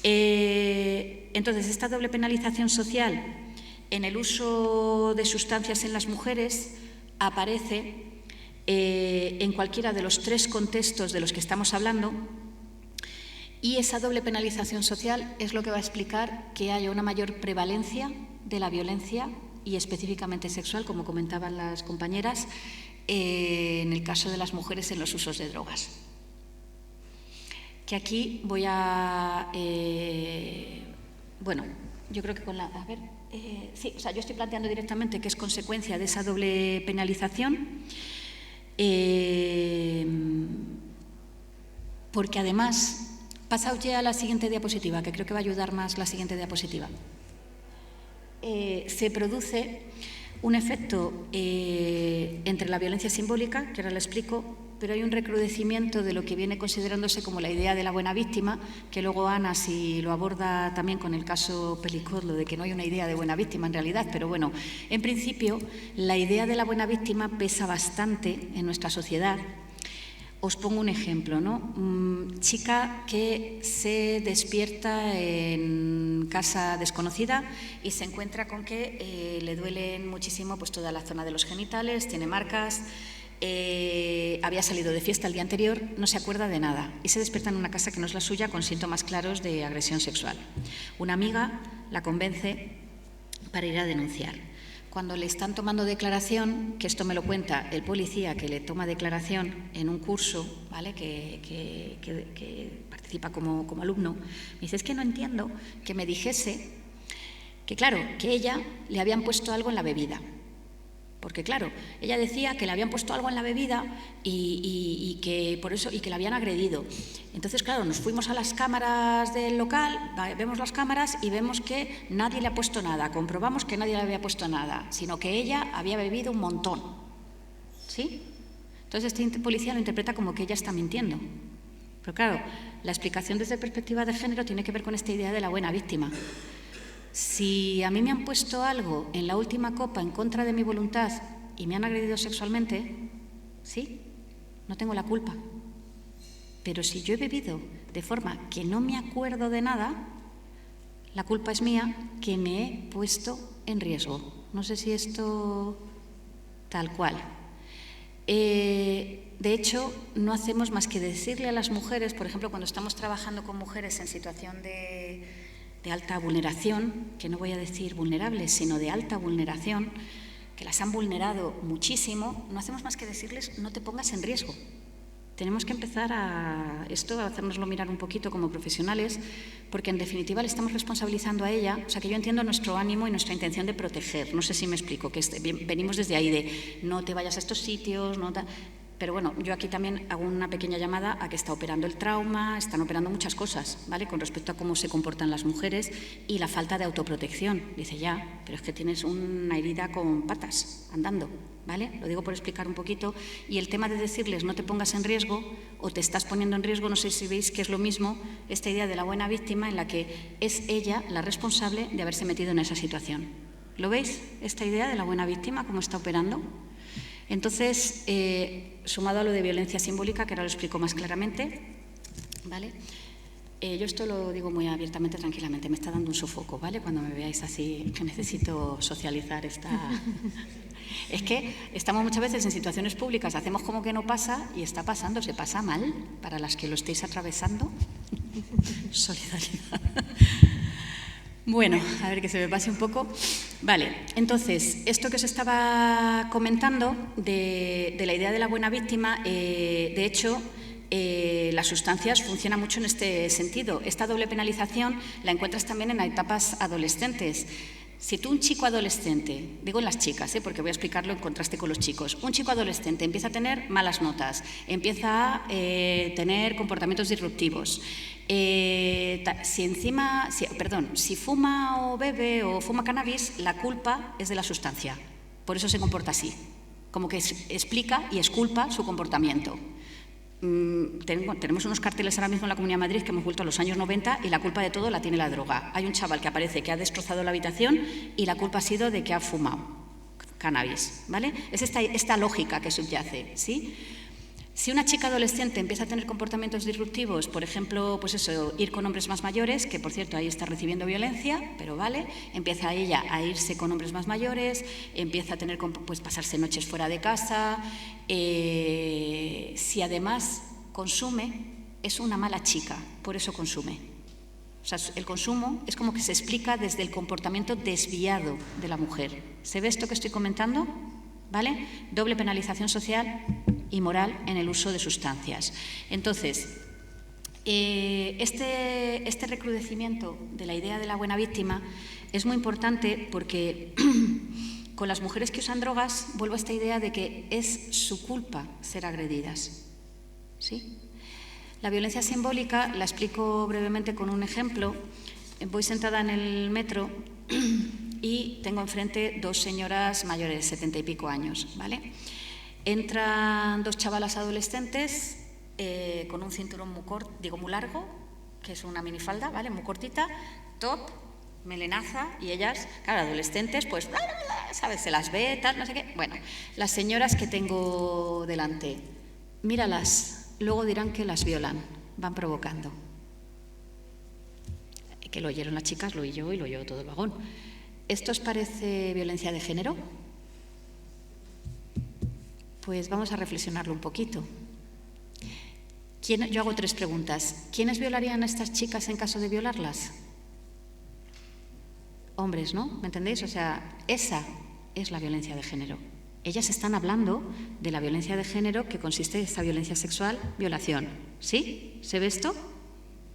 Entonces, esta doble penalización social en el uso de sustancias en las mujeres aparece en cualquiera de los 3 contextos de los que estamos hablando. Y esa doble penalización social es lo que va a explicar que haya una mayor prevalencia de la violencia y específicamente sexual, como comentaban las compañeras, en el caso de las mujeres en los usos de drogas. Que aquí voy a... bueno, yo creo que con la... A ver, sí, o sea, yo estoy planteando directamente que es consecuencia de esa doble penalización, porque además... Pasaos ya a la siguiente diapositiva, que creo que va a ayudar más la siguiente diapositiva. Se produce un efecto entre la violencia simbólica, que ahora lo explico, pero hay un recrudecimiento de lo que viene considerándose como la idea de la buena víctima, que luego Ana sí lo aborda también con el caso Pelicot, lo de que no hay una idea de buena víctima en realidad, pero bueno, en principio la idea de la buena víctima pesa bastante en nuestra sociedad. Os pongo un ejemplo, ¿no? Chica que se despierta en casa desconocida y se encuentra con que le duelen muchísimo pues, toda la zona de los genitales, tiene marcas, había salido de fiesta el día anterior, no se acuerda de nada y se despierta en una casa que no es la suya con síntomas claros de agresión sexual. Una amiga la convence para ir a denunciar. Cuando le están tomando declaración, que esto me lo cuenta el policía que le toma declaración en un curso, ¿vale? que participa como alumno, me dice, es que no entiendo que me dijese que, claro, que ella le habían puesto algo en la bebida. Porque, claro, ella decía que le habían puesto algo en la bebida y que por eso, y que la habían agredido. Entonces, claro, nos fuimos a las cámaras del local, vemos las cámaras y vemos que nadie le ha puesto nada. Comprobamos que nadie le había puesto nada, sino que ella había bebido un montón. ¿Sí? Entonces, este policía lo interpreta como que ella está mintiendo. Pero, claro, la explicación desde perspectiva de género tiene que ver con esta idea de la buena víctima. Si a mí me han puesto algo en la última copa en contra de mi voluntad y me han agredido sexualmente, sí, no tengo la culpa. Pero si yo he bebido de forma que no me acuerdo de nada, la culpa es mía que me he puesto en riesgo. No sé si esto tal cual. De hecho, no hacemos más que decirle a las mujeres, por ejemplo, cuando estamos trabajando con mujeres en situación de alta vulneración, que no voy a decir vulnerables, sino de alta vulneración, que las han vulnerado muchísimo, no hacemos más que decirles no te pongas en riesgo. Tenemos que empezar a hacérnoslo mirar un poquito como profesionales, porque en definitiva le estamos responsabilizando a ella, o sea que yo entiendo nuestro ánimo y nuestra intención de proteger, no sé si me explico, que venimos desde ahí de no te vayas a estos sitios, pero bueno, yo aquí también hago una pequeña llamada a que está operando el trauma, están operando muchas cosas, ¿vale? Con respecto a cómo se comportan las mujeres y la falta de autoprotección. Dice, ya, pero es que tienes una herida con patas, andando, ¿vale? Lo digo por explicar un poquito. Y el tema de decirles no te pongas en riesgo o te estás poniendo en riesgo, no sé si veis que es lo mismo, esta idea de la buena víctima en la que es ella la responsable de haberse metido en esa situación. ¿Lo veis? Esta idea de la buena víctima, cómo está operando. Entonces, sumado a lo de violencia simbólica, que ahora lo explico más claramente, ¿vale? Yo esto lo digo muy abiertamente, tranquilamente, me está dando un sofoco, ¿vale? Cuando me veáis así, que necesito socializar esta... Es que estamos muchas veces en situaciones públicas, hacemos como que no pasa y está pasando, se pasa mal, para las que lo estéis atravesando. Solidaridad. Bueno, a ver que se me pase un poco. Vale, entonces, esto que os estaba comentando de la idea de la buena víctima, de hecho, las sustancias funcionan mucho en este sentido. Esta doble penalización la encuentras también en etapas adolescentes. Si tú, un chico adolescente, digo en las chicas, porque voy a explicarlo en contraste con los chicos, un chico adolescente empieza a tener malas notas, empieza a tener comportamientos disruptivos, si fuma o bebe o fuma cannabis, la culpa es de la sustancia, por eso se comporta así, como que explica y exculpa su comportamiento. Tenemos unos carteles ahora mismo en la Comunidad de Madrid que hemos vuelto a los años 90 y la culpa de todo la tiene la droga. Hay un chaval que aparece que ha destrozado la habitación y la culpa ha sido de que ha fumado cannabis, ¿vale? Es esta lógica que subyace, ¿sí? Si una chica adolescente empieza a tener comportamientos disruptivos, por ejemplo, pues eso, ir con hombres más mayores, que por cierto ahí está recibiendo violencia, pero vale, empieza ella a irse con hombres más mayores, empieza a tener, pues pasarse noches fuera de casa, si además consume, es una mala chica, por eso consume. O sea, el consumo es como que se explica desde el comportamiento desviado de la mujer. ¿Se ve esto que estoy comentando? ¿Vale? Doble penalización social y moral en el uso de sustancias. Entonces, este recrudecimiento de la idea de la buena víctima es muy importante porque con las mujeres que usan drogas vuelvo a esta idea de que es su culpa ser agredidas, ¿sí? La violencia simbólica la explico brevemente con un ejemplo. Voy sentada en el metro y tengo enfrente dos señoras mayores de 70 y pico años, ¿vale? Entran dos chavalas adolescentes con un cinturón muy largo, que es una minifalda, ¿vale? Muy cortita, top, melenaza, y ellas, claro, adolescentes, pues, ¿sabes? Se las ve, tal, no sé qué. Bueno, las señoras que tengo delante, míralas, luego dirán que las violan, van provocando. Que lo oyeron las chicas, lo oí yo y lo oyó todo el vagón. ¿Esto os parece violencia de género? Pues vamos a reflexionarlo un poquito. Yo hago 3 preguntas. ¿Quiénes violarían a estas chicas en caso de violarlas? Hombres, ¿no? ¿Me entendéis? O sea, esa es la violencia de género. Ellas están hablando de la violencia de género que consiste en esta violencia sexual, violación. ¿Sí? ¿Se ve esto?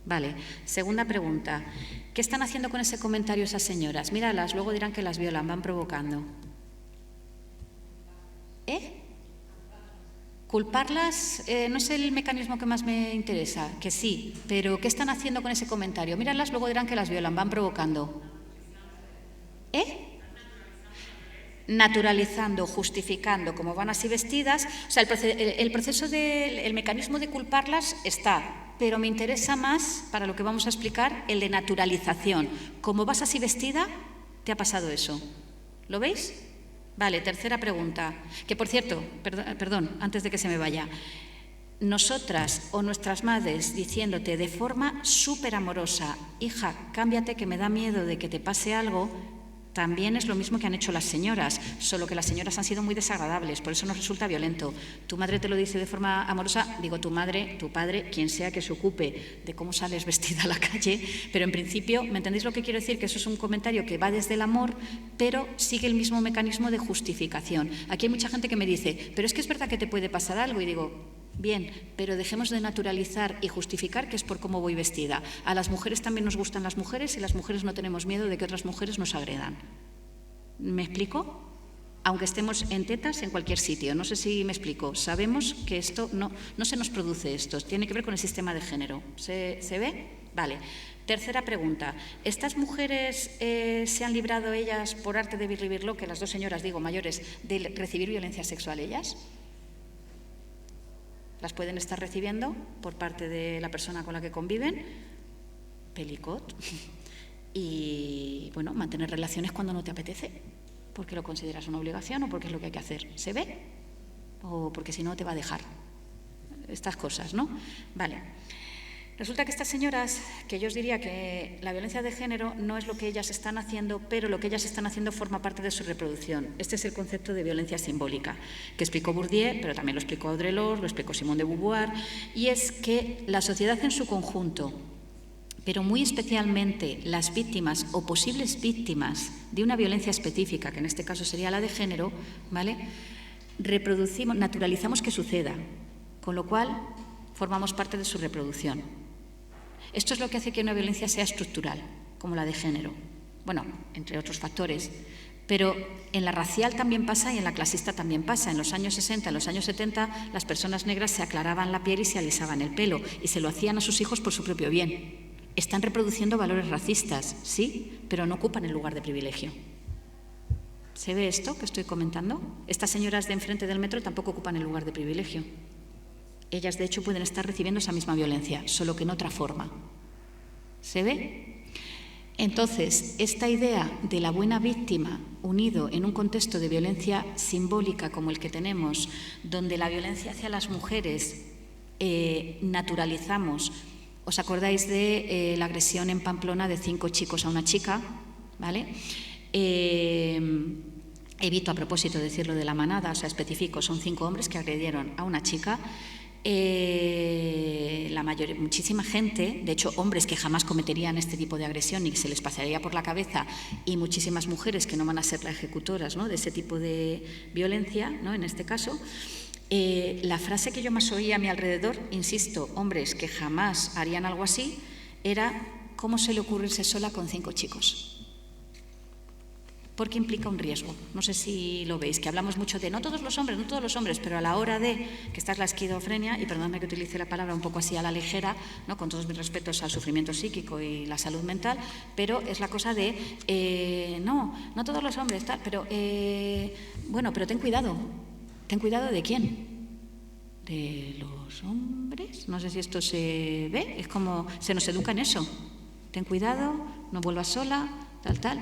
Vale. Segunda pregunta. ¿Qué están haciendo con ese comentario esas señoras? Míralas, luego dirán que las violan, van provocando. Culparlas no es el mecanismo que más me interesa, que sí, pero ¿qué están haciendo con ese comentario? Míralas, luego dirán que las violan, van provocando. Naturalizando, justificando, como van así vestidas. O sea, el proceso el mecanismo de culparlas está, pero me interesa más, para lo que vamos a explicar, el de naturalización. Como vas así vestida, te ha pasado eso. ¿Lo veis? Vale, tercera pregunta. Que, por cierto, perdón, antes de que se me vaya. Nosotras o nuestras madres diciéndote de forma súper amorosa, hija, cámbiate que me da miedo de que te pase algo, también es lo mismo que han hecho las señoras, solo que las señoras han sido muy desagradables, por eso nos resulta violento. Tu madre te lo dice de forma amorosa, digo tu madre, tu padre, quien sea que se ocupe de cómo sales vestida a la calle, pero en principio, ¿me entendéis lo que quiero decir? Que eso es un comentario que va desde el amor, pero sigue el mismo mecanismo de justificación. Aquí hay mucha gente que me dice, pero es que es verdad que te puede pasar algo, y digo, bien, pero dejemos de naturalizar y justificar que es por cómo voy vestida. A las mujeres también nos gustan las mujeres y las mujeres no tenemos miedo de que otras mujeres nos agredan. ¿Me explico? Aunque estemos en tetas en cualquier sitio. No sé si me explico. Sabemos que esto no se nos produce esto. Tiene que ver con el sistema de género. ¿Se ve? Vale. Tercera pregunta. ¿Estas mujeres se han librado ellas por arte de vivirlo, que las dos señoras, digo, mayores, de recibir violencia sexual ellas? Las pueden estar recibiendo por parte de la persona con la que conviven, pelicot, y bueno, mantener relaciones cuando no te apetece, porque lo consideras una obligación o porque es lo que hay que hacer. ¿Se ve? O porque si no te va a dejar. Estas cosas, ¿no? Vale. Resulta que estas señoras, que yo os diría que la violencia de género no es lo que ellas están haciendo, pero lo que ellas están haciendo forma parte de su reproducción. Este es el concepto de violencia simbólica, que explicó Bourdieu, pero también lo explicó Audre Lorde, lo explicó Simone de Beauvoir, y es que la sociedad en su conjunto, pero muy especialmente las víctimas o posibles víctimas de una violencia específica, que en este caso sería la de género, ¿vale? Reproducimos, naturalizamos que suceda, con lo cual formamos parte de su reproducción. Esto es lo que hace que una violencia sea estructural, como la de género. Bueno, entre otros factores. Pero en la racial también pasa y en la clasista también pasa. En los años 60, en los años 70, las personas negras se aclaraban la piel y se alisaban el pelo y se lo hacían a sus hijos por su propio bien. Están reproduciendo valores racistas, sí, pero no ocupan el lugar de privilegio. ¿Se ve esto que estoy comentando? Estas señoras de enfrente del metro tampoco ocupan el lugar de privilegio. Ellas, de hecho, pueden estar recibiendo esa misma violencia, solo que en otra forma. ¿Se ve? Entonces, esta idea de la buena víctima unido en un contexto de violencia simbólica como el que tenemos, donde la violencia hacia las mujeres naturalizamos. ¿Os acordáis de la agresión en Pamplona de 5 chicos a una chica? ¿Vale? Evito a propósito decirlo de la manada, o sea, especifico, son 5 hombres que agredieron a una chica. Muchísima gente, de hecho hombres que jamás cometerían este tipo de agresión y que se les pasaría por la cabeza, y muchísimas mujeres que no van a ser las ejecutoras, ¿no?, de ese tipo de violencia, ¿no?, en este caso. La frase que yo más oía a mi alrededor, insisto, hombres que jamás harían algo así, era ¿cómo se le ocurre irse sola con 5 chicos? Porque implica un riesgo. No sé si lo veis, que hablamos mucho de no todos los hombres, pero a la hora de, que esta es la esquizofrenia, y perdóname que utilice la palabra un poco así a la ligera, ¿no?, con todos mis respetos al sufrimiento psíquico y la salud mental, pero es la cosa de, no todos los hombres, tal, pero, bueno, pero ten cuidado de quién, de los hombres, no sé si esto se ve, es como, se nos educa en eso, ten cuidado, no vuelvas sola, tal.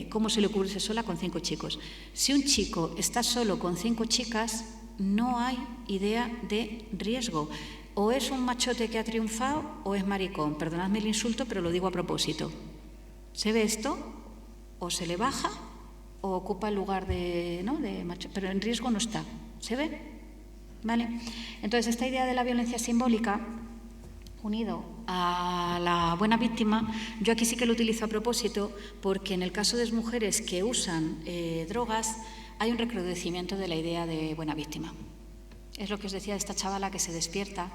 ¿Cómo se le ocurre irse sola con 5 chicos? Si un chico está solo con 5 chicas, no hay idea de riesgo. O es un machote que ha triunfado o es maricón. Perdonadme el insulto, pero lo digo a propósito. ¿Se ve esto? O se le baja o ocupa el lugar de macho, pero en riesgo no está. ¿Se ve? ¿Vale? Entonces, esta idea de la violencia simbólica, unido a la buena víctima, yo aquí sí que lo utilizo a propósito, porque en el caso de las mujeres que usan drogas, hay un recrudecimiento de la idea de buena víctima. Es lo que os decía de esta chavala que se despierta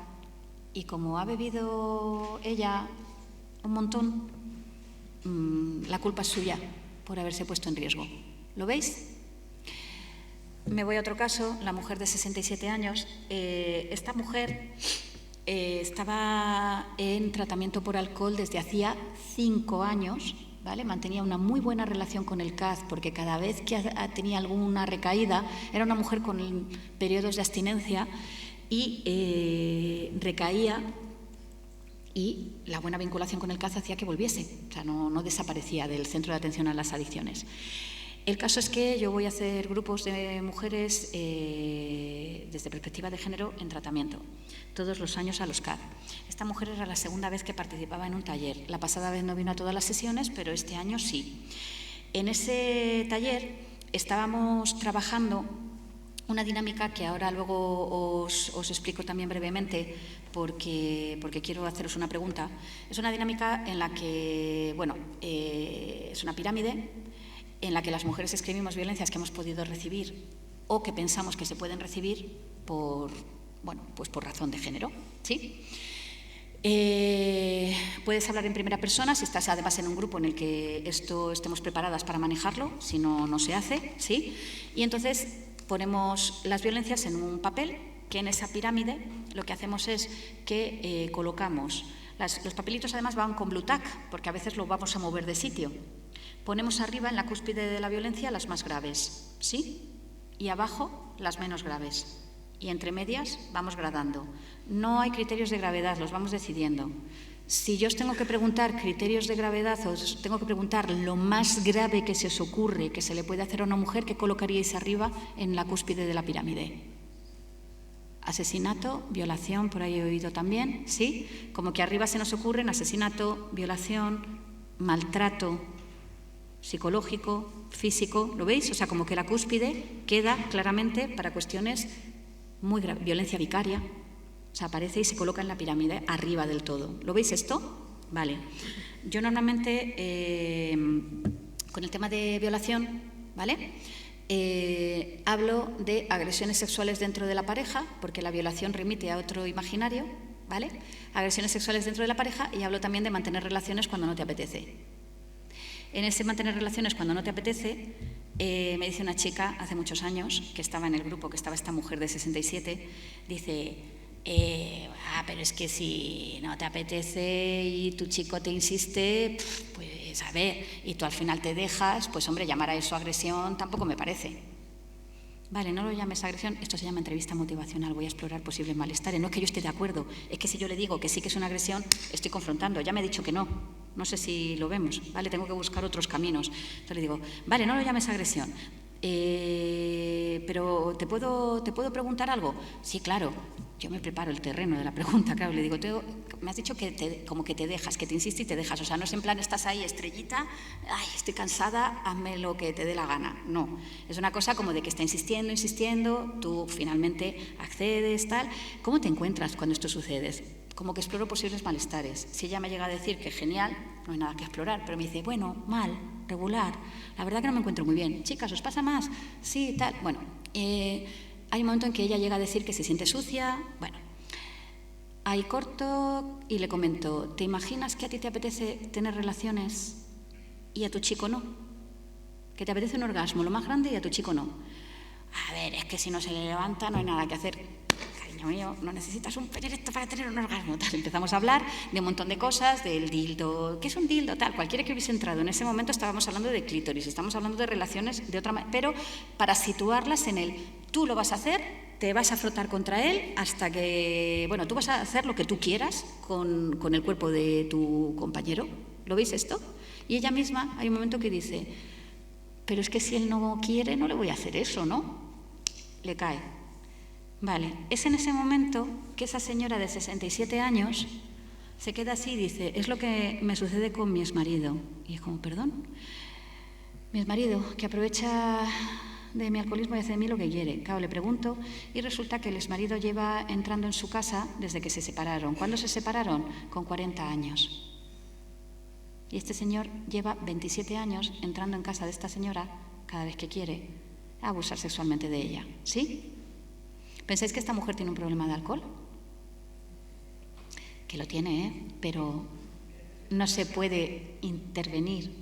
y como ha bebido ella un montón, la culpa es suya por haberse puesto en riesgo. ¿Lo veis? Me voy a otro caso, la mujer de 67 años. Esta mujer estaba en tratamiento por alcohol desde hacía 5 años, ¿vale? Mantenía una muy buena relación con el CAD porque cada vez que tenía alguna recaída, era una mujer con periodos de abstinencia y recaía, y la buena vinculación con el CAD hacía que volviese, o sea, no desaparecía del centro de atención a las adicciones. El caso es que yo voy a hacer grupos de mujeres desde perspectiva de género en tratamiento, todos los años a los CAD. Esta mujer era la segunda vez que participaba en un taller. La pasada vez no vino a todas las sesiones, pero este año sí. En ese taller estábamos trabajando una dinámica que ahora luego os explico también brevemente porque quiero haceros una pregunta. Es una dinámica en la que, es una pirámide en la que las mujeres escribimos violencias que hemos podido recibir o que pensamos que se pueden recibir por razón de género, ¿sí? Puedes hablar en primera persona si estás además en un grupo en el que estemos preparadas para manejarlo, si no, no se hace, ¿sí? Y entonces ponemos las violencias en un papel que en esa pirámide lo que hacemos es que colocamos, los papelitos además van con blue tack porque a veces lo vamos a mover de sitio. Ponemos arriba en la cúspide de la violencia las más graves, ¿sí? Y abajo las menos graves. Y entre medias vamos gradando. No hay criterios de gravedad, los vamos decidiendo. Si yo os tengo que preguntar criterios de gravedad, os tengo que preguntar lo más grave que se os ocurre que se le puede hacer a una mujer, ¿qué colocaríais arriba en la cúspide de la pirámide? Asesinato, violación, por ahí he oído también, ¿sí? Como que arriba se nos ocurren asesinato, violación, maltrato psicológico, físico, ¿lo veis? O sea, como que la cúspide queda claramente para cuestiones muy graves. Violencia vicaria, o sea, aparece y se coloca en la pirámide arriba del todo. ¿Lo veis esto? Vale. Yo normalmente, con el tema de violación, ¿vale? Hablo de agresiones sexuales dentro de la pareja, porque la violación remite a otro imaginario, ¿vale? Agresiones sexuales dentro de la pareja, y hablo también de mantener relaciones cuando no te apetece. En ese mantener relaciones cuando no te apetece, me dice una chica hace muchos años, que estaba en el grupo, que estaba esta mujer de 67, dice, pero es que si no te apetece y tu chico te insiste, pues a ver, y tú al final te dejas, pues hombre, llamar a eso agresión tampoco me parece. Vale, no lo llames agresión, esto se llama entrevista motivacional, voy a explorar posibles malestares. No es que yo esté de acuerdo, es que si yo le digo que sí que es una agresión, estoy confrontando, ya me ha dicho que no. No sé si lo vemos, ¿vale? Tengo que buscar otros caminos. Entonces le digo, vale, no lo llames agresión, pero ¿te puedo preguntar algo? Sí, claro. Yo me preparo el terreno de la pregunta, claro. Le digo, me has dicho que como que te dejas, que te insiste y te dejas. O sea, no es en plan, estás ahí, estrellita, ay, estoy cansada, hazme lo que te dé la gana. No, es una cosa como de que está insistiendo, tú finalmente accedes, tal. ¿Cómo te encuentras cuando esto sucede? Como que exploro posibles malestares. Si ella me llega a decir que genial, no hay nada que explorar, pero me dice, bueno, mal, regular, la verdad que no me encuentro muy bien. Chicas, ¿os pasa más? Sí, tal. Bueno, hay un momento en que ella llega a decir que se siente sucia. Bueno, ahí corto y le comento, ¿te imaginas que a ti te apetece tener relaciones y a tu chico no? Que te apetece un orgasmo, lo más grande, y a tu chico no. A ver, es que si no se le levanta no hay nada que hacer. Mío, no necesitas un pene erecto para tener un orgasmo. Tal. Empezamos a hablar de un montón de cosas, del dildo, ¿qué es un dildo? Tal. Cualquiera que hubiese entrado en ese momento estábamos hablando de clítoris, estamos hablando de relaciones de otra manera, pero para situarlas en el tú lo vas a hacer, te vas a frotar contra él hasta que, bueno, tú vas a hacer lo que tú quieras con el cuerpo de tu compañero. ¿Lo veis esto? Y ella misma, hay un momento que dice, pero es que si él no quiere, no le voy a hacer eso, ¿no? Le cae. Vale, es en ese momento que esa señora de 67 años se queda así y dice, es lo que me sucede con mi exmarido. Y es como, perdón, mi exmarido, que aprovecha de mi alcoholismo y hace de mí lo que quiere. Claro, le pregunto y resulta que el exmarido lleva entrando en su casa desde que se separaron. ¿Cuándo se separaron? Con 40 años. Y este señor lleva 27 años entrando en casa de esta señora cada vez que quiere a abusar sexualmente de ella. ¿Sí? ¿Pensáis que esta mujer tiene un problema de alcohol? Que lo tiene, pero no se puede intervenir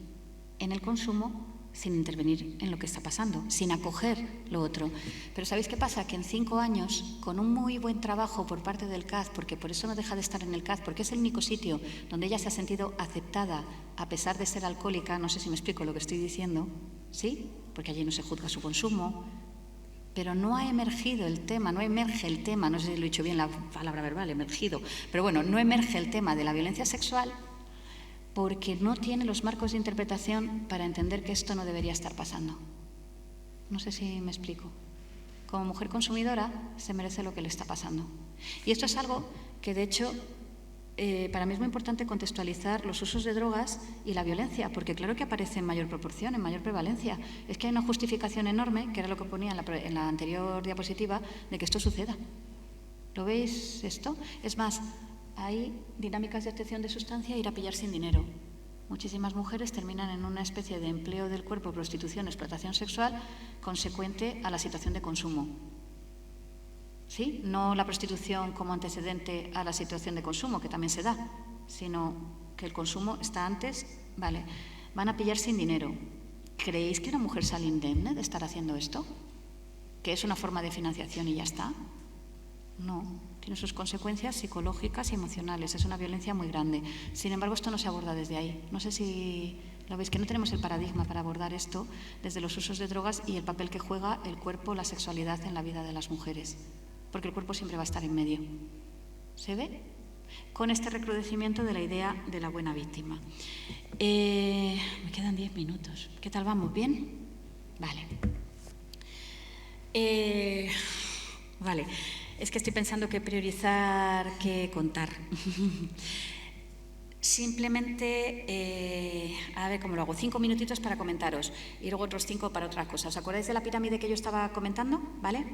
en el consumo sin intervenir en lo que está pasando, sin acoger lo otro. Pero ¿sabéis qué pasa? Que en 5 años, con un muy buen trabajo por parte del CAD, porque por eso no deja de estar en el CAD, porque es el único sitio donde ella se ha sentido aceptada a pesar de ser alcohólica, no sé si me explico lo que estoy diciendo, ¿sí? Porque allí no se juzga su consumo, pero no ha emergido el tema, no emerge el tema, no sé si lo he dicho bien la palabra verbal, emergido, pero bueno, no emerge el tema de la violencia sexual porque no tiene los marcos de interpretación para entender que esto no debería estar pasando. No sé si me explico. Como mujer consumidora se merece lo que le está pasando. Y esto es algo que, de hecho, para mí es muy importante contextualizar los usos de drogas y la violencia, porque claro que aparece en mayor proporción, en mayor prevalencia. Es que hay una justificación enorme, que era lo que ponía en la anterior diapositiva, de que esto suceda. ¿Lo veis esto? Es más, hay dinámicas de obtención de sustancia e ir a pillar sin dinero. Muchísimas mujeres terminan en una especie de empleo del cuerpo, prostitución, explotación sexual, consecuente a la situación de consumo. ¿Sí? No la prostitución como antecedente a la situación de consumo, que también se da, sino que el consumo está antes. Vale, van a pillar sin dinero. ¿Creéis que una mujer sale indemne de estar haciendo esto? ¿Que es una forma de financiación y ya está? No, tiene sus consecuencias psicológicas y emocionales. Es una violencia muy grande. Sin embargo, esto no se aborda desde ahí. No sé si lo veis, que no tenemos el paradigma para abordar esto desde los usos de drogas y el papel que juega el cuerpo, la sexualidad en la vida de las mujeres. Porque el cuerpo siempre va a estar en medio. ¿Se ve? Con este recrudecimiento de la idea de la buena víctima. Me quedan 10 minutos. ¿Qué tal vamos? ¿Bien? Vale. Vale. Es que estoy pensando qué priorizar, qué contar. Simplemente, a ver cómo lo hago. 5 minutitos para comentaros y luego otros 5 para otras cosas. ¿Os acordáis de la pirámide que yo estaba comentando? ¿Vale?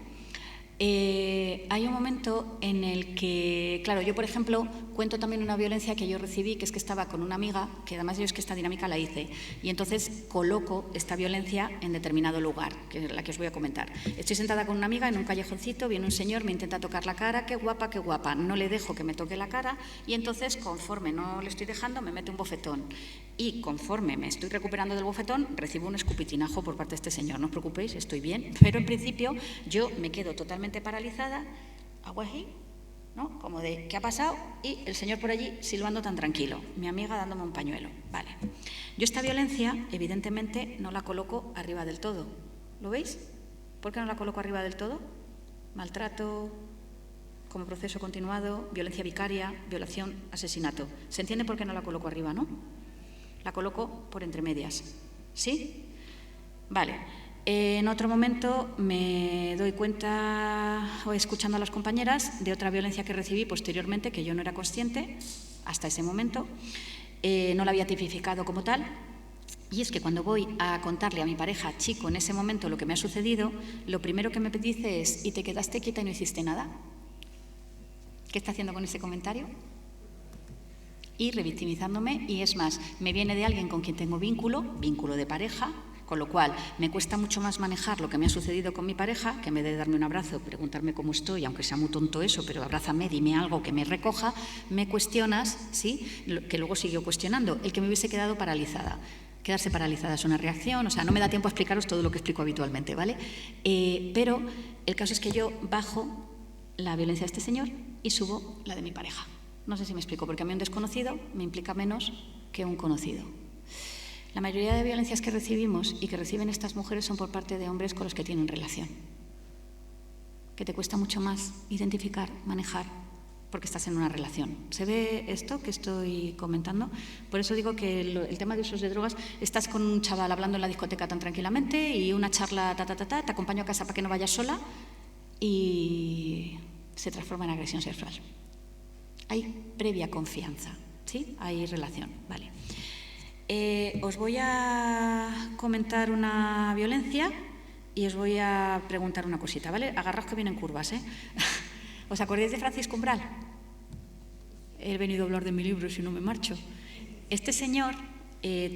Hay un momento en el que, claro, yo por ejemplo cuento también una violencia que yo recibí, que es que estaba con una amiga, que además yo es que esta dinámica la hice, y entonces coloco esta violencia en determinado lugar, que es la que os voy a comentar. Estoy sentada con una amiga en un callejoncito, viene un señor, me intenta tocar la cara, qué guapa, no le dejo que me toque la cara, y entonces conforme no le estoy dejando me mete un bofetón, y conforme me estoy recuperando del bofetón recibo un escupitinajo por parte de este señor. No os preocupéis, estoy bien, pero en principio yo me quedo totalmente paralizada, hago así, ¿no? Como de ¿qué ha pasado? Y el señor por allí silbando tan tranquilo, mi amiga dándome un pañuelo. Vale. Yo esta violencia, evidentemente, no la coloco arriba del todo. ¿Lo veis? ¿Por qué no la coloco arriba del todo? Maltrato, como proceso continuado, violencia vicaria, violación, asesinato. ¿Se entiende por qué no la coloco arriba, no? La coloco por entre medias. ¿Sí? Vale. En otro momento me doy cuenta, o escuchando a las compañeras, de otra violencia que recibí posteriormente, que yo no era consciente hasta ese momento, no la había tipificado como tal, y es que cuando voy a contarle a mi pareja chico en ese momento lo que me ha sucedido, lo primero que me dice es: ¿y te quedaste quieta y no hiciste nada? ¿Qué está haciendo con ese comentario? Y revictimizándome, y es más, me viene de alguien con quien tengo vínculo de pareja, con lo cual me cuesta mucho más manejar lo que me ha sucedido con mi pareja, que en vez de darme un abrazo, preguntarme cómo estoy, aunque sea muy tonto eso, pero abrázame, dime algo que me recoja, me cuestionas, ¿sí? Que luego siguió cuestionando, el que me hubiese quedado paralizada. Quedarse paralizada es una reacción, o sea, no me da tiempo a explicaros todo lo que explico habitualmente, ¿vale? Pero el caso es que yo bajo la violencia de este señor y subo la de mi pareja. No sé si me explico, porque a mí un desconocido me implica menos que un conocido. La mayoría de violencias que recibimos y que reciben estas mujeres son por parte de hombres con los que tienen relación, que te cuesta mucho más identificar, manejar, porque estás en una relación. ¿Se ve esto que estoy comentando? Por eso digo que el tema de usos de drogas, estás con un chaval hablando en la discoteca tan tranquilamente y una charla, te acompaño a casa para que no vayas sola, y se transforma en agresión sexual. Hay previa confianza, ¿sí? Hay relación, vale. Os voy a comentar una violencia y os voy a preguntar una cosita, ¿vale? Agarraos que vienen curvas, ¿eh? ¿Os acordáis de Francisco Umbral? He venido a hablar de mi libro, si no me marcho. Este señor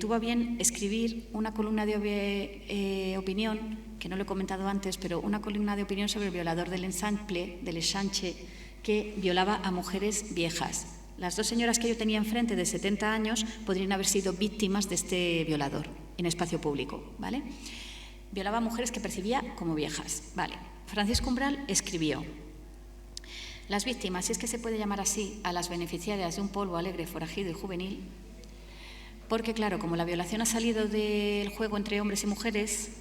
tuvo a bien escribir una columna de opinión, que no lo he comentado antes, pero una columna de opinión sobre el violador del Ensanche, que violaba a mujeres viejas. Las dos señoras que yo tenía enfrente de 70 años podrían haber sido víctimas de este violador en espacio público, ¿vale? Violaba a mujeres que percibía como viejas, ¿vale? Francisco Umbral escribió: las víctimas, si es que se puede llamar así a las beneficiarias de un polvo alegre, forajido y juvenil, porque claro, como la violación ha salido del juego entre hombres y mujeres,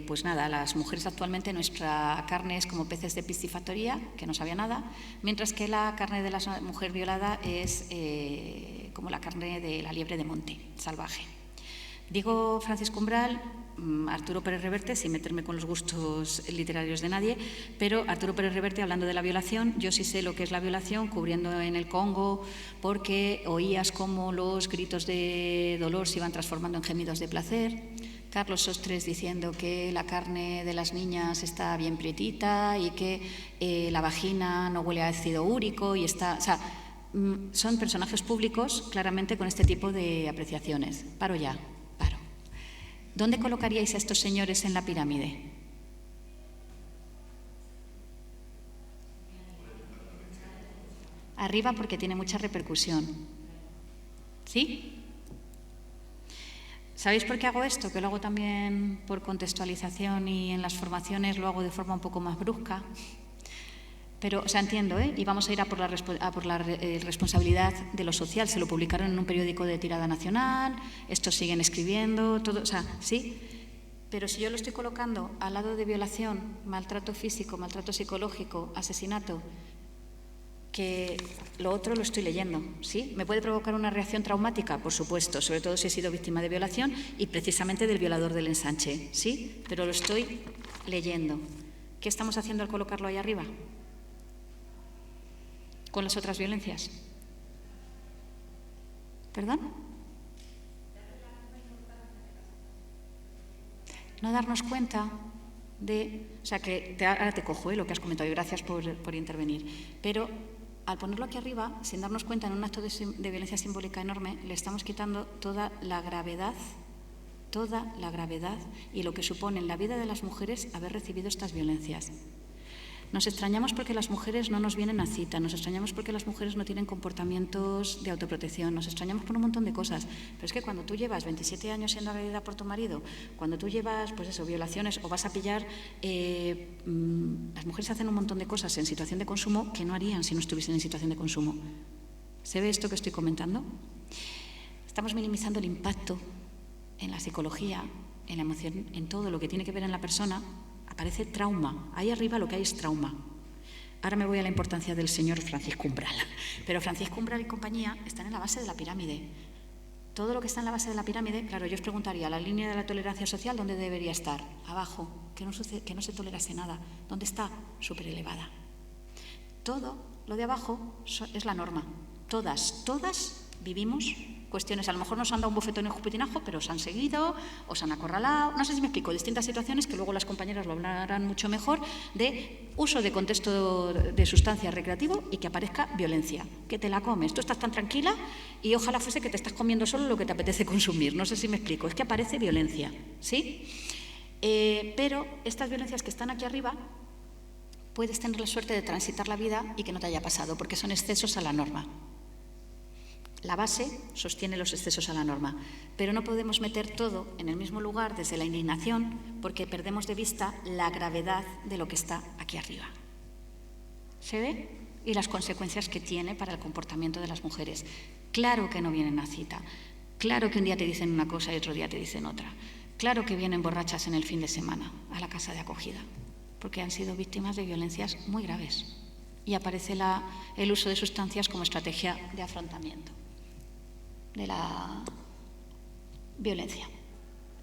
pues nada, las mujeres actualmente nuestra carne es como peces de piscifactoría, que no sabía nada, mientras que la carne de la mujer violada es como la carne de la liebre de monte, salvaje. Digo Francisco Umbral, Arturo Pérez Reverte, sin meterme con los gustos literarios de nadie, pero Arturo Pérez Reverte hablando de la violación, yo sí sé lo que es la violación, cubriendo en el Congo, porque oías cómo los gritos de dolor se iban transformando en gemidos de placer. Carlos Sostres diciendo que la carne de las niñas está bien prietita y que la vagina no huele a ácido úrico y está... O sea, son personajes públicos claramente con este tipo de apreciaciones. Paro ya. ¿Dónde colocaríais a estos señores en la pirámide? Arriba, porque tiene mucha repercusión. ¿Sí? ¿Sabéis por qué hago esto? Que lo hago también por contextualización y en las formaciones lo hago de forma un poco más brusca. Pero, o sea, entiendo, ¿eh? Y vamos a ir a por la responsabilidad de lo social. Se lo publicaron en un periódico de tirada nacional, estos siguen escribiendo, todo, o sea, sí. Pero si yo lo estoy colocando al lado de violación, maltrato físico, maltrato psicológico, asesinato, que lo otro lo estoy leyendo, ¿sí? ¿Me puede provocar una reacción traumática? Por supuesto, sobre todo si he sido víctima de violación y precisamente del violador del Ensanche, ¿sí? Pero lo estoy leyendo. ¿Qué estamos haciendo al colocarlo ahí arriba? Con las otras violencias. ¿Perdón? No darnos cuenta de... O sea, que ahora te cojo lo que has comentado y gracias por intervenir. Pero al ponerlo aquí arriba, sin darnos cuenta en un acto de violencia simbólica enorme, le estamos quitando toda la gravedad y lo que supone en la vida de las mujeres haber recibido estas violencias. Nos extrañamos porque las mujeres no nos vienen a cita, nos extrañamos porque las mujeres no tienen comportamientos de autoprotección, nos extrañamos por un montón de cosas. Pero es que cuando tú llevas 27 años siendo agredida por tu marido, cuando tú llevas, pues eso, violaciones o vas a pillar, las mujeres hacen un montón de cosas en situación de consumo que no harían si no estuviesen en situación de consumo. ¿Se ve esto que estoy comentando? Estamos minimizando el impacto en la psicología, en la emoción, en todo lo que tiene que ver en la persona. Aparece trauma. Ahí arriba lo que hay es trauma. Ahora me voy a la importancia del señor Francisco Umbral. Pero Francisco Umbral y compañía están en la base de la pirámide. Todo lo que está en la base de la pirámide, claro, yo os preguntaría, ¿la línea de la tolerancia social dónde debería estar? Abajo, que no se tolerase nada. ¿Dónde está? Súper elevada. Todo lo de abajo es la norma. Todas vivimos cuestiones, a lo mejor nos han dado un bofetón y un jupetinajo, pero os han seguido, os han acorralado, no sé si me explico, distintas situaciones que luego las compañeras lo hablarán mucho mejor, de uso de contexto de sustancia recreativo y que aparezca violencia, que te la comes, tú estás tan tranquila y ojalá fuese que te estás comiendo solo lo que te apetece consumir, no sé si me explico, es que aparece violencia, ¿sí? Pero estas violencias que están aquí arriba, puedes tener la suerte de transitar la vida y que no te haya pasado, porque son excesos a la norma. La base sostiene los excesos a la norma, pero no podemos meter todo en el mismo lugar desde la indignación porque perdemos de vista la gravedad de lo que está aquí arriba. ¿Se ve? Y las consecuencias que tiene para el comportamiento de las mujeres. Claro que no vienen a cita, claro que un día te dicen una cosa y otro día te dicen otra, claro que vienen borrachas en el fin de semana a la casa de acogida, porque han sido víctimas de violencias muy graves y aparece el uso de sustancias como estrategia de afrontamiento de la violencia.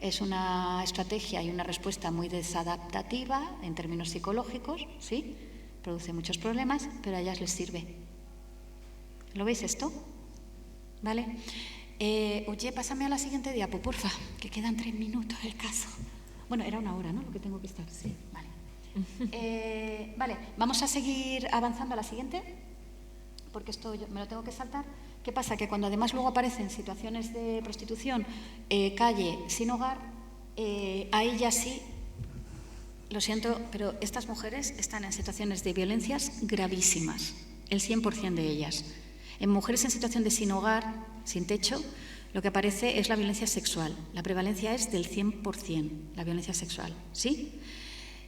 Es una estrategia y una respuesta muy desadaptativa en términos psicológicos, ¿sí? Produce muchos problemas, pero a ellas les sirve. ¿Lo veis esto? ¿Vale? Oye, pásame a la siguiente diapo, porfa, que quedan 3 minutos el caso. Bueno, era 1 hora, ¿no? Lo que tengo que estar. Sí, vale. Vale, vamos a seguir avanzando a la siguiente, porque esto yo me lo tengo que saltar. ¿Qué pasa? Que cuando además luego aparecen situaciones de prostitución, calle, sin hogar, ahí ya sí, lo siento, pero estas mujeres están en situaciones de violencias gravísimas, el 100% de ellas. En mujeres en situación de sin hogar, sin techo, lo que aparece es la violencia sexual. La prevalencia es del 100%, la violencia sexual, ¿sí?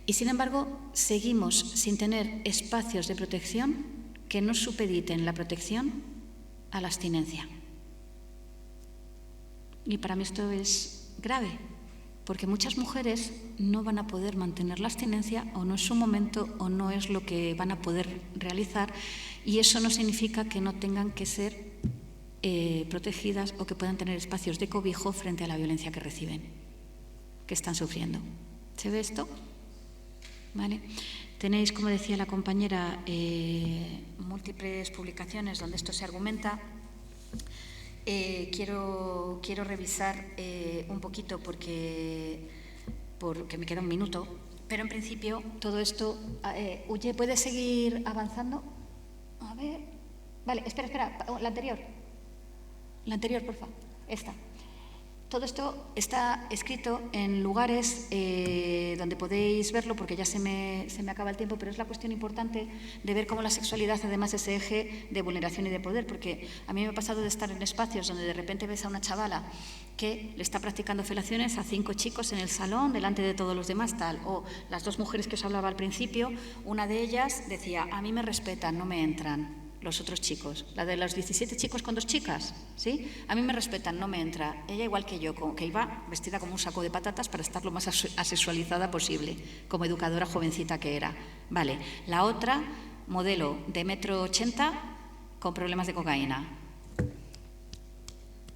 Y sin embargo, seguimos sin tener espacios de protección que no supediten la protección a la abstinencia. Y para mí esto es grave, porque muchas mujeres no van a poder mantener la abstinencia, o no es su momento, o no es lo que van a poder realizar, y eso no significa que no tengan que ser protegidas o que puedan tener espacios de cobijo frente a la violencia que reciben, que están sufriendo. ¿Se ve esto? ¿Vale? Tenéis, como decía la compañera, múltiples publicaciones donde esto se argumenta. Quiero revisar un poquito porque me queda 1 minuto, pero en principio todo esto... Uye, ¿puedes seguir avanzando? A ver... Vale, espera, la anterior, por favor. Esta. Todo esto está escrito en lugares donde podéis verlo, porque ya se me acaba el tiempo, pero es la cuestión importante de ver cómo la sexualidad además es ese eje de vulneración y de poder, porque a mí me ha pasado de estar en espacios donde de repente ves a una chavala que le está practicando felaciones a 5 chicos en el salón, delante de todos los demás, tal. O las 2 mujeres que os hablaba al principio, una de ellas decía, a mí me respetan, no me entran los otros chicos. La de los 17 chicos con 2 chicas, ¿sí? A mí me respetan, no me entra. Ella igual que yo, que iba vestida como un saco de patatas para estar lo más asexualizada posible, como educadora jovencita que era. Vale. La otra, modelo de 1,80 m, con problemas de cocaína.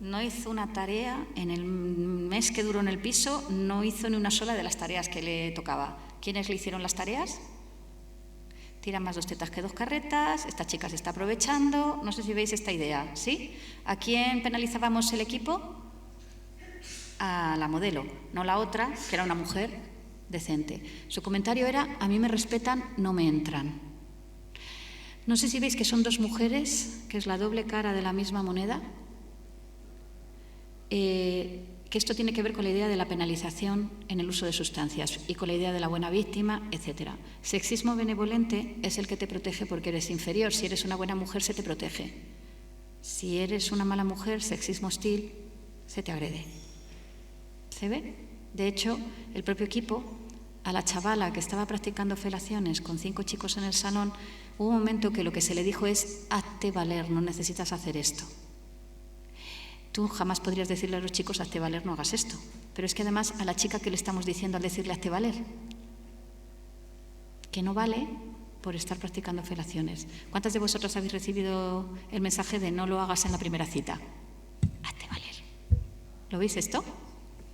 No hizo una tarea, en el mes que duró en el piso, no hizo ni una sola de las tareas que le tocaba. ¿Quiénes le hicieron las tareas? Tira más 2 tetas que 2 carretas, esta chica se está aprovechando, no sé si veis esta idea, ¿sí? ¿A quién penalizábamos el equipo? A la modelo, no la otra, que era una mujer decente. Su comentario era, a mí me respetan, no me entran. No sé si veis que son 2 mujeres, que es la doble cara de la misma moneda, que esto tiene que ver con la idea de la penalización en el uso de sustancias y con la idea de la buena víctima, etc. Sexismo benevolente es el que te protege porque eres inferior. Si eres una buena mujer, se te protege. Si eres una mala mujer, sexismo hostil, se te agrede. ¿Se ve? De hecho, el propio equipo, a la chavala que estaba practicando felaciones con 5 chicos en el salón, hubo un momento que lo que se le dijo es, hazte valer, no necesitas hacer esto. Tú jamás podrías decirle a los chicos, hazte valer, no hagas esto. Pero es que además a la chica que le estamos diciendo al decirle hazte valer, que no vale por estar practicando felaciones. ¿Cuántas de vosotras habéis recibido el mensaje de no lo hagas en la primera cita? Hazte valer. ¿Lo veis esto?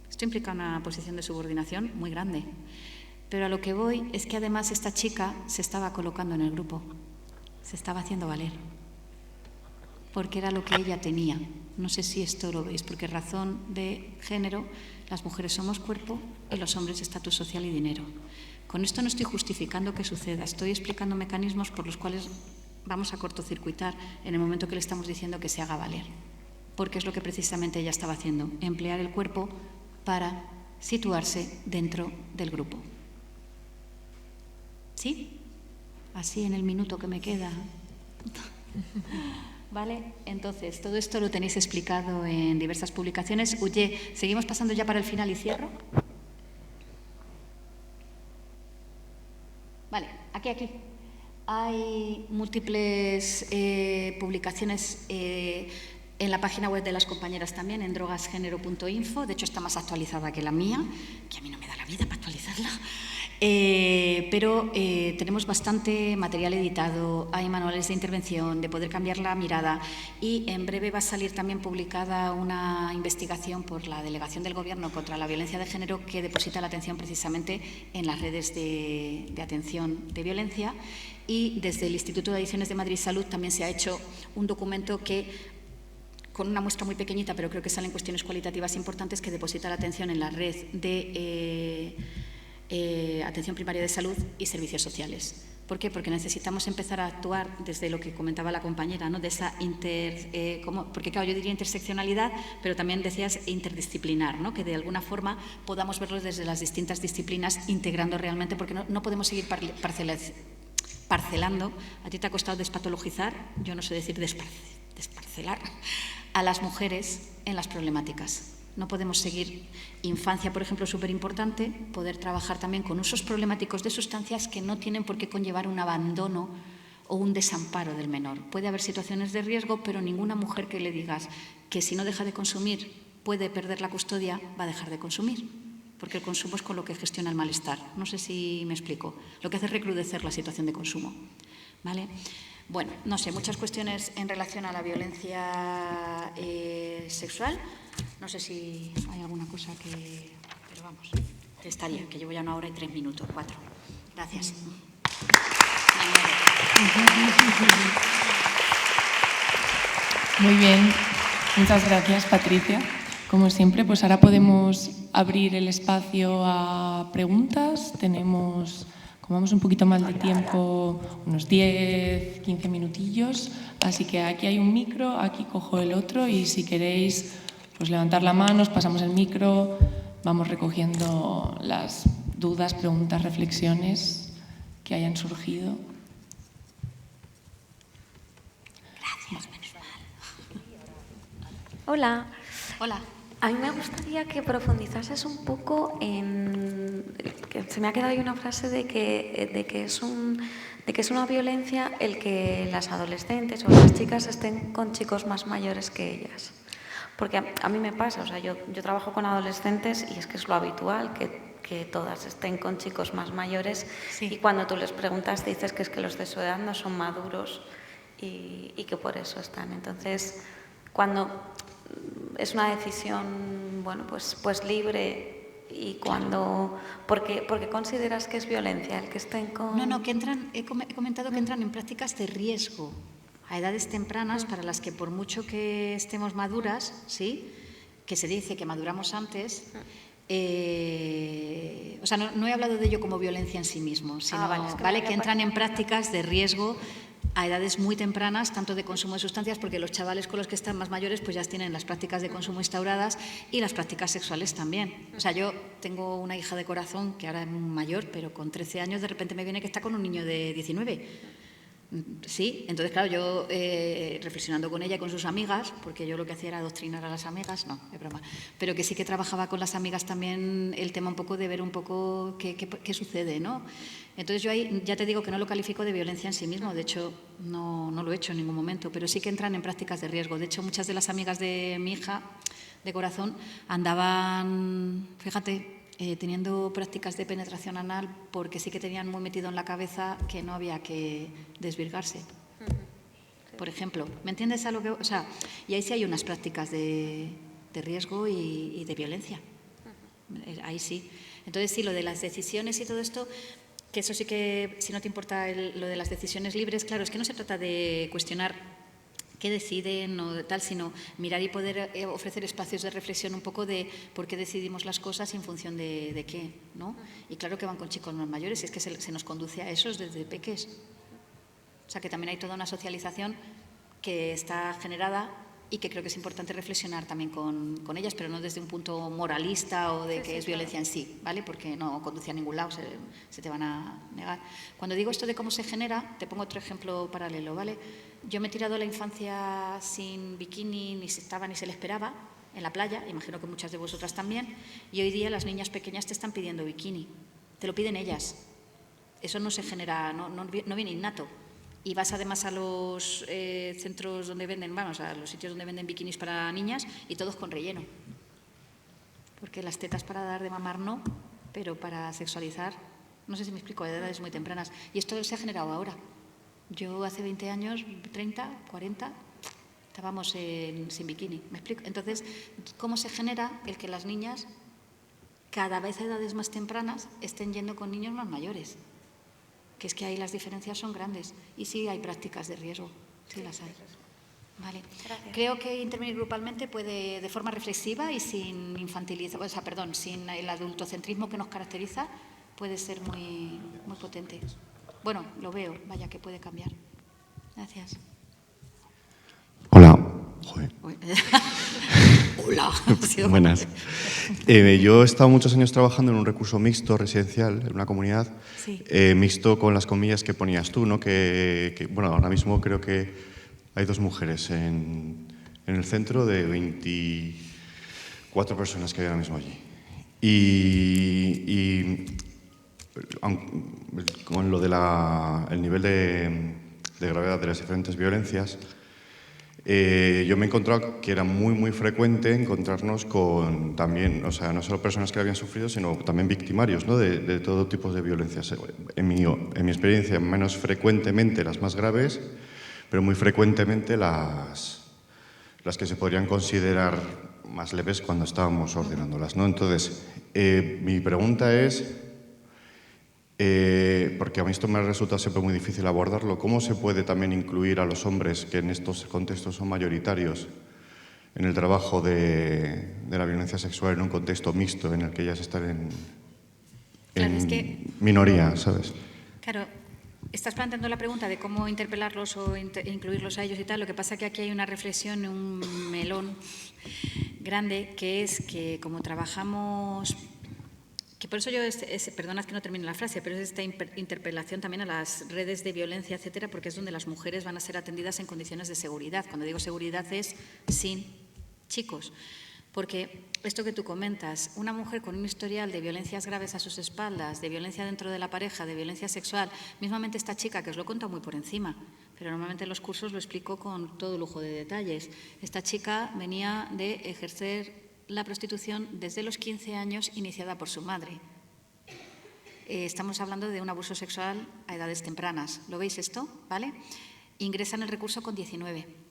Esto implica una posición de subordinación muy grande. Pero a lo que voy es que además esta chica se estaba colocando en el grupo, se estaba haciendo valer, porque era lo que ella tenía. No sé si esto lo veis, porque razón de género, las mujeres somos cuerpo y los hombres estatus social y dinero. Con esto no estoy justificando que suceda, estoy explicando mecanismos por los cuales vamos a cortocircuitar en el momento que le estamos diciendo que se haga valer, porque es lo que precisamente ella estaba haciendo, emplear el cuerpo para situarse dentro del grupo. ¿Sí? Así en el minuto que me queda. ¿Vale? Entonces, todo esto lo tenéis explicado en diversas publicaciones. Oye, ¿seguimos pasando ya para el final y cierro? Vale, aquí. Hay múltiples publicaciones en la página web de las compañeras también, en drogasgenero.info. De hecho, está más actualizada que la mía, que a mí no me da la vida para actualizarla. Pero tenemos bastante material editado, hay manuales de intervención, de poder cambiar la mirada, y en breve va a salir también publicada una investigación por la Delegación del Gobierno contra la Violencia de Género que deposita la atención precisamente en las redes de atención de violencia, y desde el Instituto de Adicciones de Madrid Salud también se ha hecho un documento que, con una muestra muy pequeñita, pero creo que salen cuestiones cualitativas importantes, que deposita la atención en la red de atención primaria de salud y servicios sociales. ¿Por qué? Porque necesitamos empezar a actuar desde lo que comentaba la compañera, ¿no? De esa porque claro, yo diría interseccionalidad, pero también decías interdisciplinar, ¿no? Que de alguna forma podamos verlo desde las distintas disciplinas, integrando realmente, porque no podemos seguir parcelando. A ti te ha costado despatologizar, yo no sé decir desparcelar, a las mujeres en las problemáticas. No podemos seguir. Infancia, por ejemplo, es súper importante, poder trabajar también con usos problemáticos de sustancias que no tienen por qué conllevar un abandono o un desamparo del menor. Puede haber situaciones de riesgo, pero ninguna mujer que le digas que si no deja de consumir puede perder la custodia, va a dejar de consumir, porque el consumo es con lo que gestiona el malestar. No sé si me explico. Lo que hace es recrudecer la situación de consumo, ¿vale? Bueno, no sé, muchas cuestiones en relación a la violencia sexual. No sé si hay alguna cosa que... Pero vamos, que estaría, que llevo ya 1 hora y 3 minutos, 4. Gracias. Muy bien, muchas gracias, Patricia. Como siempre, pues ahora podemos abrir el espacio a preguntas. Tenemos, como vamos un poquito más de tiempo, unos 10, 15 minutillos. Así que aquí hay un micro, aquí cojo el otro, y si queréis pues levantar la mano, os pasamos el micro, vamos recogiendo las dudas, preguntas, reflexiones que hayan surgido. Hola. Hola. A mí me gustaría que profundizases un poco en... que se me ha quedado ahí una frase de que es una violencia el que las adolescentes o las chicas estén con chicos más mayores que ellas. Porque a mí me pasa, o sea, yo trabajo con adolescentes y es que es lo habitual que todas estén con chicos más mayores, sí. Y cuando tú les preguntas dices que es que los de su edad no son maduros y que por eso están. Entonces, cuando es una decisión, bueno, pues libre, y cuando... ¿Por qué consideras que es violencia el que estén con...? No, que entran, he comentado que entran en prácticas de riesgo a edades tempranas, para las que por mucho que estemos maduras, ¿sí?, que se dice que maduramos antes, o sea, no he hablado de ello como violencia en sí mismo, sino que entran en prácticas de riesgo a edades muy tempranas, tanto de consumo de sustancias, porque los chavales con los que están más mayores pues ya tienen las prácticas de consumo instauradas, y las prácticas sexuales también. O sea, yo tengo una hija de corazón que ahora es mayor, pero con 13 años de repente me viene que está con un niño de 19. Sí, entonces claro, yo reflexionando con ella y con sus amigas, porque yo lo que hacía era adoctrinar a las amigas, no, es broma, pero que sí que trabajaba con las amigas también el tema un poco de ver un poco qué sucede, ¿no? Entonces yo ahí ya te digo que no lo califico de violencia en sí mismo, de hecho no lo he hecho en ningún momento, pero sí que entran en prácticas de riesgo. De hecho, muchas de las amigas de mi hija de corazón andaban, fíjate, teniendo prácticas de penetración anal, porque sí que tenían muy metido en la cabeza que no había que desvirgarse. Por ejemplo, ¿me entiendes a lo que...? O sea, y ahí sí hay unas prácticas de riesgo y de violencia. Ahí sí. Entonces sí, lo de las decisiones y todo esto, que eso sí que, si no te importa lo de las decisiones libres, claro, es que no se trata de cuestionar qué deciden o tal, sino mirar y poder ofrecer espacios de reflexión un poco de por qué decidimos las cosas y en función de qué, ¿no? Y claro que van con chicos más mayores, y es que se nos conduce a esos desde peques. O sea, que también hay toda una socialización que está generada y que creo que es importante reflexionar también con ellas, pero no desde un punto moralista o de que es violencia en sí, ¿vale? Porque no conduce a ningún lado, se te van a negar. Cuando digo esto de cómo se genera, te pongo otro ejemplo paralelo, ¿vale? Yo me he tirado la infancia sin bikini, ni se estaba ni se le esperaba, en la playa, imagino que muchas de vosotras también, y hoy día las niñas pequeñas te están pidiendo bikini, te lo piden ellas. Eso no se genera, no viene innato. Y vas además a los centros donde venden, vamos, a los sitios donde venden bikinis para niñas, y todos con relleno. Porque las tetas para dar de mamar no, pero para sexualizar No sé si me explico, a edades muy tempranas. Y esto se ha generado ahora. Yo hace 20 años, 30, 40, estábamos sin bikini, ¿me explico? Entonces, ¿cómo se genera el que las niñas, cada vez a edades más tempranas, estén yendo con niños más mayores? Que es que ahí las diferencias son grandes. Y sí hay prácticas de riesgo, sí las hay. Vale. Gracias. Creo que intervenir grupalmente puede, de forma reflexiva y sin infantilizar, sin el adultocentrismo que nos caracteriza, puede ser muy, muy potente. Bueno, lo veo, vaya que puede cambiar. Gracias. Hola. Joder. Hola. Buenas. Yo he estado muchos años trabajando en un recurso mixto residencial, en una comunidad, Sí. Mixto con las comillas que ponías tú, ¿no? Bueno, ahora mismo creo que hay 2 mujeres en el centro de 24 personas que hay ahora mismo allí. Y con lo de el nivel de gravedad de las diferentes violencias, yo me he encontrado que era muy frecuente encontrarnos con también, o sea, no solo personas que habían sufrido, sino también victimarios, ¿no? de todo tipo de violencias. En mi experiencia, menos frecuentemente las más graves, pero muy frecuentemente las que se podrían considerar más leves cuando estábamos ordenándolas, ¿no? Entonces, mi pregunta es, porque a mí esto me resulta siempre muy difícil abordarlo, ¿cómo se puede también incluir a los hombres que en estos contextos son mayoritarios en el trabajo de la violencia sexual en un contexto mixto en el que ellas están Claro, es que, minoría, ¿sabes? claro, estás planteando la pregunta de cómo interpelarlos o incluirlos a ellos y tal. Lo que pasa es que aquí hay una reflexión, un melón grande, que es que como trabajamos, que por eso yo, perdonad que no termine la frase, pero es esta interpelación también a las redes de violencia, etcétera, porque es donde las mujeres van a ser atendidas en condiciones de seguridad. Cuando digo seguridad es sin chicos. Porque esto que tú comentas, una mujer con un historial de violencias graves a sus espaldas, de violencia dentro de la pareja, de violencia sexual, mismamente esta chica, que os lo he contado muy por encima, pero normalmente en los cursos lo explico con todo lujo de detalles. Esta chica venía de ejercer la prostitución desde los 15 años, iniciada por su madre. Estamos hablando de un abuso sexual a edades tempranas. ¿Lo veis esto? ¿Vale? Ingresa en el recurso con 19.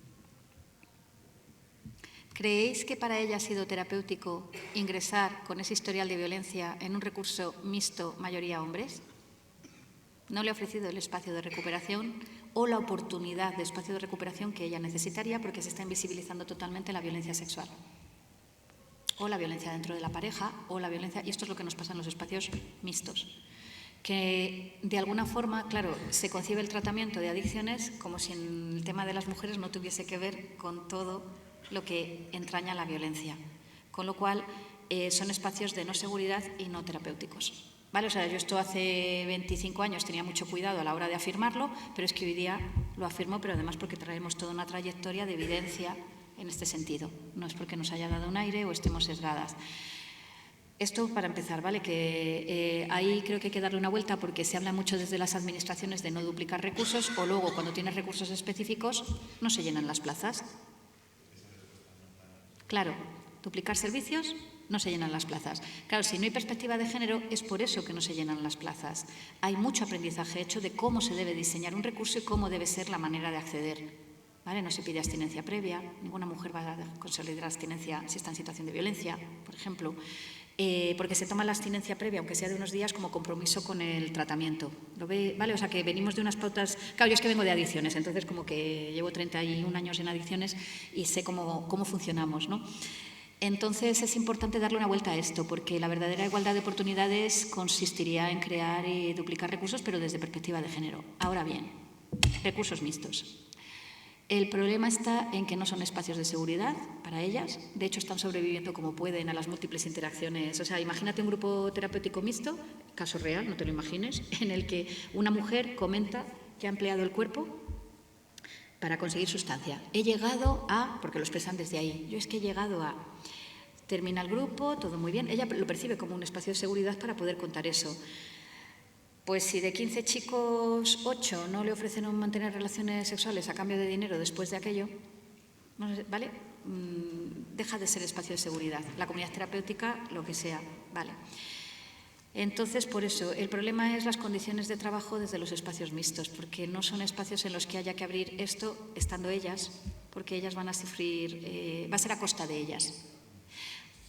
¿Creéis que para ella ha sido terapéutico ingresar con ese historial de violencia en un recurso mixto mayoría hombres? No le ha ofrecido el espacio de recuperación o la oportunidad de espacio de recuperación que ella necesitaría, porque se está invisibilizando totalmente la violencia sexual. O la violencia dentro de la pareja, o la violencia, y esto es lo que nos pasa en los espacios mixtos. Que de alguna forma, claro, se concibe el tratamiento de adicciones como si en el tema de las mujeres no tuviese que ver con todo lo que entraña la violencia. Con lo cual, son espacios de no seguridad y no terapéuticos. ¿Vale? O sea, yo esto hace 25 años tenía mucho cuidado a la hora de afirmarlo, pero es que hoy día lo afirmo, pero además porque traemos toda una trayectoria de evidencia en este sentido. No es porque nos haya dado un aire o estemos sesgadas. Esto para empezar, ¿vale? Que ahí creo que hay que darle una vuelta, porque se habla mucho desde las administraciones de no duplicar recursos, o luego cuando tienes recursos específicos no se llenan las plazas. Claro, duplicar servicios, no se llenan las plazas. Claro, si no hay perspectiva de género, es por eso que no se llenan las plazas. Hay mucho aprendizaje hecho de cómo se debe diseñar un recurso y cómo debe ser la manera de acceder. ¿Vale? No se pide abstinencia previa, ninguna mujer va a consolidar abstinencia si está en situación de violencia, por ejemplo, porque se toma la abstinencia previa, aunque sea de unos días, como compromiso con el tratamiento. ¿Lo ve? ¿Vale? O sea, que venimos de unas pautas. Claro, yo es que vengo de adicciones, entonces como que llevo 31 años en adicciones y sé cómo funcionamos, ¿no? Entonces es importante darle una vuelta a esto, porque la verdadera igualdad de oportunidades consistiría en crear y duplicar recursos, pero desde perspectiva de género. Ahora bien, recursos mixtos. El problema está en que no son espacios de seguridad para ellas. De hecho, están sobreviviendo como pueden a las múltiples interacciones. O sea, imagínate un grupo terapéutico mixto, caso real, no te lo imagines, en el que una mujer comenta que ha empleado el cuerpo para conseguir sustancia. He llegado a, porque lo expresan desde ahí, yo es que he llegado a, termina el grupo, todo muy bien. Ella lo percibe como un espacio de seguridad para poder contar eso. Pues si de 15 chicos, 8 no le ofrecen mantener relaciones sexuales a cambio de dinero después de aquello, ¿vale? Deja de ser espacio de seguridad. La comunidad terapéutica, lo que sea, ¿vale? Entonces, por eso, el problema es las condiciones de trabajo desde los espacios mixtos, porque no son espacios en los que haya que abrir esto estando ellas, porque ellas van a sufrir, va a ser a costa de ellas.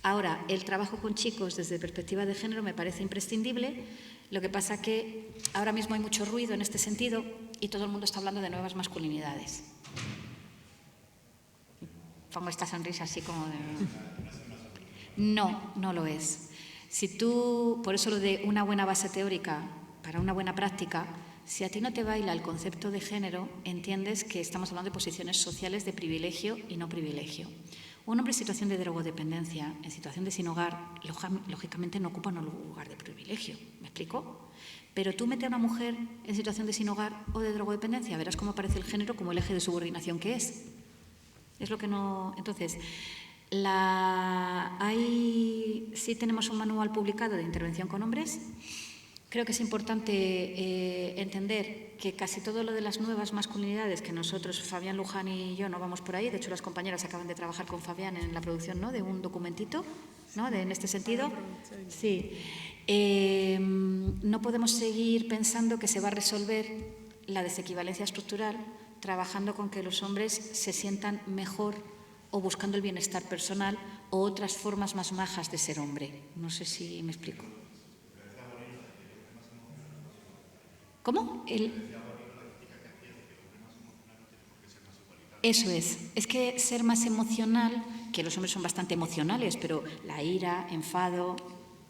Ahora, el trabajo con chicos desde perspectiva de género me parece imprescindible, lo que pasa que ahora mismo hay mucho ruido en este sentido y todo el mundo está hablando de nuevas masculinidades. Pongo esta sonrisa así como de... No, no lo es. Si tú, por eso lo de una buena base teórica para una buena práctica, si a ti no te baila el concepto de género, entiendes que estamos hablando de posiciones sociales de privilegio y no privilegio. Un hombre en situación de drogodependencia, en situación de sin hogar, lógicamente no ocupa un lugar de privilegio. ¿Me explico? Pero tú mete a una mujer en situación de sin hogar o de drogodependencia, verás cómo aparece el género como el eje de subordinación que es. Es lo que no... Entonces, sí tenemos un manual publicado de intervención con hombres. Creo que es importante entender que casi todo lo de las nuevas masculinidades que nosotros, Fabián Luján y yo, no vamos por ahí. De hecho, las compañeras acaban de trabajar con Fabián en la producción, ¿no?, de un documentito, ¿no?, en este sentido. Sí. No podemos seguir pensando que se va a resolver la desequivalencia estructural trabajando con que los hombres se sientan mejor o buscando el bienestar personal o otras formas más majas de ser hombre. No sé si me explico. ¿Cómo? Eso es que ser más emocional, que los hombres son bastante emocionales, pero la ira, enfado,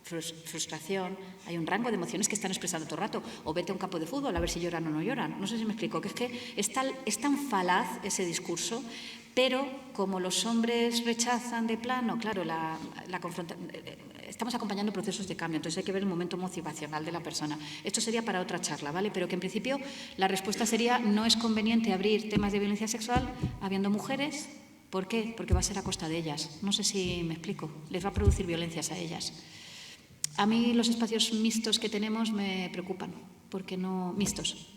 frustración, hay un rango de emociones que están expresando todo el rato. O vete a un campo de fútbol a ver si lloran o no lloran. No sé si me explico, que es que es tan falaz ese discurso, pero como los hombres rechazan de plano, claro, estamos acompañando procesos de cambio, entonces hay que ver el momento motivacional de la persona. Esto sería para otra charla, ¿vale? Pero que en principio la respuesta sería: no es conveniente abrir temas de violencia sexual habiendo mujeres. ¿Por qué? Porque va a ser a costa de ellas. No sé si me explico. Les va a producir violencias a ellas. A mí los espacios mixtos que tenemos me preocupan, porque no... Mixtos.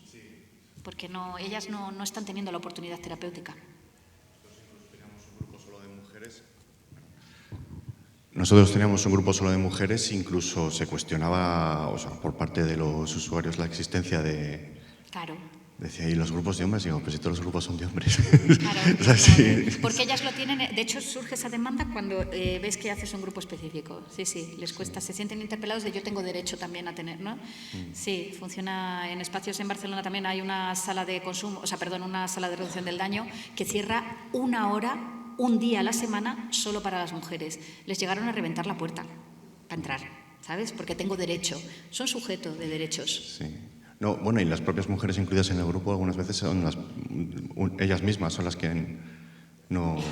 Porque no, ellas no están teniendo la oportunidad terapéutica. Nosotros teníamos un grupo solo de mujeres, incluso se cuestionaba, o sea, por parte de los usuarios la existencia de... Claro. Decía, ¿y los grupos de hombres? Digo, pues si todos los grupos son de hombres. Claro, O sea, claro. sí. Porque ellas lo tienen, de hecho surge esa demanda cuando ves que haces un grupo específico. Sí, les cuesta, se sienten interpelados de yo tengo derecho también a tener, ¿no? Sí, funciona en espacios en Barcelona también hay una sala de consumo, una sala de reducción del daño que cierra 1 hora, un día a la semana solo para las mujeres. Les llegaron a reventar la puerta para entrar, ¿sabes? Porque tengo derecho, son sujetos de derechos. Sí. No, bueno, y las propias mujeres incluidas en el grupo algunas veces son ellas mismas son las que no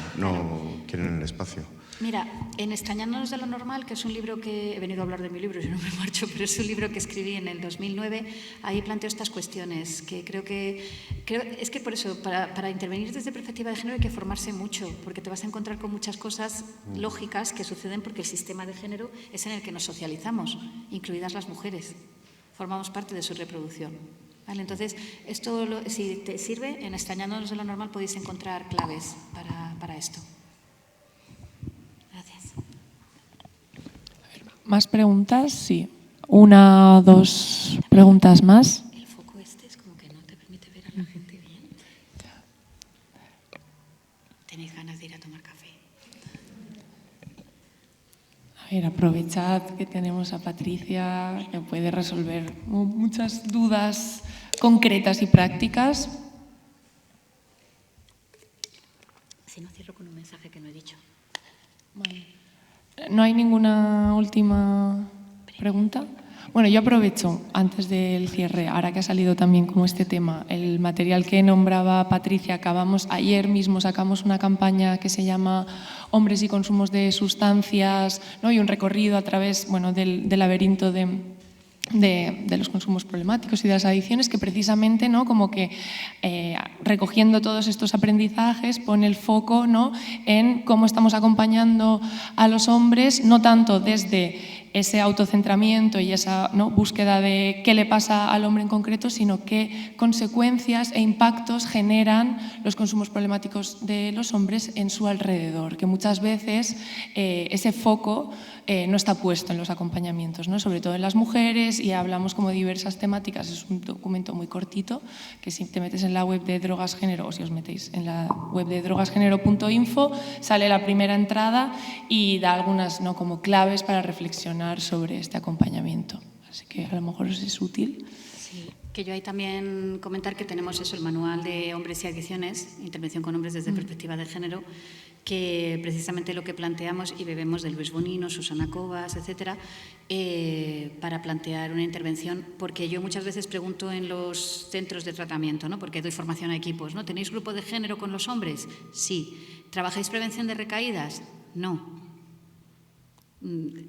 quieren el espacio. Mira, en Extrañándonos de lo normal, que es un libro que he venido a hablar de mi libro, yo no me marcho, pero es un libro que escribí en el 2009, ahí planteo estas cuestiones, que creo es que por eso, para intervenir desde perspectiva de género hay que formarse mucho, porque te vas a encontrar con muchas cosas lógicas que suceden porque el sistema de género es en el que nos socializamos, incluidas las mujeres. Formamos parte de su reproducción. ¿Vale? Entonces, esto, si te sirve, en Extrañándonos de lo normal podéis encontrar claves para esto. Gracias. ¿Más preguntas? Sí. 1 o 2 preguntas más. El foco este es como que no te permite ver a la gente bien. ¿Tenéis ganas de ir a tomar café? A ver, aprovechad que tenemos a Patricia, que puede resolver muchas dudas concretas y prácticas. Si no, cierro con un mensaje que no he dicho. Vale. ¿No hay ninguna última pregunta? Bueno, yo aprovecho, antes del cierre, ahora que ha salido también como este tema, el material que nombraba Patricia, ayer mismo sacamos una campaña que se llama Hombres y consumos de sustancias, ¿no? Y un recorrido a través del laberinto de los consumos problemáticos y de las adicciones, que precisamente, ¿no?, como que recogiendo todos estos aprendizajes pone el foco, ¿no?, en cómo estamos acompañando a los hombres, no tanto desde ese autocentramiento y esa, ¿no?, búsqueda de qué le pasa al hombre en concreto, sino qué consecuencias e impactos generan los consumos problemáticos de los hombres en su alrededor, que muchas veces ese foco no está puesto en los acompañamientos, ¿no?, sobre todo en las mujeres, y hablamos como de diversas temáticas. Es un documento muy cortito que si te metes en la web de Drogas Género, o si os metéis en la web de drogasgenero.info, sale la primera entrada y da algunas, ¿no?, como claves para reflexionar sobre este acompañamiento. Así que a lo mejor os es útil. Sí, que yo ahí también comentar que tenemos eso, el manual de hombres y adicciones, intervención con hombres desde perspectiva de género, que precisamente lo que planteamos, y bebemos de Luis Bonino, Susana Cobas, etcétera, para plantear una intervención, porque yo muchas veces pregunto en los centros de tratamiento, ¿no?, porque doy formación a equipos, ¿no? ¿Tenéis grupo de género con los hombres? Sí. ¿Trabajáis prevención de recaídas? No.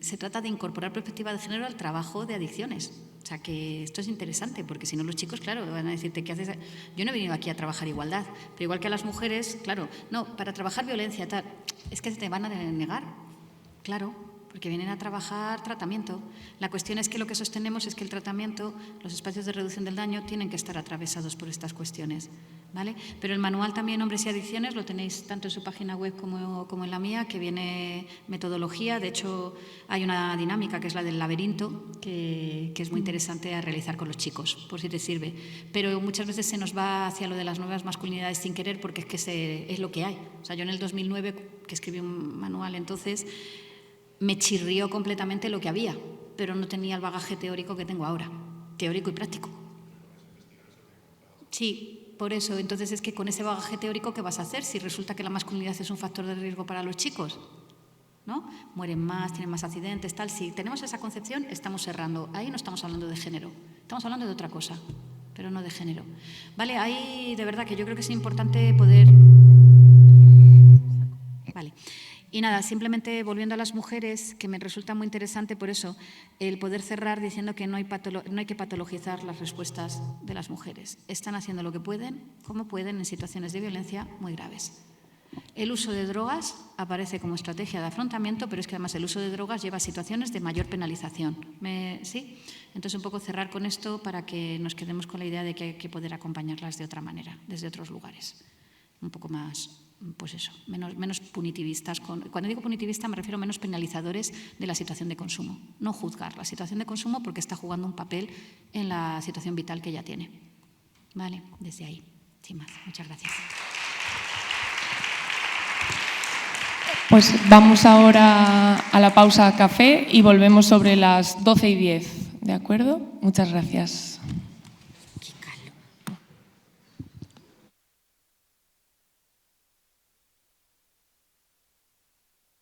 Se trata de incorporar perspectiva de género al trabajo de adicciones. O sea, que esto es interesante, porque si no los chicos, claro, van a decirte, ¿qué haces? Yo no he venido aquí a trabajar igualdad, pero igual que a las mujeres, claro, no, para trabajar violencia, tal, es que te van a negar, claro, porque vienen a trabajar tratamiento. La cuestión es que lo que sostenemos es que el tratamiento, los espacios de reducción del daño, tienen que estar atravesados por estas cuestiones, ¿vale? Pero el manual también, Hombres y Adicciones, lo tenéis tanto en su página web como en la mía, que viene metodología. De hecho, hay una dinámica que es la del laberinto, que es muy interesante a realizar con los chicos, por si te sirve. Pero muchas veces se nos va hacia lo de las nuevas masculinidades sin querer, porque es que es lo que hay. O sea, yo en el 2009, que escribí un manual entonces, me chirrió completamente lo que había, pero no tenía el bagaje teórico que tengo ahora, teórico y práctico. Sí, por eso. Entonces es que con ese bagaje teórico, ¿qué vas a hacer si resulta que la masculinidad es un factor de riesgo para los chicos? ¿No? Mueren más, tienen más accidentes, tal. Si tenemos esa concepción, estamos errando. Ahí no estamos hablando de género, estamos hablando de otra cosa, pero no de género. Vale, ahí de verdad que yo creo que es importante poder... Vale. Y nada, simplemente volviendo a las mujeres, que me resulta muy interesante por eso, el poder cerrar diciendo que no hay que patologizar las respuestas de las mujeres. Están haciendo lo que pueden, como pueden, en situaciones de violencia muy graves. El uso de drogas aparece como estrategia de afrontamiento, pero es que además el uso de drogas lleva a situaciones de mayor penalización. ¿Sí? Entonces, un poco cerrar con esto para que nos quedemos con la idea de que hay que poder acompañarlas de otra manera, desde otros lugares. Un poco más... pues eso, menos punitivistas. Cuando digo punitivista me refiero a menos penalizadores de la situación de consumo. No juzgar la situación de consumo porque está jugando un papel en la situación vital que ella tiene. Vale, desde ahí. Sin más. Muchas gracias. Pues vamos ahora a la pausa café y volvemos sobre las 12:10. ¿De acuerdo? Muchas gracias.